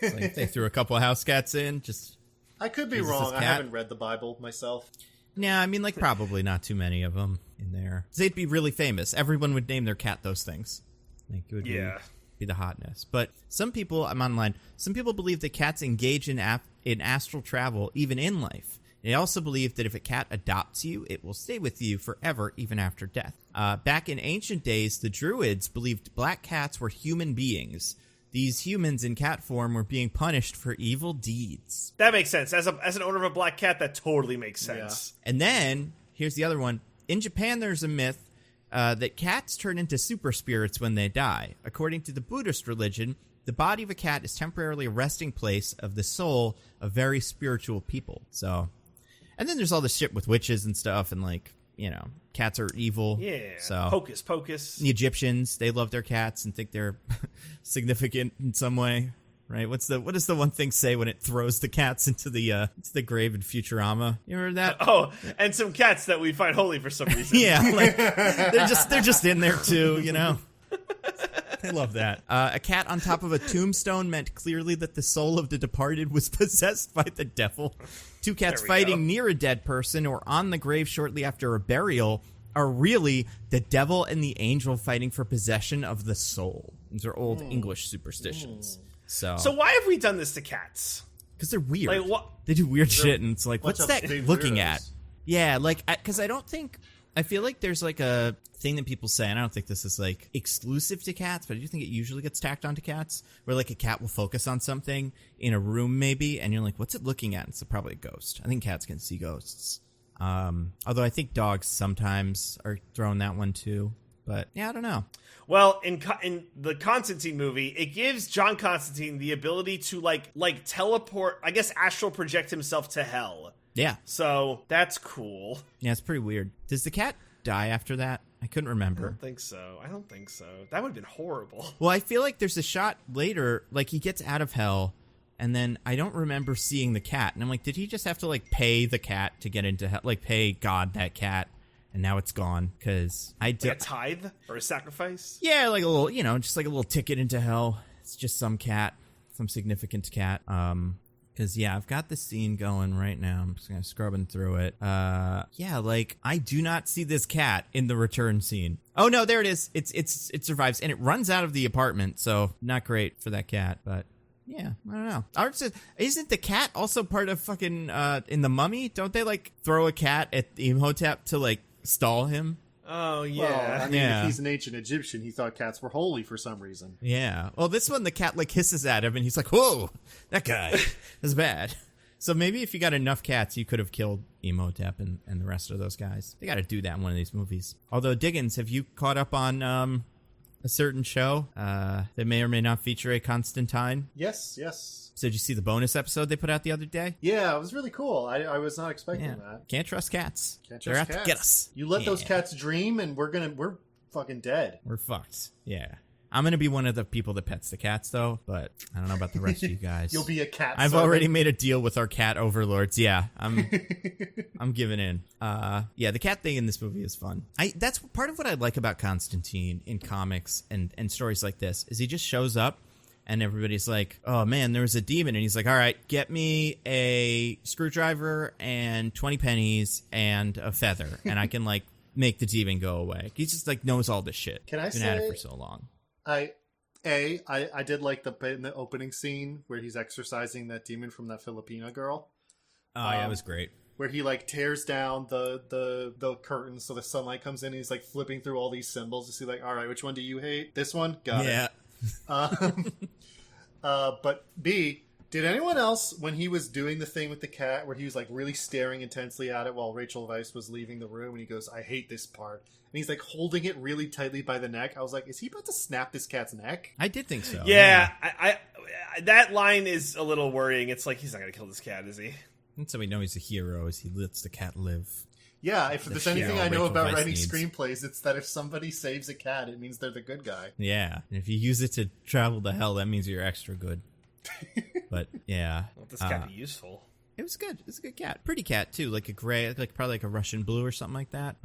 A: It's like they threw a couple of house cats in, just...
C: I could be wrong. I haven't read the Bible myself.
A: Yeah, I mean, like, probably not too many of them. in there. They'd be really famous. Everyone would name their cat those things. Like, it would be the hotness. But some people, I'm online, some people believe that cats engage in astral travel even in life. They also believe that if a cat adopts you, it will stay with you forever, even after death. Back in ancient days, the Druids believed black cats were human beings. These humans in cat form were being punished for evil deeds.
B: That makes sense. As an owner of a black cat, that totally makes sense.
A: Yeah. And then, here's the other one. In Japan, there's a myth that cats turn into super spirits when they die. According to the Buddhist religion, the body of a cat is temporarily a resting place of the soul of very spiritual people. So, and then there's all the shit with witches and stuff, and like, you know, cats are evil.
B: Yeah.
A: So
B: Hocus pocus.
A: The Egyptians, they love their cats and think they're significant in some way, right? What does the one thing say when it throws the cats into the grave in Futurama? You remember that?
B: Oh, and some cats that we find holy for some reason.
A: Yeah, like they're just in there too, you know. I love that. A cat on top of a tombstone meant clearly that the soul of the departed was possessed by the devil. Two cats fighting near a dead person or on the grave shortly after a burial are really the devil and the angel fighting for possession of the soul. These are old English superstitions. So
B: why have we done this to cats?
A: Because they're weird.
B: Like, what?
A: They do weird shit, and it's like, what's that looking
C: weirdos.
A: at? Yeah, like, because I feel like there's like a thing that people say, and I don't think this is like exclusive to cats, but I do think it usually gets tacked onto cats, where like a cat will focus on something in a room maybe, and you're like, what's it looking at? It's probably a ghost. I think cats can see ghosts. Although I think dogs sometimes are throwing that one too. But yeah, I don't know.
B: Well, in the Constantine movie, it gives John Constantine the ability to like teleport, I guess astral project himself to hell.
A: Yeah.
B: So that's cool.
A: Yeah, it's pretty weird. Does the cat die after that? I couldn't remember.
B: I don't think so. That would have been horrible.
A: Well, I feel like there's a shot later, like he gets out of hell, and then I don't remember seeing the cat. And I'm like, did he just have to like pay the cat to get into hell? Like pay God that cat, and now it's gone? Because
B: like a tithe or a sacrifice?
A: Yeah, like a little, you know, just like a little ticket into hell. It's just some cat, some significant cat. Because, yeah, I've got the scene going right now. I'm just kind of scrubbing through it. Yeah, like, I do not see this cat in the return scene. Oh, no, there it is. It survives, and it runs out of the apartment, so not great for that cat, but yeah, I don't know. Isn't the cat also part of fucking, in The Mummy? Don't they, like, throw a cat at Imhotep to, like, stall him?
B: Oh, yeah.
C: Well, I mean, if he's an ancient Egyptian, he thought cats were holy for some reason.
A: Yeah. Well, this one, the cat, like, hisses at him, and he's like, whoa, that guy is bad. So maybe if you got enough cats, you could have killed Imhotep and the rest of those guys. They got to do that in one of these movies. Although, Diggins, have you caught up on a certain show that may or may not feature a Constantine?
C: Yes.
A: So did you see the bonus episode they put out the other day?
C: Yeah, it was really cool. I was not expecting that.
A: Can't trust cats.
C: They're
A: out
C: cats.
A: to get us.
C: You let those cats dream, and we're fucking dead.
A: We're fucked. Yeah. I'm going to be one of the people that pets the cats, though, but I don't know about the rest of you guys.
C: You'll be a cat
A: I've
C: servant.
A: already made a deal with our cat overlords. Yeah, I'm giving in. Yeah, the cat thing in this movie is fun. That's part of what I like about Constantine in comics and stories like this, is he just shows up and everybody's like, oh man, there was a demon. And he's like, all right, get me a screwdriver and 20 pennies and a feather. And I can like make the demon go away. He just like knows all this shit.
C: Can I
A: Been
C: say,
A: at it for so long.
C: I did like in the opening scene where he's exorcising that demon from that Filipina girl.
A: Oh, yeah, it was great.
C: Where he like tears down the curtains so the sunlight comes in and he's like flipping through all these symbols to see like, all right, which one do you hate? This one? Got it. But B, did anyone else, when he was doing the thing with the cat where he was like really staring intensely at it while Rachel Weisz was leaving the room and he goes, I hate this part, and he's like holding it really tightly by the neck, I was like, is he about to snap this cat's neck?
A: I did think so.
B: Yeah. I that line is a little worrying. It's like, he's not gonna kill this cat, is he?
A: That's how we know he's a hero, is he lets the cat live.
C: Yeah, if there's anything I know
A: Rachel
C: about
A: Weisz
C: writing
A: needs.
C: screenplays, it's that if somebody saves a cat, it means they're the good guy.
A: Yeah, and if you use it to travel to hell, that means you're extra good. But yeah,
B: Let this cat be useful.
A: It was good. It's a good cat, pretty cat too, like a gray, like probably like a Russian blue or something like that.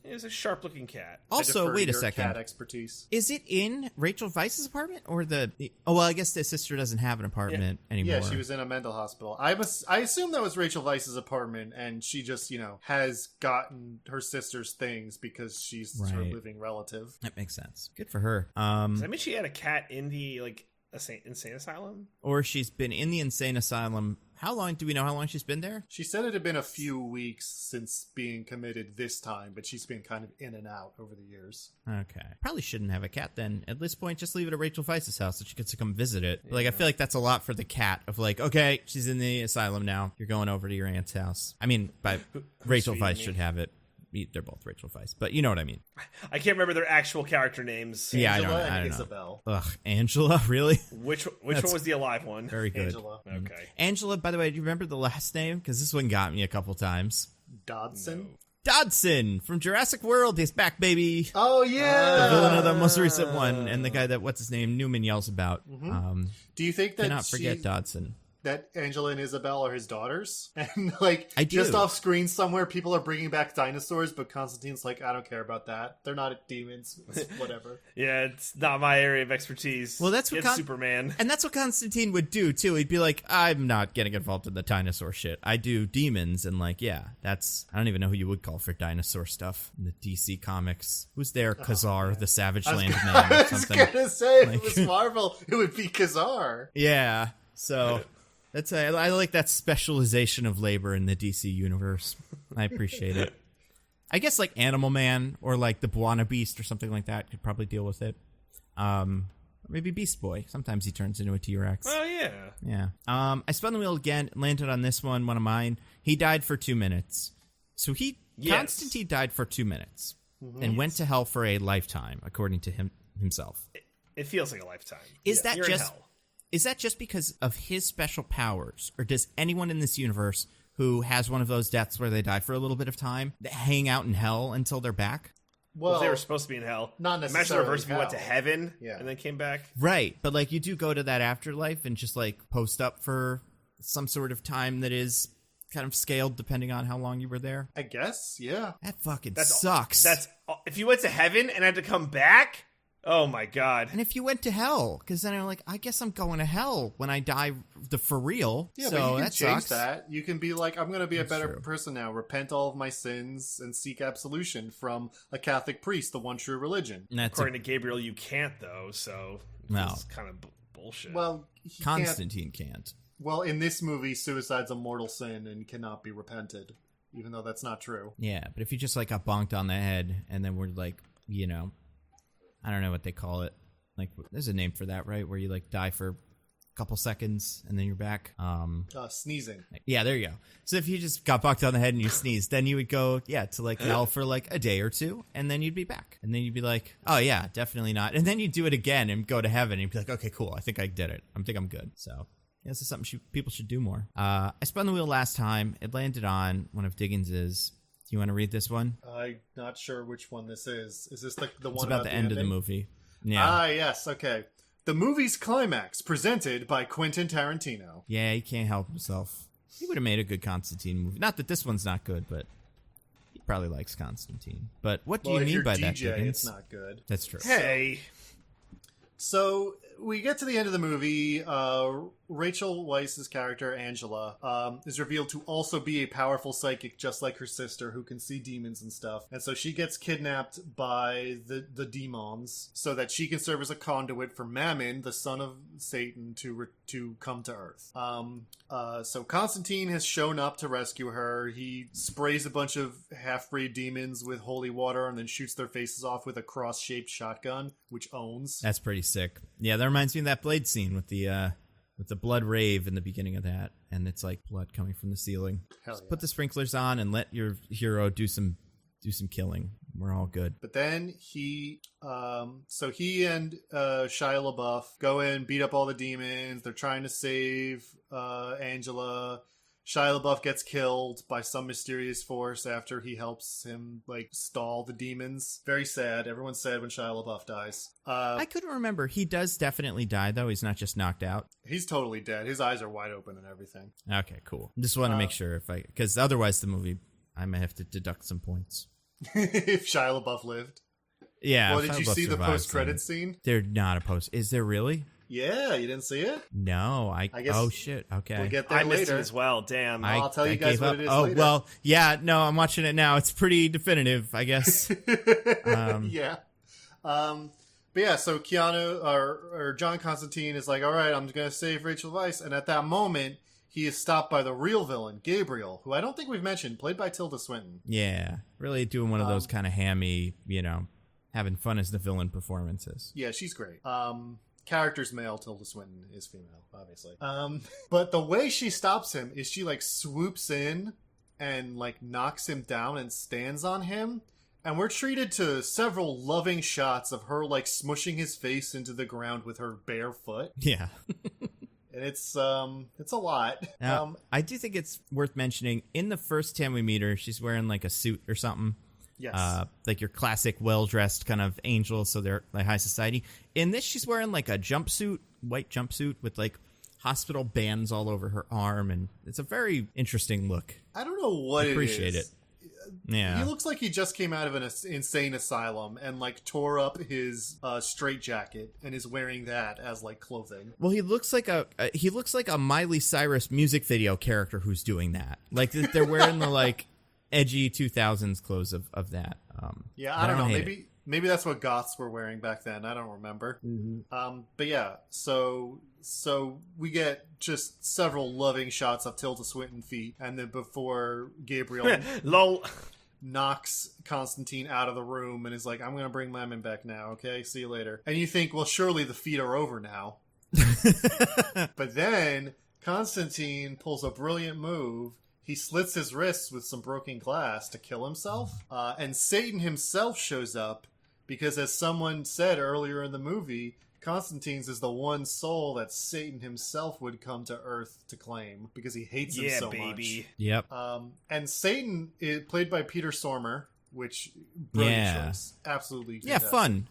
B: It It's a sharp-looking cat.
A: Also, wait a
C: your
A: second.
C: Cat expertise.
A: Is it in Rachel Weisz's apartment or the? Oh well, I guess the sister doesn't have an apartment anymore.
C: Yeah, she was in a mental hospital. I assume that was Rachel Weisz's apartment, and she just has gotten her sister's things because she's her living relative.
A: That makes sense. Good for her.
B: Does that mean she had a cat in the insane asylum?
A: Or she's been in the insane asylum. How long do we know how long she's been there?
C: She said it had been a few weeks since being committed this time, but she's been kind of in and out over the years.
A: Okay. Probably shouldn't have a cat then. At this point, just leave it at Rachel Weisz's house so she gets to come visit it. Yeah. Like, I feel like that's a lot for the cat of like, okay, she's in the asylum now. You're going over to your aunt's house. I mean, Rachel Weisz should have it. They're both Rachel Weisz, but you know what I mean.
B: I can't remember their actual character names.
A: Yeah,
C: Angela
A: I don't
C: Isabel.
A: know. Ugh, Angela, really?
B: Which one was the alive one?
A: Very good.
C: Angela.
B: Okay.
A: Angela, by the way, do you remember the last name? Because this one got me a couple times.
C: Dodson?
B: No.
A: Dodson from Jurassic World. He's back, baby.
C: Oh, yeah.
A: The villain of the most recent one, and the guy that, what's his name, Newman yells about.
C: Mm-hmm. Do you think that
A: cannot forget Dodson.
C: That Angela and Isabel are his daughters? And just off screen somewhere, people are bringing back dinosaurs, but Constantine's like, I don't care about that. They're not demons. It's whatever.
B: Yeah, it's not my area of expertise.
A: Well, that's what
B: Superman.
A: And that's what Constantine would do, too. He'd be like, I'm not getting involved in the dinosaur shit. I do demons, and I don't even know who you would call for dinosaur stuff in the DC comics. Who's there? Khazar, the Savage Land Man or something.
C: I was gonna say, if it was Marvel, it would be Khazar.
A: Yeah, so... I like that specialization of labor in the DC universe. I appreciate it. I guess Animal Man or the Buona Beast or something like that could probably deal with it. Maybe Beast Boy. Sometimes he turns into a T-Rex.
B: Oh, yeah.
A: Yeah. I spun the wheel again, landed on this one of mine. He died for 2 minutes. So Constantine died for 2 minutes and went to hell for a lifetime, according to himself.
B: It feels like a lifetime.
A: Is that
B: You're
A: just...
B: in hell.
A: Is that just because of his special powers, or does anyone in this universe who has one of those deaths where they die for a little bit of time hang out in hell until they're back?
B: Well, they were supposed to be in hell.
C: Not necessarily.
B: Imagine the reverse if you went to heaven and then came back.
A: Right, but you do go to that afterlife and just post up for some sort of time that is kind of scaled depending on how long you were there.
C: I guess, yeah.
A: That fucking sucks.
B: If you went to heaven and had to come back. Oh my god.
A: And if you went to hell, because then I'm I guess I'm going to hell when I die for real.
C: Yeah,
A: so
C: but you can
A: that
C: change
A: sucks.
C: that. You can be I'm going to be a better person now. Repent all of my sins and seek absolution from a Catholic priest, the one true religion.
B: According to Gabriel, you can't, though, so it's kind of bullshit.
C: Well,
A: Constantine can't.
C: Well, in this movie, suicide's a mortal sin and cannot be repented, even though that's not true.
A: Yeah, but if you just got bonked on the head and then we're I don't know what they call it. There's a name for that, right? Where you die for a couple seconds and then you're back.
C: Sneezing.
A: Yeah, there you go. So if you just got bonked on the head and you sneezed, then you would go, to hell for a day or two, and then you'd be back. And then you'd be like, oh yeah, definitely not. And then you'd do it again and go to heaven and you'd be like, okay, cool. I think I did it. I think I'm good. So yeah, this is something people should do more. I spun the wheel last time. It landed on one of Diggins's. Do you want to read this one?
C: I'm not sure which one this is. Is this the one
A: it's about the end of the movie? Yeah.
C: Yes. Okay. The movie's climax, presented by Quentin Tarantino.
A: Yeah, he can't help himself. He would have made a good Constantine movie. Not that this one's not good, but he probably likes Constantine. But what do you mean by that, Diggins?
C: It's not good.
A: That's true.
B: Hey.
C: So we get to the end of the movie. Rachel Weisz's character, Angela, is revealed to also be a powerful psychic just like her sister who can see demons and stuff. And so she gets kidnapped by the demons so that she can serve as a conduit for Mammon, the son of Satan, to come to Earth. So Constantine has shown up to rescue her. He sprays a bunch of half-breed demons with holy water and then shoots their faces off with a cross-shaped shotgun, which owns.
A: That's pretty sick. Yeah, that reminds me of that Blade scene with the blood rave in the beginning of that, and it's blood coming from the ceiling.
C: Hell yeah.
A: Put the sprinklers on and let your hero do some killing. We're all good.
C: But then he and Shia LaBeouf go in, beat up all the demons. They're trying to save Angela. Shia LaBeouf gets killed by some mysterious force after he helps him stall the demons. Very sad. Everyone's sad when Shia LaBeouf dies.
A: I couldn't remember. He does definitely die, though. He's not just knocked out.
C: He's totally dead. His eyes are wide open and everything.
A: Okay, cool. Just want to make sure because otherwise the movie, I may have to deduct some points.
C: If Shia LaBeouf lived.
A: Yeah.
C: Well, did you see the post-credits scene?
A: They're not a post. Is there really?
C: Yeah, you didn't see it?
A: No, I guess. Oh shit! Okay,
C: we'll get there
B: I missed
C: later
B: it as well. Damn.
C: I'll tell you guys what it is.
A: Oh
C: later.
A: well, yeah. No, I'm watching it now. It's pretty definitive, I guess.
C: Yeah. But yeah, so Keanu or John Constantine is like, all right, I'm going to save Rachel Weisz. And at that moment, he is stopped by the real villain, Gabriel, who I don't think we've mentioned, played by Tilda Swinton.
A: Yeah, really doing one of those kind of hammy, having fun as the villain performances.
C: Yeah, she's great. Character's male, Tilda Swinton is female, obviously. But the way she stops him is she like swoops in and like knocks him down and stands on him. And we're treated to several loving shots of her like smushing his face into the ground with her bare foot.
A: Yeah.
C: And it's a lot.
A: Now, I do think it's worth mentioning, in the first time we meet her, she's wearing like a suit or something.
C: Yes.
A: Like your classic well-dressed kind of angel, so they're like high society. In this, she's wearing like a jumpsuit, white jumpsuit with like hospital bands all over her arm, and it's a very interesting look.
C: I don't know what it is.
A: Appreciate it. Yeah.
C: He looks like he just came out of an insane asylum and like tore up his straitjacket and is wearing that as like clothing.
A: Well, he looks like a Miley Cyrus music video character who's doing that. Like they're wearing the like edgy 2000s clothes of that.
C: Yeah, I don't know. Maybe that's what goths were wearing back then. I don't remember.
A: Mm-hmm.
C: But yeah, so we get just several loving shots of Tilda Swinton feet, and then before Gabriel
B: lol
C: knocks Constantine out of the room and is like, I'm going to bring Lemon back now, okay? See you later. And you think, well, surely the feet are over now. But then Constantine pulls a brilliant move. He slits his wrists with some broken glass to kill himself. And Satan himself shows up because, as someone said earlier in the movie, Constantine's is the one soul that Satan himself would come to Earth to claim because he hates him so much.
A: Yep.
C: And Satan is played by Peter Stormare, which brilliant choice. Absolutely fantastic.
A: Yeah, fun.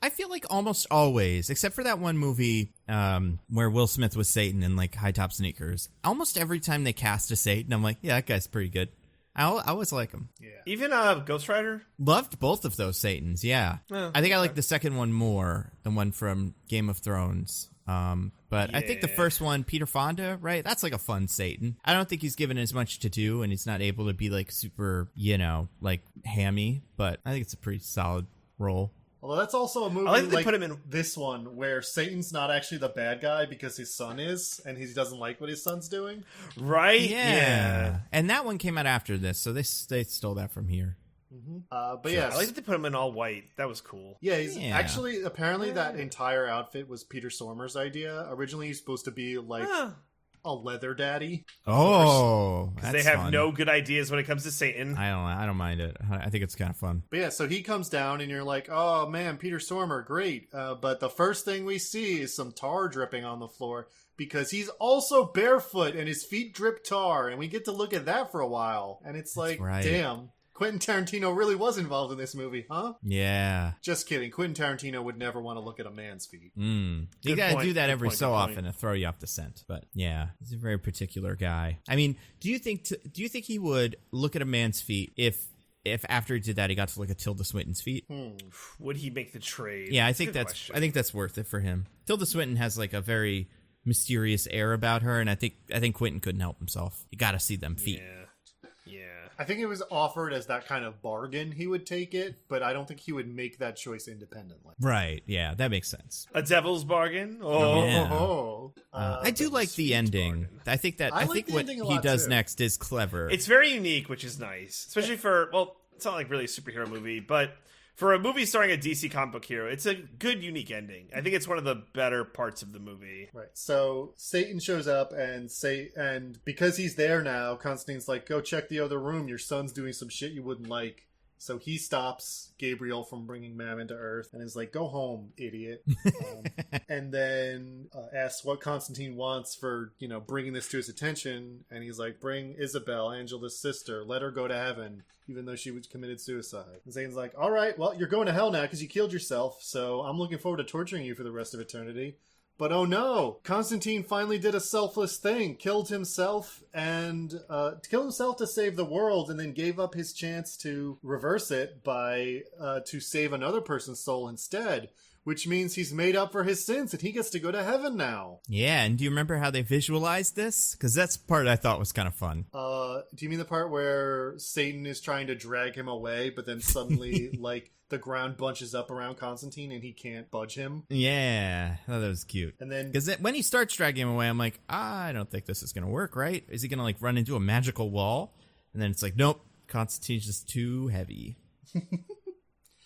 A: I feel like almost always, except for that one movie where Will Smith was Satan in like high top sneakers, almost every time they cast a Satan, I'm like, yeah, that guy's pretty good. I always like him.
C: Yeah.
B: Even Ghost Rider?
A: Loved both of those Satans, yeah. I think I like the second one more, the one from Game of Thrones. But I think the first one, Peter Fonda, right? That's like a fun Satan. I don't think he's given as much to do, and he's not able to be like super, like hammy, but I think it's a pretty solid role.
C: Although that's also a movie
B: I like they put him in
C: this one where Satan's not actually the bad guy because his son is, and he doesn't like what his son's doing.
B: Right?
A: Yeah. And that one came out after this, so they stole that from here.
C: Mm-hmm. But yeah,
B: I like that they put him in all white. That was cool.
C: Yeah, he's actually, apparently that entire outfit was Peter Stormare's idea. Originally he's supposed to be like a leather daddy.
A: Oh,
B: because they have fun. No good ideas when it comes to Satan.
A: I don't mind it. I think it's kind of fun.
C: But yeah, so he comes down and you're like, oh man, Peter Stormare, great. But the first thing we see is some tar dripping on the floor because he's also barefoot and his feet drip tar, and we get to look at that for a while. And it's like, damn. Quentin Tarantino really was involved in this movie, huh?
A: Yeah.
C: Just kidding. Quentin Tarantino would never want to look at a man's feet.
A: You gotta do that every so often to throw you off the scent. But yeah, he's a very particular guy. I mean, do you think he would look at a man's feet if after he did that he got to look at Tilda Swinton's feet?
B: Would he make the trade?
A: Yeah, I think that's worth it for him. Tilda Swinton has like a very mysterious air about her, and I think Quentin couldn't help himself. You got to see them feet.
B: Yeah.
C: I think it was offered as that kind of bargain. He would take it, but I don't think he would make that choice independently.
A: Right. Yeah, that makes sense.
B: A devil's bargain.
A: I do like the ending. Bargain. I think what he does next is clever.
B: It's very unique, which is nice, especially for it's not like really a superhero movie, but for a movie starring a DC comic book hero, it's a good, unique ending. I think it's one of the better parts of the movie.
C: Right. So Satan shows up, and because he's there now, Constantine's like, go check the other room. Your son's doing some shit you wouldn't like. So he stops Gabriel from bringing Mammon to Earth and is like, go home, idiot. And then asks what Constantine wants for, bringing this to his attention. And he's like, bring Isabel, Angela's sister. Let her go to heaven, even though she committed suicide. And Satan's like, all right, well, you're going to hell now because you killed yourself. So I'm looking forward to torturing you for the rest of eternity. But oh no, Constantine finally did a selfless thing, killed himself to save the world, and then gave up his chance to reverse it by to save another person's soul instead. Which means he's made up for his sins and he gets to go to heaven now.
A: Yeah, and do you remember how they visualized this? Because that's the part I thought was kind of fun.
C: Do you mean the part where Satan is trying to drag him away, but then suddenly, like, the ground bunches up around Constantine and he can't budge him?
A: Yeah, I thought that was cute.
C: And then,
A: because when he starts dragging him away, I'm like, I don't think this is going to work, right? Is he going to, like, run into a magical wall? And then it's like, nope, Constantine's just too heavy.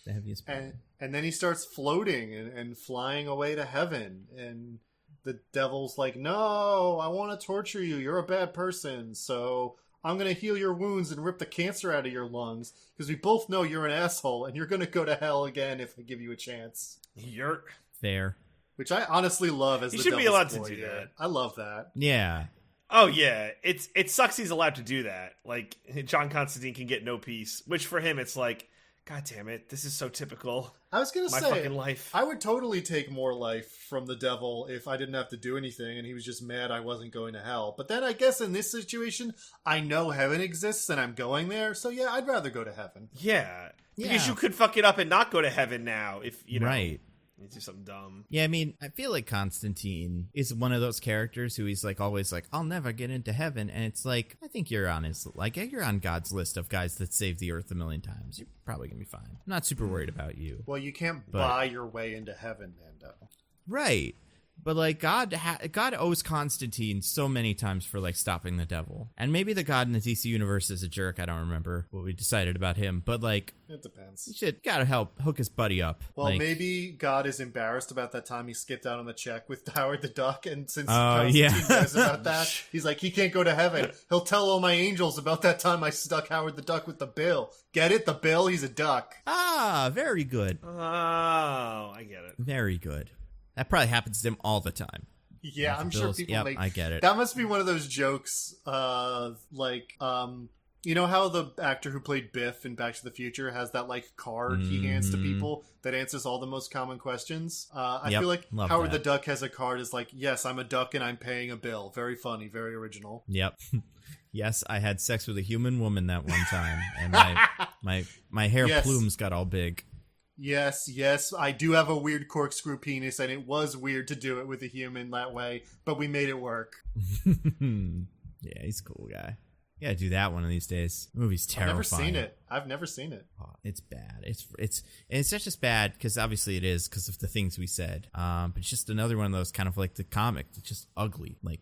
A: The heaviest part.
C: And then he starts floating and flying away to heaven. And the devil's like, no, I want to torture you. You're a bad person. So I'm going to heal your wounds and rip the cancer out of your lungs. Because we both know you're an asshole. And you're going to go to hell again if I give you a chance.
B: You're
A: fair.
C: Which I honestly love as the
B: should
C: devil's
B: be allowed to
C: boy
B: do
C: here.
B: that.
C: I love that.
A: Yeah.
B: Oh, yeah. It sucks he's allowed to do that. Like, John Constantine can get no peace. Which for him, it's like, God damn it, this is so typical.
C: I was going to say,
B: my fucking life.
C: I would totally take more life from the devil if I didn't have to do anything and he was just mad I wasn't going to hell. But then I guess in this situation, I know heaven exists and I'm going there. So yeah, I'd rather go to heaven.
B: Yeah. Because you could fuck it up and not go to heaven now if, you know.
A: Right.
B: You do something dumb.
A: Yeah, I mean, I feel like Constantine is one of those characters who he's like always like, I'll never get into heaven, and it's like, I think you're on you're on God's list of guys that saved the earth a million times. You're probably gonna be fine. I'm not super worried about you.
C: Well, you can't buy your way into heaven, Nando.
A: Right. But, like, God owes Constantine so many times for, like, stopping the devil. And maybe the God in the DC universe is a jerk. I don't remember what we decided about him. But, like...
C: It depends.
A: You gotta help hook his buddy up.
C: Well,
A: like,
C: maybe God is embarrassed about that time he skipped out on the check with Howard the Duck. And since Constantine knows about that, he's like, he can't go to heaven. He'll tell all my angels about that time I stuck Howard the Duck with the bill. Get it? The bill? He's a duck.
A: Ah, very good.
B: Oh, I get it.
A: Very good. That probably happens to him all the time.
C: Yeah, I'm sure people make...
A: I get it.
C: That must be one of those jokes, you know how the actor who played Biff in Back to the Future has that, like, card he hands to people that answers all the most common questions? I feel like Howard the Duck has a card is like, yes, I'm a duck and I'm paying a bill. Very funny, very original.
A: Yep. Yes, I had sex with a human woman that one time, and my hair plumes got all big.
C: Yes, I do have a weird corkscrew penis, and it was weird to do it with a human that way, but we made it work.
A: Yeah, he's a cool guy. Yeah, do that one of these days. The movie's terrifying.
C: I've never seen it.
A: Oh, it's bad. It's not just bad because obviously it is because of the things we said. But it's just another one of those kind of like the comic. It's just ugly, like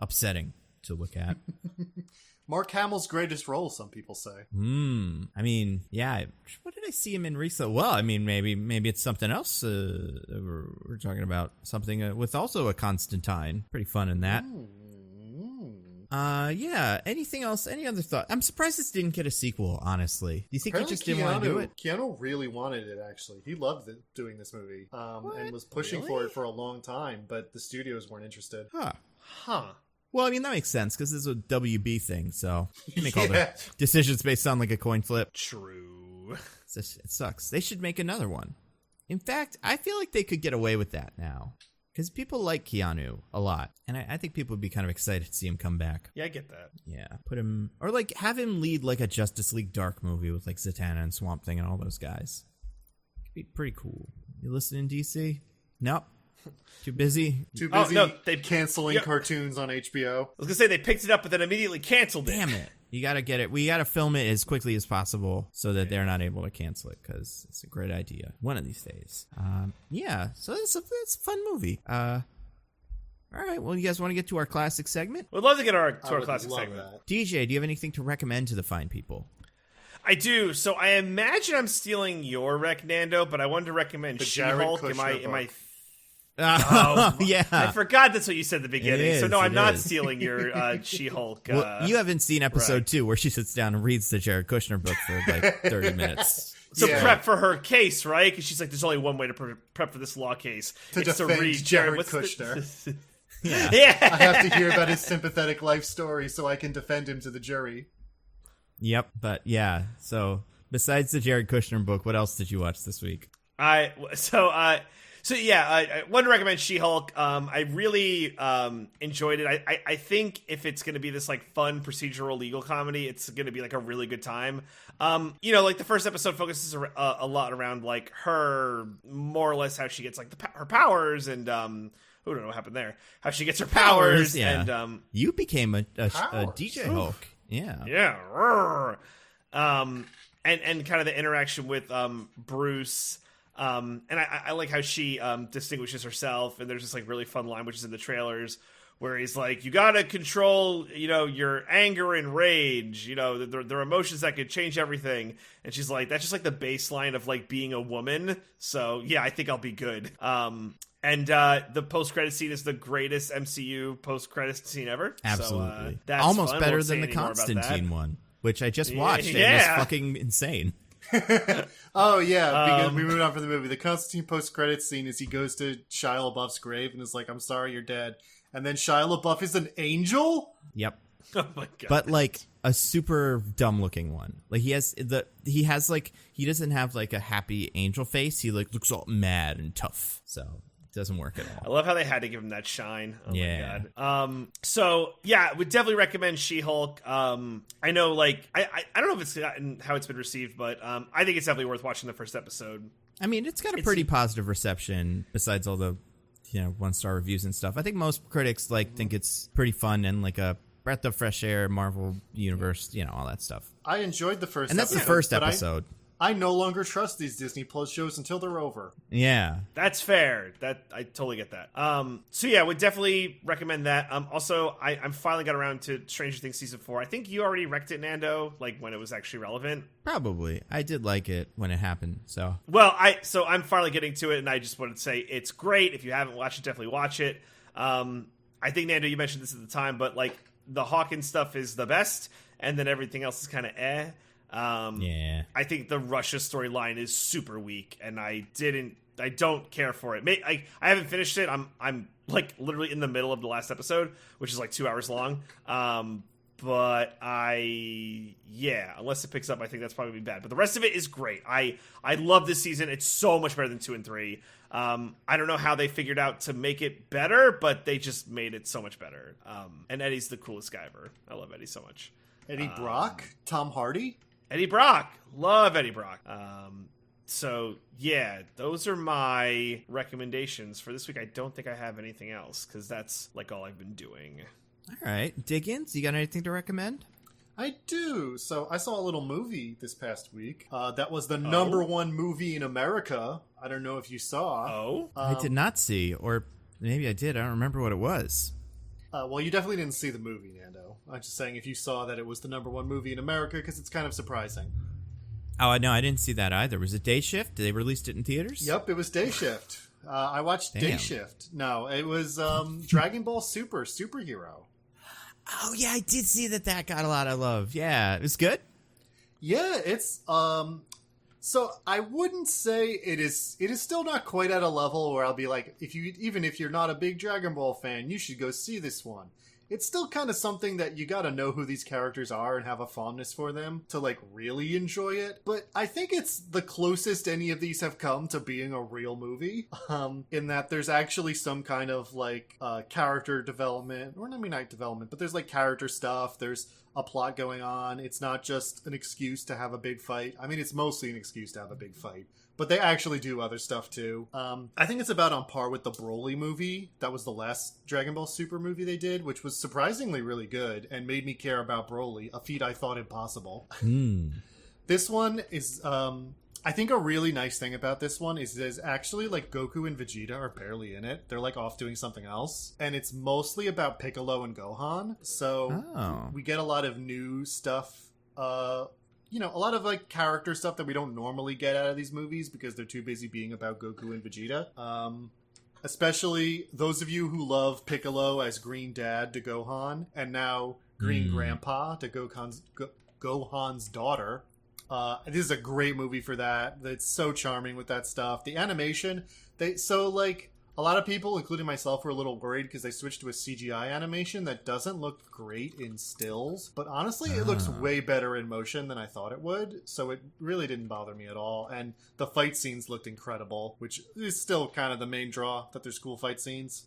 A: upsetting to look at.
C: Mark Hamill's greatest role, some people say.
A: I mean, yeah. What did I see him in recently? Well, I mean, maybe it's something else. We're talking about something with also a Constantine. Pretty fun in that. Yeah. Anything else? Any other thought? I'm surprised this didn't get a sequel, honestly. Do you think he just didn't want to do it?
C: Keanu really wanted it, actually. He loved doing this movie and was pushing for it for a long time, but the studios weren't interested.
A: Huh. Well, I mean, that makes sense, because this is a WB thing, so you make all the decisions based on, like, a coin flip.
B: True.
A: It sucks. They should make another one. In fact, I feel like they could get away with that now, because people like Keanu a lot, and I think people would be kind of excited to see him come back.
B: Yeah, I get that.
A: Yeah, put him, or, like, have him lead, like, a Justice League Dark movie with, like, Zatanna and Swamp Thing and all those guys. It'd be pretty cool. You listening, DC? Nope. Too busy?
C: Too busy canceling cartoons on HBO.
B: I was going to say they picked it up, but then immediately canceled it.
A: Damn it. You got to get it. We got to film it as quickly as possible so that they're not able to cancel it, because it's a great idea one of these days. Yeah, so it's a fun movie. All right, well, you guys want to get to our classic segment?
B: We'd love to get to our classic segment.
C: That.
A: DJ, do you have anything to recommend to the fine people?
B: I do. So I imagine I'm stealing your rec, Nando, but I wanted to recommend She-Hulk. Am I
A: yeah,
B: I forgot that's what you said at the beginning. So no, I'm not
A: is.
B: stealing your She-Hulk.
A: Well, you haven't seen episode 2 where she sits down and reads the Jared Kushner book for like 30 minutes.
B: So prep for her case, right? Because she's like, there's only one way to prep for this law case.
C: To defend Jared Kushner.
A: Yeah.
C: I have to hear about his sympathetic life story so I can defend him to the jury.
A: Yep, but yeah. So besides the Jared Kushner book, what else did you watch this week?
B: So yeah, I want to recommend She-Hulk. I really enjoyed it. I think if it's going to be this like fun procedural legal comedy, it's going to be like a really good time. Like the first episode focuses a lot around like her, more or less how she gets like her powers and I don't know what happened there. How she gets her powers and
A: you became a DJ Hulk. Yeah.
B: Yeah. And kind of the interaction with Bruce. And I like how she distinguishes herself, and there's this like really fun line which is in the trailers where he's like, you gotta control your anger and rage, there are emotions that could change everything, and she's like, that's just like the baseline of like being a woman, so yeah, I think I'll be good. And the post-credit scene is the greatest MCU post-credit scene ever.
A: Absolutely.
B: So, that's
A: almost
B: fun.
A: better than the Constantine one, which I just watched and it was fucking insane.
C: Oh yeah, because we moved on from the movie. The Constantine post-credits scene is he goes to Shia LaBeouf's grave and is like, "I'm sorry, you're dead." And then Shia LaBeouf is an angel.
A: Yep.
B: Oh my god!
A: But like a super dumb-looking one. Like he doesn't have like a happy angel face. He like looks all mad and tough. So it doesn't work at all.
B: I love how they had to give him that shine. Oh
A: yeah.
B: my god. So yeah, would definitely recommend She-Hulk. I know, like, I don't know if it's gotten how it's been received, but I think it's definitely worth watching the first episode.
A: I mean, it's got a pretty positive reception besides all the 1-star reviews and stuff. I think most critics think it's pretty fun and like a breath of fresh air, Marvel universe, all that stuff.
C: I enjoyed the first
A: and that's
C: episode,
A: the first episode.
C: I no longer trust these Disney Plus shows until they're over.
A: Yeah.
B: That's fair. That I totally get that. So yeah, would definitely recommend that. Also, I'm finally got around to Stranger Things season 4. I think you already wrecked it, Nando, like when it was actually relevant.
A: Probably. I did like it when it happened. So
B: I'm finally getting to it, and I just wanted to say it's great. If you haven't watched it, definitely watch it. I think, Nando, you mentioned this at the time, but like the Hawkins stuff is the best, and then everything else is kind of eh.
A: Yeah,
B: I think the Russia storyline is super weak, and I don't care for it. I haven't finished it. I'm like literally in the middle of the last episode, which is like 2 hours long. But unless it picks up, I think that's probably bad. But the rest of it is great. I love this season. It's so much better than 2 and 3. I don't know how they figured out to make it better, but they just made it so much better. And Eddie's the coolest guy ever. I love Eddie so much.
C: Eddie Brock, Tom Hardy.
B: Eddie Brock. Love Eddie Brock. So, yeah, those are my recommendations for this week. I don't think I have anything else, because that's, like, all I've been doing.
A: All right. Diggins, you got anything to recommend?
C: I do. So, I saw a little movie this past week. That was the number one movie in America. I don't know if you saw.
B: Oh?
A: I did not see, or maybe I did. I don't remember what it was.
C: Well, you definitely didn't see the movie, Nando. I'm just saying if you saw that it was the number one movie in America, because it's kind of surprising.
A: Oh, no, I didn't see that either. Was it Day Shift? They released it in theaters?
C: Yep, it was Day Shift. I watched Day Shift. No, it was Dragon Ball Superhero.
A: Oh, yeah, I did see that got a lot of love. Yeah, it was good?
C: Yeah, it's... So I wouldn't say it is still not quite at a level where I'll be like, even if you're not a big Dragon Ball fan, you should go see this one. It's still kind of something that you gotta know who these characters are and have a fondness for them to like really enjoy it. But I think it's the closest any of these have come to being a real movie, in that there's actually some kind of like character development, or I mean not development, but there's like character stuff. There's a plot going on. It's not just an excuse to have a big fight. I mean, it's mostly an excuse to have a big fight, but they actually do other stuff too. I think it's about on par with the Broly movie. That was the last Dragon Ball Super movie they did, which was surprisingly really good and made me care about Broly, a feat I thought impossible. This one is, I think a really nice thing about this one is actually like Goku and Vegeta are barely in it. They're like off doing something else. And it's mostly about Piccolo and Gohan. So we get a lot of new stuff, a lot of like character stuff that we don't normally get out of these movies because they're too busy being about Goku and Vegeta. Especially those of you who love Piccolo as Green Dad to Gohan, and now Green Grandpa to Gohan's daughter. This is a great movie for that. It's so charming with that stuff. The animation, A lot of people, including myself, were a little worried because they switched to a CGI animation that doesn't look great in stills. But honestly, it looks way better in motion than I thought it would. So it really didn't bother me at all. And the fight scenes looked incredible, which is still kind of the main draw, that there's cool fight scenes.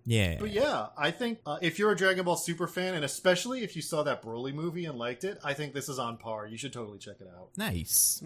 A: Yeah.
C: But yeah, I think if you're a Dragon Ball Super fan, and especially if you saw that Broly movie and liked it, I think this is on par. You should totally check it out.
B: Nice.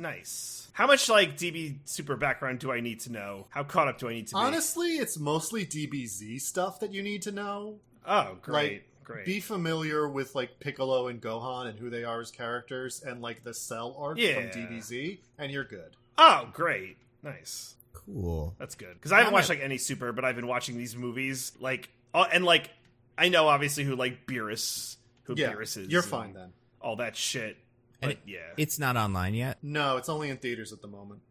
B: How much, like, DB Super background do I need to know? How caught up do I need to be?
C: Honestly, it's mostly DBZ stuff that you need to know.
B: Oh, great.
C: Like,
B: Great.
C: Be familiar with, like, Piccolo and Gohan and who they are as characters and, like, the Cell arc from DBZ, and you're good.
B: Oh, great. Nice.
A: Cool.
B: That's good. Because I haven't watched, like, any Super, but I've been watching these movies, like, and, like, I know, obviously, who, like, Beerus is.
C: You're fine, then.
B: All that shit. But, yeah.
A: It's not online yet?
C: No, it's only in theaters at the moment.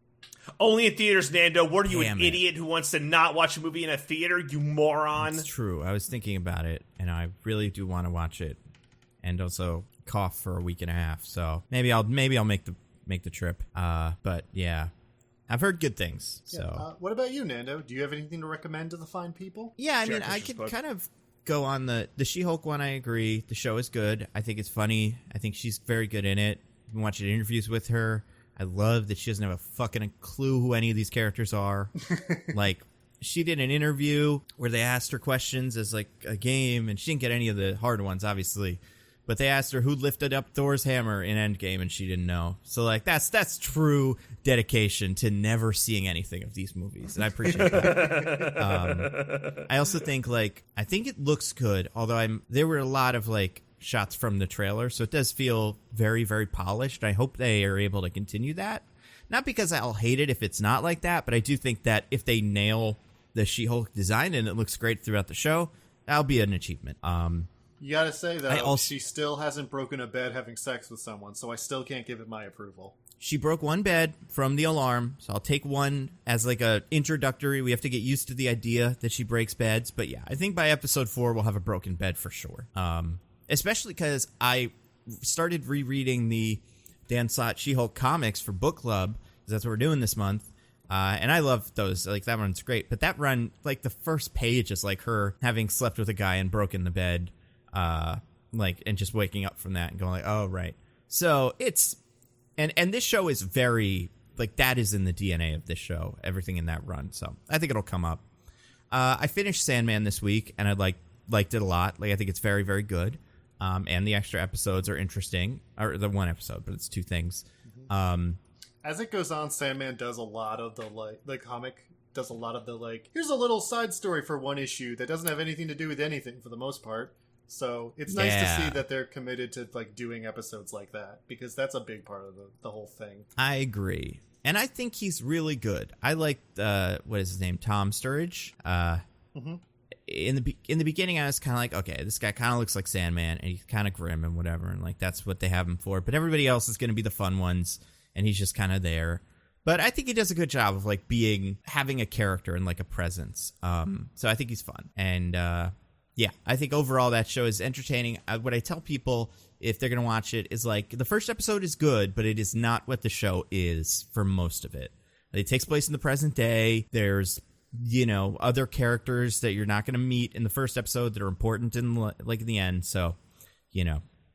B: Only in theaters, Nando. What are you, an idiot who wants to not watch a movie in a theater, you moron?
A: It's true. I was thinking about it, and I really do want to watch it, and also cough for a week and a half. So maybe I'll make the trip. But yeah, I've heard good things.
C: Yeah.
A: So
C: what about you, Nando? Do you have anything to recommend to the fine people?
A: Yeah, I mean, I could kind of go on the She-Hulk one. I agree. The show is good. I think it's funny. I think she's very good in it. I've been watching interviews with her. I love that she doesn't have a fucking clue who any of these characters are. Like, she did an interview where they asked her questions as, like, a game, and she didn't get any of the hard ones, obviously. But they asked her who lifted up Thor's hammer in Endgame, and she didn't know. So, like, that's true dedication to never seeing anything of these movies, and I appreciate that. I also think, like, I think it looks good, although there were a lot of, like, shots from the trailer, so it does feel very, very polished. I hope they are able to continue that. Not because I'll hate it if it's not like that, but I do think that if they nail the She-Hulk design and it looks great throughout the show, that'll be an achievement.
C: You gotta say, though, she still hasn't broken a bed having sex with someone, so I still can't give it my approval.
A: She broke one bed from the alarm, so I'll take one as like a introductory. We have to get used to the idea that she breaks beds, but yeah, I think by episode 4 we'll have a broken bed for sure. Especially because I started rereading the Dan Slott She-Hulk comics for book club, because that's what we're doing this month. And I love those. Like, that one's great. But that run, like, the first page is like her having slept with a guy and broken the bed, like, and just waking up from that and going like, oh, right. So it's, and this show is very, like, that is in the DNA of this show, everything in that run. So I think it'll come up. I finished Sandman this week, and I liked it a lot. Like, I think it's very, very good. And the extra episodes are interesting, or the one episode, but it's 2 things.
C: As it goes on, Sandman does a lot of the comic does a lot of the, like, here's a little side story for one issue that doesn't have anything to do with anything for the most part. So it's nice to see that they're committed to, like, doing episodes like that, because that's a big part of the whole thing.
A: I agree. And I think he's really good. I like, what is his name? Tom Sturridge. In the beginning, I was kind of like, okay, this guy kind of looks like Sandman, and he's kind of grim and whatever, and like that's what they have him for. But everybody else is going to be the fun ones, and he's just kind of there. But I think he does a good job of like having a character and like a presence. So I think he's fun, and yeah, I think overall that show is entertaining. What I tell people if they're going to watch it is like the first episode is good, but it is not what the show is for most of it. It takes place in the present day. There's other characters that you're not going to meet in the first episode that are important in the end. So,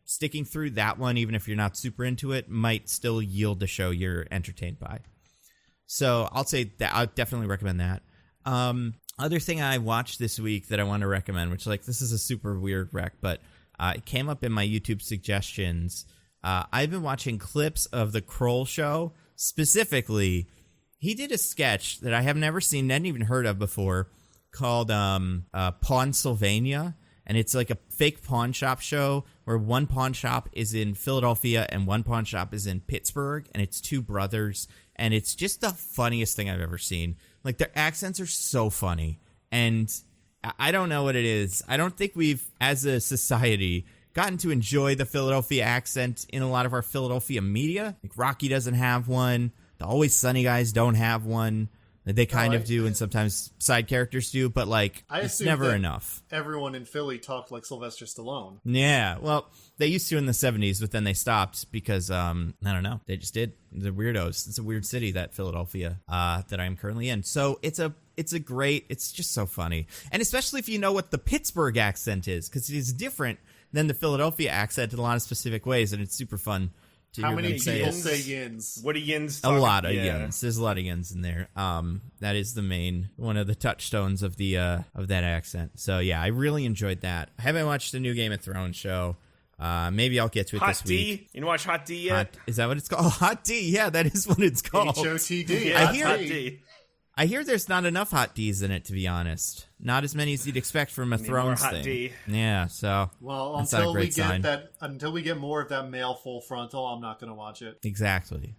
A: sticking through that one, even if you're not super into it, might still yield the show you're entertained by. So I'll say that I'll definitely recommend that. Other thing I watched this week that I want to recommend, which this is a super weird rec, but it came up in my YouTube suggestions. I've been watching clips of the Kroll Show. Specifically, he did a sketch that I have never seen, hadn't even heard of before, called Pawnsylvania. And it's like a fake pawn shop show where one pawn shop is in Philadelphia and one pawn shop is in Pittsburgh. And it's 2 brothers. And it's just the funniest thing I've ever seen. Like, their accents are so funny. And I don't know what it is. I don't think we've, as a society, gotten to enjoy the Philadelphia accent in a lot of our Philadelphia media. Like, Rocky doesn't have one. The Always Sunny guys don't have one. They kind of do, and sometimes side characters do, but it's never enough.
C: Everyone in Philly talked like Sylvester Stallone.
A: Yeah, well, they used to in the 70s, but then they stopped because, I don't know, they just did. They're weirdos. It's a weird city, that Philadelphia, that I'm currently in. So it's a it's just so funny. And especially if you know what the Pittsburgh accent is, because it is different than the Philadelphia accent in a lot of specific ways, and it's super fun to
C: How
A: hear
C: many
A: them say
C: people
A: it.
C: say yins?
B: What are yins
A: A
B: talking?
A: lot of
B: Yeah.
A: yins. There's a lot of yins in there. That is one of the touchstones of the of that accent. So yeah, I really enjoyed that. I haven't watched the new Game of Thrones show. Maybe I'll get to it
B: Hot
A: this
B: D?
A: week.
B: You know watch Hot D yet?
A: Is that what it's called? Oh, Hot D. Yeah, that is what it's called.
C: HOTD.
B: Yeah,
A: I hear-
B: Hot D.
A: I hear there's not enough Hot Ds in it, to be honest. Not as many as you'd expect from a
B: more
A: Thrones
B: Hot
A: thing.
B: D.
A: Yeah, so
C: Well,
A: that's not a great sign.
C: until we get more of that male full frontal, I'm not going to watch it.
A: Exactly.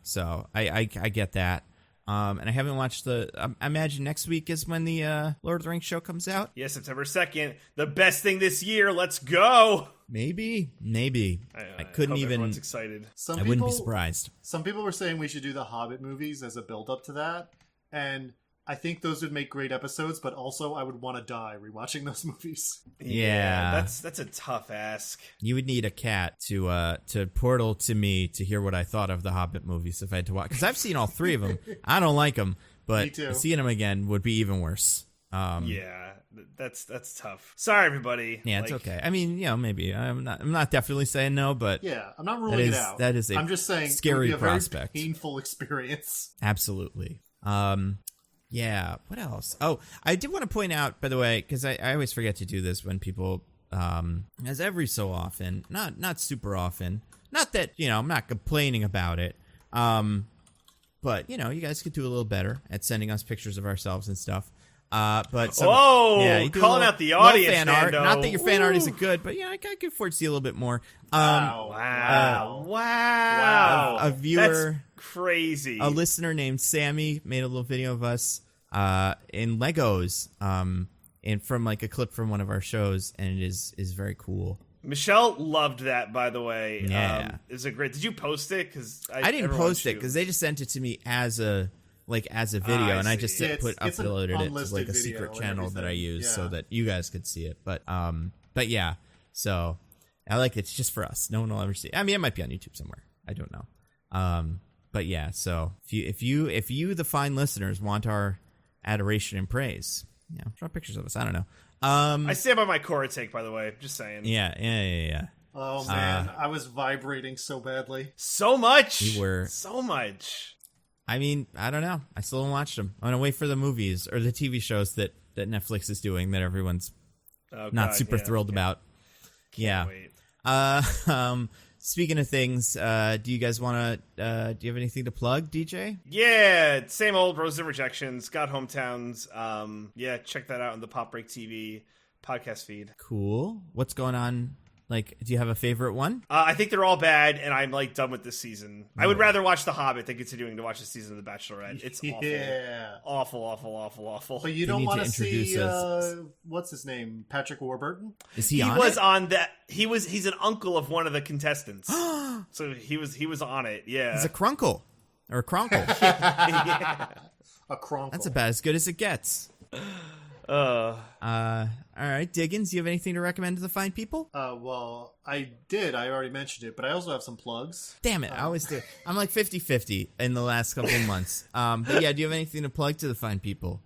A: So I get that. And I haven't watched I imagine next week is when the Lord of the Rings show comes out.
B: Yeah, September 2nd. The best thing this year. Let's go.
A: Maybe. I couldn't
B: hope
A: even.
B: Everyone's excited.
A: I wouldn't be surprised.
C: Some people were saying we should do the Hobbit movies as a build-up to that, and I think those would make great episodes, but also I would want to die rewatching those movies.
A: Yeah.
B: That's a tough ask.
A: You would need a cat to portal to me to hear what I thought of the Hobbit movies if I had to watch. Because I've seen all three of them. I don't like them,
C: Me
A: but
C: too.
A: seeing them again would be even worse.
B: Yeah, that's tough. Sorry, everybody.
A: Yeah, it's okay. I mean, maybe I'm not definitely saying no, but
C: Yeah, I'm not ruling it out.
A: that is a
C: I'm just saying
A: scary
C: it would be a
A: prospect.
C: very painful experience.
A: Absolutely. Yeah. What else? Oh, I did want to point out, by the way, because I always forget to do this when people, as every so often, not super often. Not that I'm not complaining about it. But you guys could do a little better at sending us pictures of ourselves and stuff. But
B: Whoa,
A: do
B: calling out the audience,
A: fan art.
B: Nando.
A: Not that your fan art isn't good, but I could afford to see a little bit more.
B: Wow.
A: A viewer.
B: That's crazy.
A: A listener named Sammy made a little video of us in Legos, and from like a clip from one of our shows, and it is very cool.
B: Michelle loved that, by the way.
A: Yeah.
B: Is it great? Did you post it? Because
A: I didn't post it because they just sent it to me as a video, and I just
C: see. It's an
A: uploaded it to
C: unlisted
A: like a
C: video
A: secret
C: and
A: channel that I
C: everything.
A: use
C: Yeah.
A: so that you guys could see it. But yeah, so I like it. It's just for us. No one will ever see it. I mean, it might be on YouTube somewhere. I don't know. But yeah, so if you the fine listeners want our adoration and praise, draw pictures of us. I don't know.
B: I stand by my core take, by the way. Just saying.
A: Yeah.
C: Oh man, I was vibrating so badly.
B: So much.
A: You were.
B: So much.
A: I mean, I don't know. I still haven't watched them. I'm gonna wait for the movies or the TV shows that Netflix is doing that everyone's not super thrilled about.
B: Can't wait.
A: Speaking of things, do you guys want to? Do you have anything to plug, DJ?
B: Yeah, same old Roses and Rejections. Got Hometowns. Yeah, check that out on the Pop Break TV podcast feed.
A: Cool. What's going on? Like, do you have a favorite one?
B: I think they're all bad, and I'm like done with this season. I would rather watch The Hobbit than continuing to watch the season of The Bachelorette. It's awful.
C: Yeah.
B: Awful.
C: But you don't
A: need
C: want
A: to
C: to see
A: introduce us.
C: what's his name? Patrick Warburton?
A: Is he
B: He
A: on
B: was
A: it?
B: on that. He's an uncle of one of the contestants. So he was on it. Yeah.
A: He's a crunkle or a cronkle.
C: A Cronkle.
A: That's about as good as it gets. All right, Diggins, do you have anything to recommend to the fine people?
C: Well, I did. I already mentioned it, but I also have some plugs.
A: Damn it, I always do. I'm like 50-50 in the last couple of months. But yeah, do you have anything to plug to the fine people?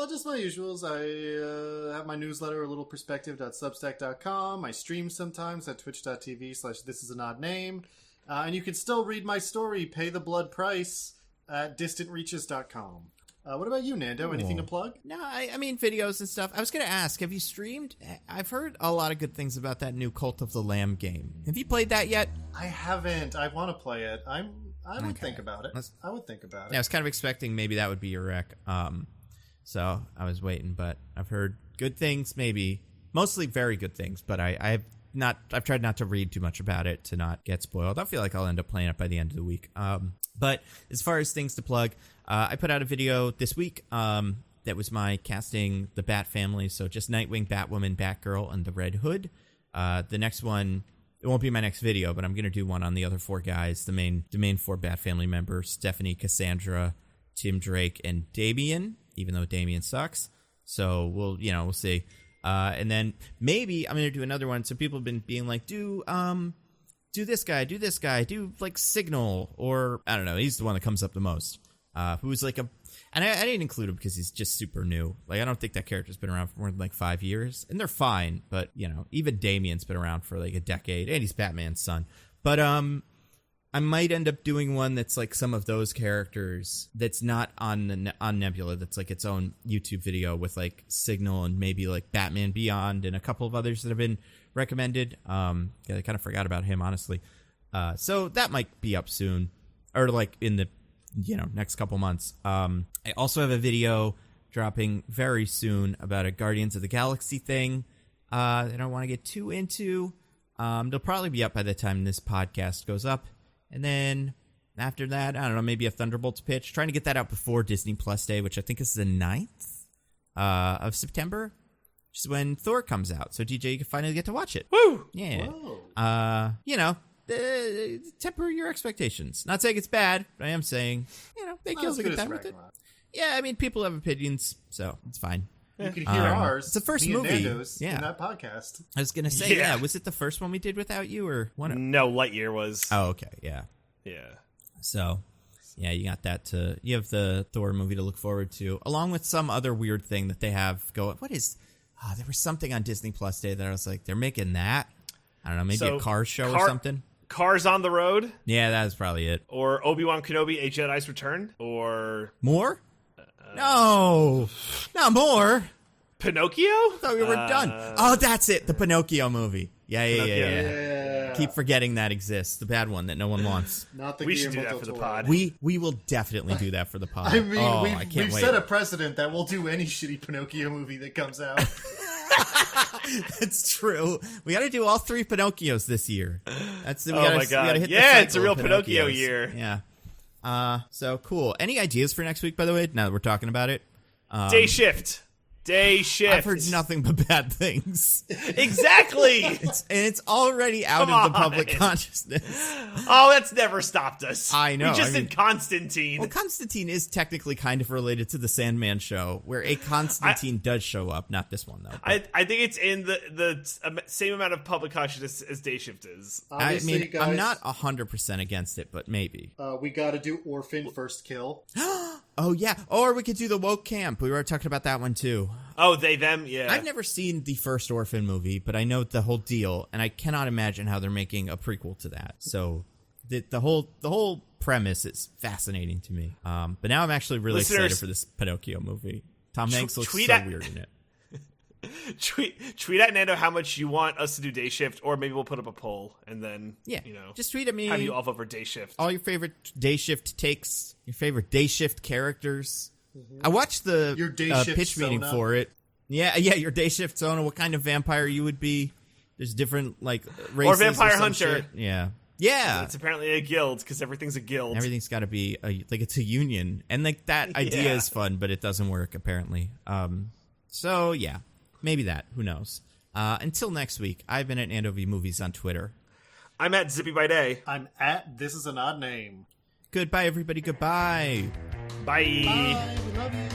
C: Just my usuals. I have my newsletter, littleperspective.substack.com. I stream sometimes at twitch.tv/thisisanodname. And you can still read my story, Pay the Blood Price, at distantreaches.com. What about you, Nando? Anything to plug?
A: No, I mean videos and stuff. I was going to ask, have you streamed? I've heard a lot of good things about that new Cult of the Lamb game. Have you played that yet?
C: I haven't. I want to play it. I would think about it. I would think about it.
A: Yeah, I was kind of expecting maybe that would be your rec. So I was waiting, but I've heard good things, maybe mostly very good things, but I've tried not to read too much about it to not get spoiled. I feel like I'll end up playing it by the end of the week. But as far as things to plug, I put out a video this week that was my casting the Bat family, so just Nightwing, Batwoman, Batgirl, and the Red Hood. The next one, it won't be my next video, but I'm going to do one on the other four guys, the main four Bat family members, Stephanie, Cassandra, Tim Drake, and Damian, even though Damian sucks. So we'll see. And then maybe I'm going to do another one. So people have been being like, do this guy, do like Signal, or I don't know. He's the one that comes up the most. who's like and I didn't include him because he's just super new. Like, I don't think that character's been around for more than like 5 years, and they're fine. But even Damien's been around for like a decade, and he's Batman's son. But I might end up doing one that's like some of those characters that's not on Nebula, that's like its own YouTube video with like Signal and maybe like Batman Beyond and a couple of others that have been recommended. I kind of forgot about him, honestly. So that might be up soon, or like in the next couple months. I also have a video dropping very soon about a Guardians of the Galaxy thing that I don't want to get too into. They'll probably be up by the time this podcast goes up. And then after that, I don't know, maybe a Thunderbolts pitch. Trying to get that out before Disney Plus Day, which I think is the 9th of September, which is when Thor comes out. So, DJ, you can finally get to watch it.
B: Woo!
A: Yeah. Whoa. Temper your expectations. Not saying it's bad, but I am saying, make a good time with it. Yeah, I mean, people have opinions, so it's fine.
C: You can hear ours.
A: It's the first
C: me
A: movie.
C: And Nando's in that podcast.
A: I was going to say, was it the first one we did without you, or one?
B: No, Lightyear was.
A: Oh, okay, yeah.
B: Yeah.
A: So, yeah, you got that you have the Thor movie to look forward to, along with some other weird thing that they have going. What is, there was something on Disney Plus Day that I was like, they're making that? I don't know, maybe a Cars show or something?
B: Cars on the Road?
A: Yeah, that's probably it.
B: Or Obi-Wan Kenobi, A Jedi's Return? Or...
A: More? No! Not more!
B: Pinocchio?
A: I thought we were done. Oh, that's it. The Pinocchio movie. Yeah. Keep forgetting that exists. The bad one that no one wants.
C: Not the
B: we should do that for the pod.
A: We will definitely do that for the pod.
C: I mean, we've
A: wait.
C: set a precedent that we'll do any shitty Pinocchio movie that comes out.
A: That's true. We got to do all 3 Pinocchios this year.
B: We gotta hit it's a real Pinocchio year.
A: Yeah. So cool. Any ideas for next week, by the way? Now that we're talking about it.
B: Day shift.
A: I've heard nothing but bad things.
B: Exactly.
A: It's already out of the public consciousness.
B: Oh, that's never stopped us.
A: I know.
B: We just did Constantine.
A: Well, Constantine is technically kind of related to the Sandman show, where a Constantine does show up. Not this one, though.
B: I think it's in the same amount of public consciousness as Day Shift is.
C: Obviously,
A: I mean,
C: guys,
A: I'm not 100% against it, but maybe.
C: We got to do Orphan First Kill.
A: Oh, yeah. Or we could do the Woke Camp. We were talking about that one, too.
B: Oh, they, them, yeah.
A: I've never seen the first Orphan movie, but I know the whole deal, and I cannot imagine how they're making a prequel to that. So the whole premise is fascinating to me. But now I'm actually really excited for this Pinocchio movie. Tom Hanks looks so weird in it.
B: Tweet at Nando how much you want us to do Day Shift, or maybe we'll put up a poll and then
A: just tweet at me.
B: Have you off over Day Shift?
A: All your favorite Day Shift takes, your favorite Day Shift characters. Mm-hmm. I watched the pitch meeting for it. Yeah, your Day Shift Sona. What kind of vampire you would be? There's different like races
B: or vampire hunter.
A: Shit. Yeah.
B: It's apparently a guild because everything's a guild.
A: Everything's got to be it's a union, and like that idea is fun, but it doesn't work apparently. So yeah. Maybe that. Who knows? Until next week, I've been at Nando V Movies on Twitter.
B: I'm at Zippy by Day.
C: I'm at This Is an Odd Name.
A: Goodbye, everybody. Goodbye.
B: Bye.
C: Bye. We love you.